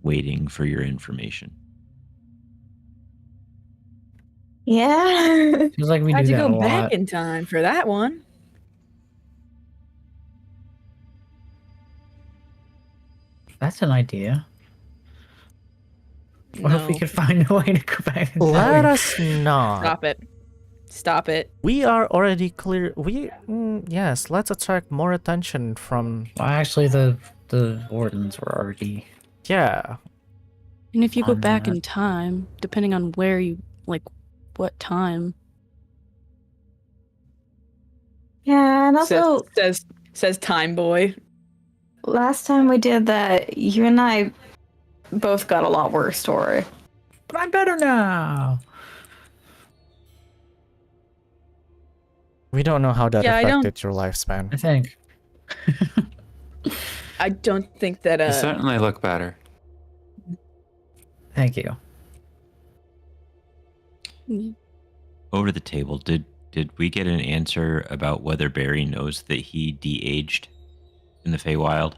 waiting for your information.
Yeah.
Feels like we
How'd
do
you
that
go
a
back
lot.
in time for that one?
That's an idea. What if we
No.
could find a way to go back in
Let
time?
us not.
Stop it. Stop it.
We are already clear. Yes, let's attract more attention from.
Well, actually, the wardens were already.
Yeah,
And if you go
On
back
that.
in time, depending on where you like, what time.
Yeah, and also
Says time boy.
last time we did that, you and I both got a lot worse, Tauré.
But I'm better now.
we don't know how that
Yeah, I don't-
affected your lifespan.
I think.
I don't think that
You certainly look better.
Thank you.
Over the table, did we get an answer about whether Barry knows that he de-aged in the Feywild?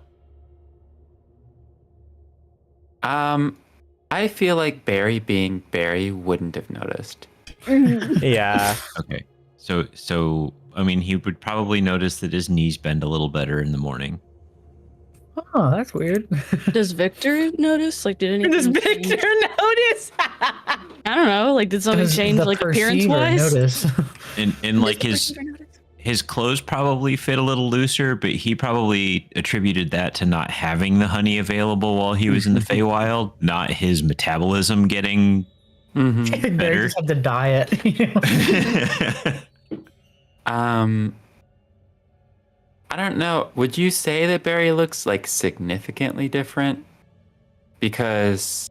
I feel like Barry being Barry wouldn't have noticed.
Yeah,
Okay. So I mean, he would probably notice that his knees bend a little better in the morning.
Oh, that's weird.
Does Victor notice? Like, did anything
Does
change?
Victor notice?
I don't know. Like, did something
Does
change,
the
like
perceiver
appearance-wise?
Notice?
And like his clothes probably fit a little looser, but he probably attributed that to not having the honey available while he was in the Feywild, not his metabolism getting
Mm-hmm.
Barry
better.
just had the diet. You know?
I don't know. Would you say that Barry looks like significantly different? Because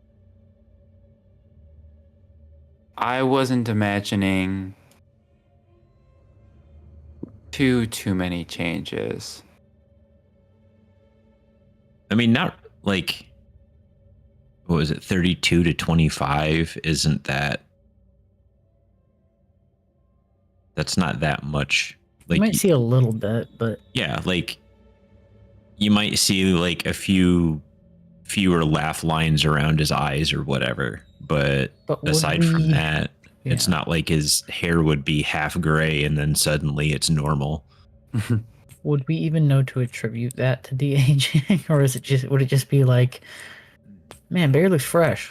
I wasn't imagining too many changes.
I mean, not like, what was it, 32 to 25? Isn't that? That's not that much.
You might see a little bit, but
Yeah, like you might see like a fewer laugh lines around his eyes or whatever. But
would
aside from
we-
that, it's
yeah.
not like his hair would be half gray and then suddenly it's normal.
Would we even know to attribute that to de-aging, or would it just be like, man, Barry looks fresh?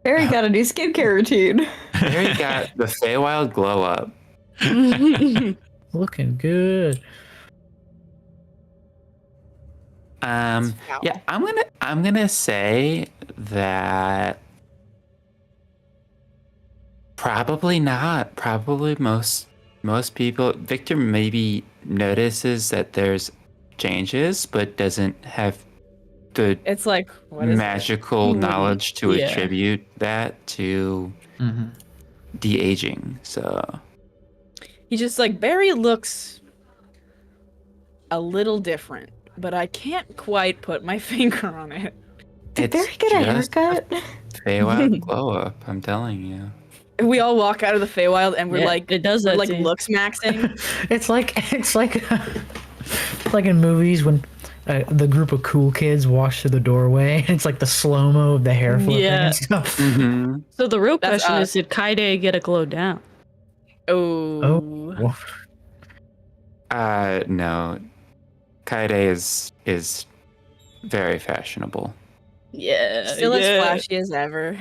Barry got a new skincare routine.
Barry got the Feywild glow up.
Looking good.
Yeah, I'm gonna say that probably not. Probably most people. Victor maybe notices that there's changes, but doesn't have the
It's like what is
magical
Wouldn't-
knowledge to
yeah.
attribute that to
Mm-hmm.
de-aging. So
He just like Barry looks a little different, but I can't quite put my finger on it.
Did Barry get a haircut?
Feywild glow up, I'm telling you.
We all walk out of the Feywild and we're
Yeah,
like,
it does that
like
to you.
looks maxing.
It's like in movies when the group of cool kids walks through the doorway. And it's like the slow mo of the hair flipping
Yeah.
and stuff.
Mm-hmm.
So the real
That's
question
us.
is, did Kaede get a glow down?
Oh.
No. Kaede is very fashionable.
Yeah.
Still as flashy as ever.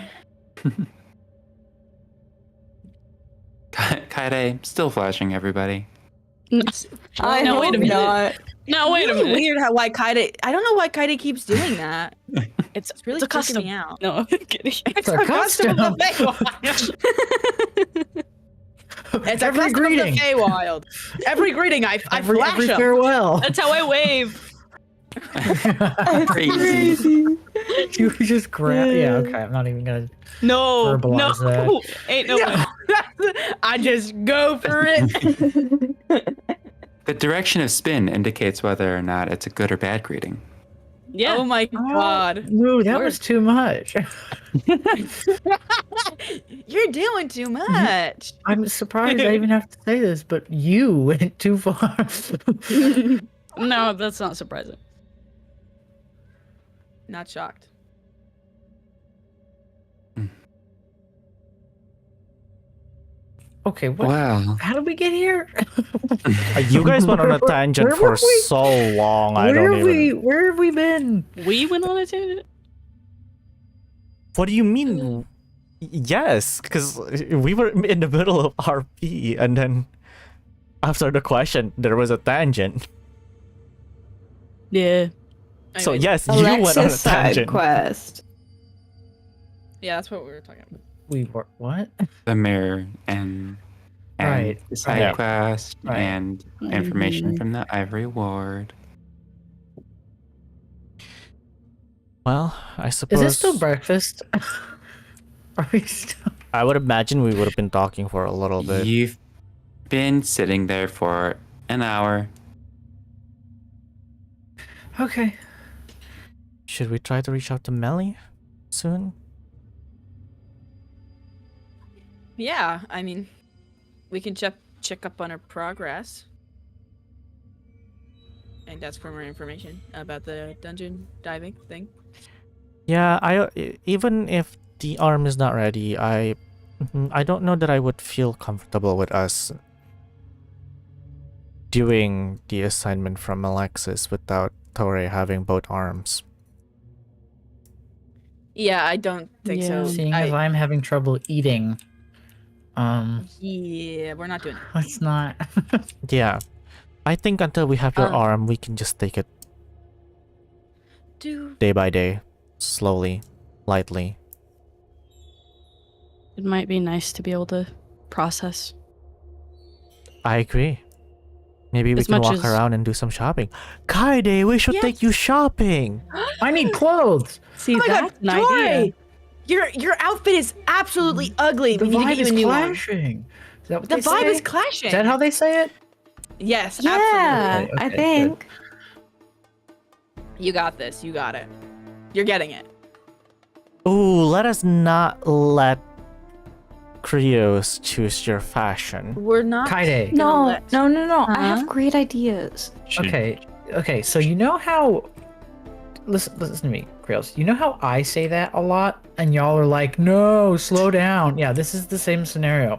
Kaede still flashing everybody.
No,
No,
wait a minute.
not.
No, wait a
Really
minute.
weird how why Kaede. I don't know why Kaede keeps doing that.
It's
really
it's a
freaking
custom.
me out.
No, I'm kidding.
It's
a custom.
of the Feywild. It's a
Every
custom
greeting.
of the Feywild. Every greeting, I
Every
flash 'em.
farewell.
That's how I wave.
Crazy.
You just grab. Yeah, okay. I'm not even gonna.
No,
Verbalize
no, ain't no way.
I just go for it.
The direction of spin indicates whether or not it's a good or bad greeting.
Yeah.
Oh my god.
No, that was too much.
You're doing too much.
I'm surprised I even have to say this, but you went too far.
No, that's not surprising.
Not shocked.
Okay, what?
Wow.
How did we get here?
You guys went on a tangent
Where
for
were we?
so long. I don't even.
Where have we been?
We went on a tangent.
What do you mean? Yes, because we were in the middle of RP, and then after the question, there was a tangent.
Yeah.
So
Anyways,
yes, you went on a tangent.
quest.
yeah, that's what we were talking about.
We were what?
The mirror and
Right,
the side
right.
quest
Right.
and information from the Ivory Ward.
Well, I suppose.
Is it still breakfast? Are we still?
I would imagine we would have been talking for a little bit.
You've been sitting there for an hour.
Okay.
Should we try to reach out to Melly soon?
Yeah, I mean, we can check up on her progress and ask for more information about the dungeon diving thing.
Yeah, even if the arm is not ready, I don't know that I would feel comfortable with us doing the assignment from Alexis without Tauré having both arms.
Yeah, I don't think so.
Seeing as I'm having trouble eating,
yeah, we're not doing it.
let's not.
Yeah, I think until we have your arm, we can just take it
Dude.
day by day, slowly, lightly.
It might be nice to be able to process.
I agree. Maybe we
As
can
much
walk
as-
around and do some shopping. Kaede, we should take you shopping.
I need clothes.
See,
Oh my
that's
god,
an idea.
Joy! Your outfit is absolutely ugly.
The
We need to
vibe
get you
is
a new one.
clashing. Is that what
The
they
vibe
say?
is clashing.
Is that how they say it?
Yes,
Yeah,
absolutely.
Okay,
I
good.
think.
You got this. You got it. You're getting it.
Ooh, let us not let Krios choose your fashion.
We're not.
Kaede.
No,
let-
no. I
Huh?
have great ideas.
Should-
Okay. So you know how? Listen to me, Krios. You know how I say that a lot, and y'all are like, "No, slow down." Yeah, this is the same scenario.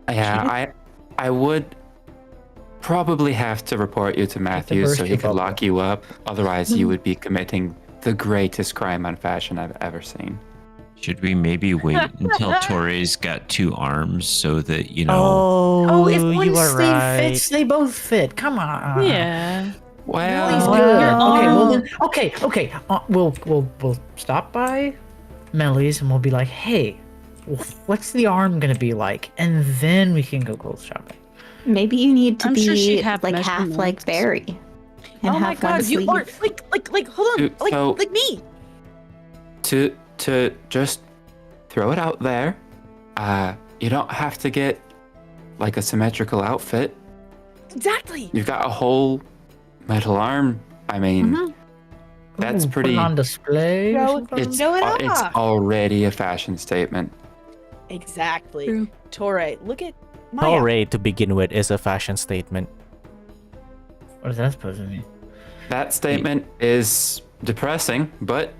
Yeah, I would probably have to report you to Matthews
burst
so he
your
could
bubble.
lock you up. Otherwise, you would be committing the greatest crime on fashion I've ever seen.
Should we maybe wait until Torre's got two arms so that, you know,
Oh,
if one
you are
sleeve
right.
fits, they both fit. Come on.
Yeah.
Melly's
Well,
good.
Well-
Okay, well then. Okay. We'll stop by Melly's and we'll be like, hey, what's the arm gonna be like? And then we can go clothes shopping.
Maybe you need to
I'm
be
sure she'd have
like half like
measurements.
Barry. And
Oh my
have one
god, you
sleeve.
are like hold on,
Dude,
like
so-
like me.
to just throw it out there, you don't have to get like a symmetrical outfit.
Exactly.
You've got a whole metal arm. I mean, That's
Put
pretty.
it on display. or
Show-
something?
It's
Show it
it's
off.
already a fashion statement.
Exactly.
True.
Tauré, look at my
Tauré, to begin with, is a fashion statement.
What is that supposed to mean?
That statement is depressing, but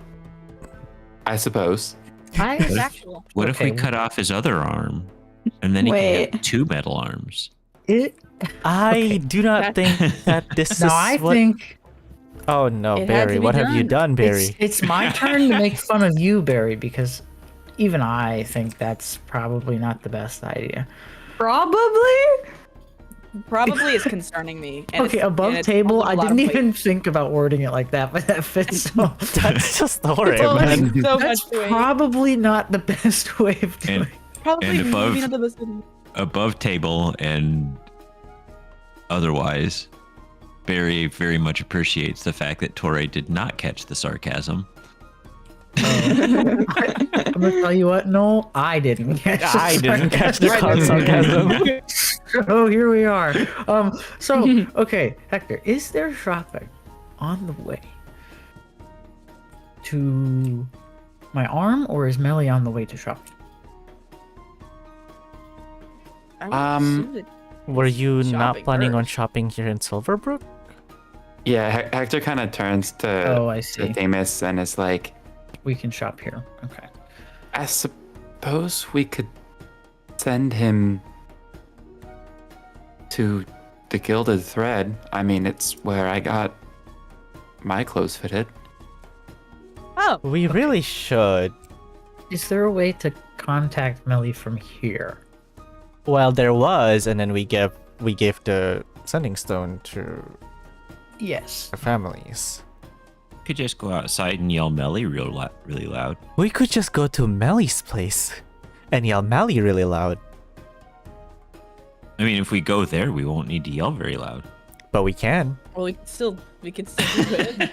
I suppose.
It's actual.
What if we
Okay.
cut off his other arm, and then he can
Wait.
have 2 metal arms?
I do not think that this is
Now I
what...
think
Oh no,
It had
Barry,
to be
what have you done, Barry?
it's my turn to make fun of you, Barry, because even I think that's probably not the best idea.
Probably.
Probably is concerning me. and
Okay,
it's-
above
and it's
table,
also
I
a lot
didn't
of weight.
even think about wording it like that, but that fits so.
That's just Tauré,
It's always
man.
so
That's
much weight.
probably not the best way of doing
And
it.
Probably
and above-
maybe not the best.
above table and otherwise, Barry very much appreciates the fact that Tauré did not catch the sarcasm.
I'm gonna tell you what, no, I didn't catch
I didn't catch the
sarcasm.
sarcasm.
So here we are. So okay, Hector, is there shopping on the way to my arm, or is Melly on the way to shopping?
I would
Um,
assume that-
Were you not
Shopping
planning on
first.
shopping here in Silverbrook?
Yeah, Hector kind of turns to,
Oh, I
to
see.
Themis and is like,
We can shop here. Okay.
I suppose we could send him to the Gilded Thread. I mean, it's where I got my clothes fitted.
Oh,
We really should.
Is there a way to contact Melly from here?
Well, there was, and then we gave the sending stone to
Yes.
our families.
Could just go outside and yell Melly really loud.
We could just go to Melly's place and yell Melly really loud,
I mean, if we go there, we won't need to yell very loud.
but we can.
well, we could still do it.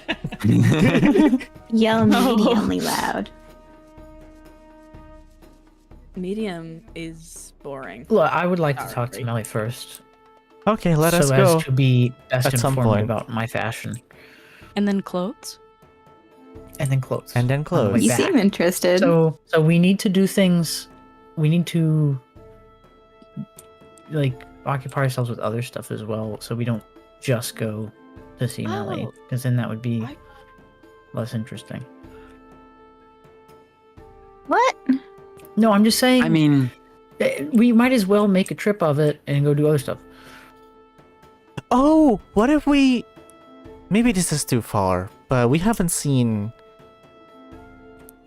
Yell mediumly loud.
Medium is boring.
Look, I would like to talk to
Sorry.
Melly first.
Okay, let us
so
go.
as to be best
at some
informed
point.
about my fashion.
And then clothes.
And then clothes.
And then
On the
clothes.
way
You
back.
seem interested.
So we need to do things. We need to like occupy ourselves with other stuff as well, so we don't just go to see Melly,
Oh.
because then that would be
I-
less interesting.
What?
No, I'm just saying.
I mean,
we might as well make a trip of it and go do other stuff.
Oh, what if we... Maybe this is too far, but we haven't seen...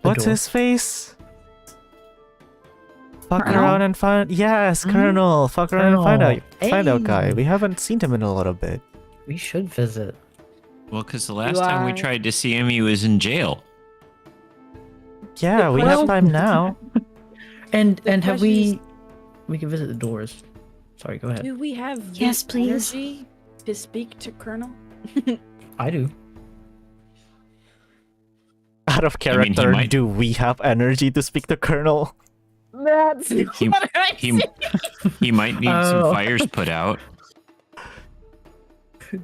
The
What's
door.
his face? Fuck
Colonel?
around and find... Yes,
Mhm.
Colonel. Fuck around and find out.
Colonel.
Find out guy.
Hey.
We haven't seen him in a little bit.
We should visit.
Well, because the last time we
are-
tried to see him, he was in jail.
Yeah, we
Well-
have time now.
And
The
have
question
we can visit the doors. Sorry, go ahead.
Do we have
Yes,
the
please.
energy to speak to Colonel?
I do.
Out of
I mean, he
character,
might-
do we have energy to speak to Colonel?
That's
He, he might need
Oh.
some fires put out.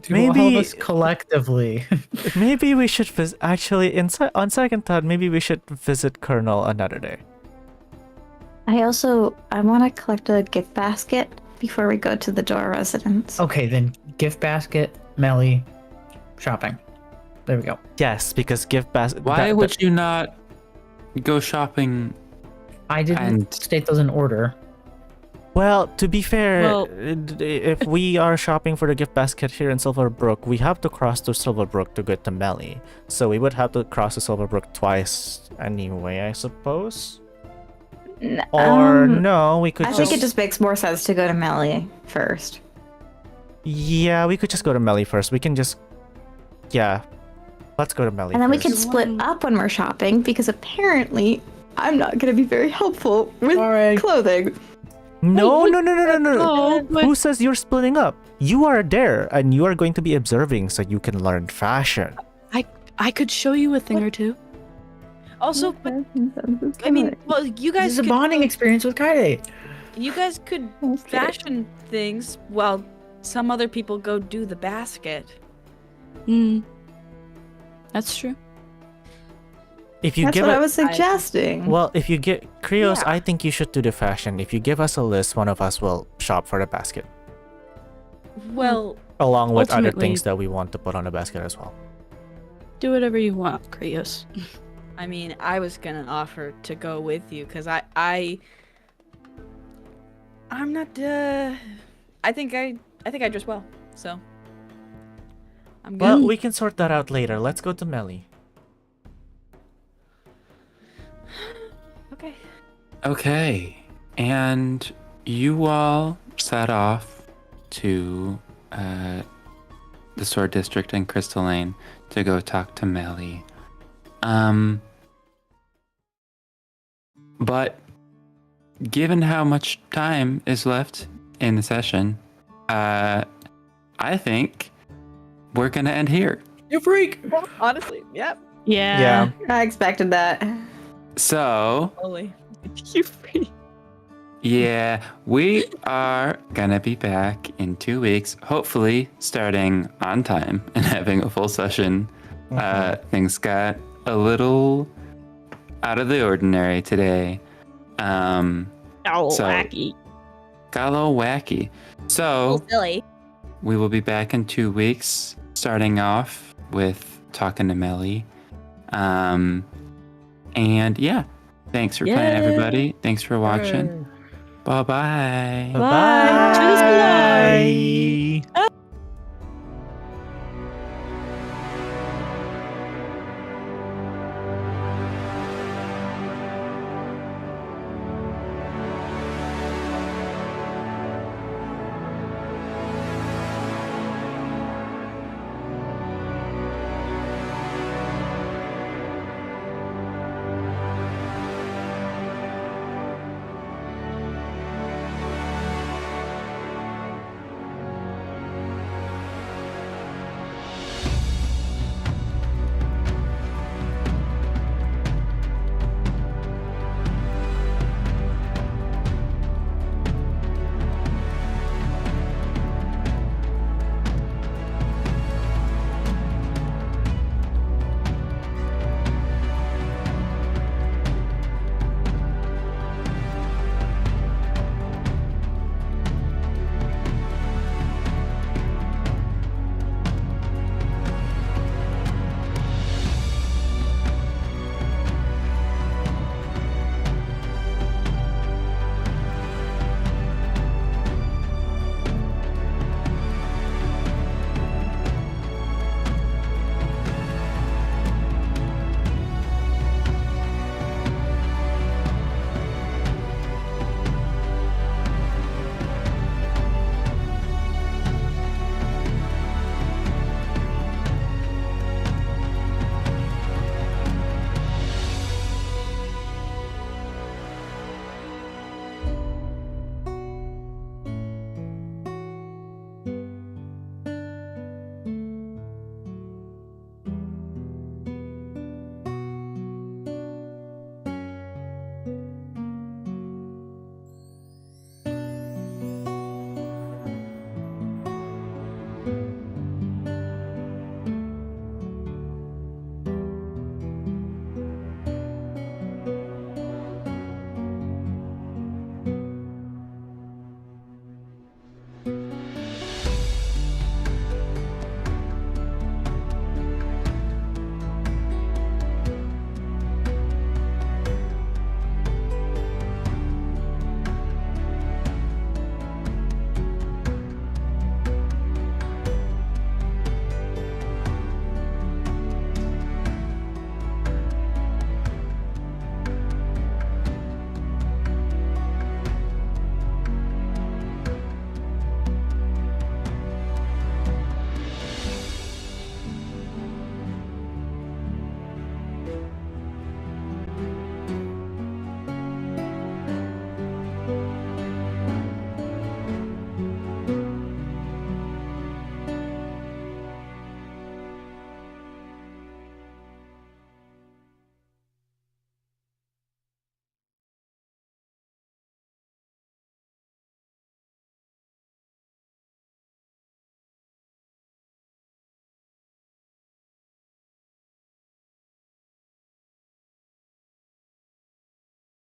Do all
Maybe-
of us collectively.
Maybe we should visit... Actually, on second thought, maybe we should visit Colonel another day.
I want to collect a gift basket before we go to the Dora residence.
Okay, then gift basket, Melly, shopping. There we go.
Yes, because gift basket...
why would you not go shopping?
I didn't
And-
state those in order.
Well, to be fair,
Well-
if we are shopping for the gift basket here in Silverbrook, we have to cross to Silverbrook to get to Melly. So we would have to cross to Silverbrook twice anyway, I suppose. Or no, we could
I
just...
think it just makes more sense to go to Melly first.
Yeah, we could just go to Melly first. We can just... Yeah. Let's go to Melly
And then we
first.
can split up when we're shopping, because apparently I'm not going to be very helpful with
Alright.
clothing.
No,
Wait,
no, no, no, no, no.
No, but
Who says you're splitting up? You are there, and you are going to be observing so you can learn fashion.
I could show you a thing or two.
Also, but I mean, well, you
This
guys
is a
could,
bonding experience with Kaede.
you guys could fashion things while some other people go do the basket.
Hmm. That's true.
If you
That's
give
what I
it,
was suggesting.
well, if you get Krios,
Yeah.
I think you should do the fashion. If you give us a list, one of us will shop for the basket,
Well,
along with other
Ultimately-
things that we want to put on the basket as well.
Do whatever you want, Krios.
I mean, I was gonna offer to go with you because I'm not. I think I dress well, so I'm good.
Well, we can sort that out later. Let's go to Melly.
Okay.
Okay, and you all set off to the Sword District in Crystal Lane to go talk to Melly. But given how much time is left in the session, I think we're gonna end here.
You freak!
Honestly, yep.
Yeah.
I expected that.
So,
Holy.
You free.
yeah, we are gonna be back in 2 weeks, hopefully starting on time and having a full session. Things got a little out of the ordinary today.
Oh,
So-
wacky.
Got a little wacky. So,
silly.
we will be back in 2 weeks, starting off with talking to Melly. And yeah, thanks for playing,
Yay.
everybody. Thanks for watching. Bye-bye.
Bye. Choose love.
Bye.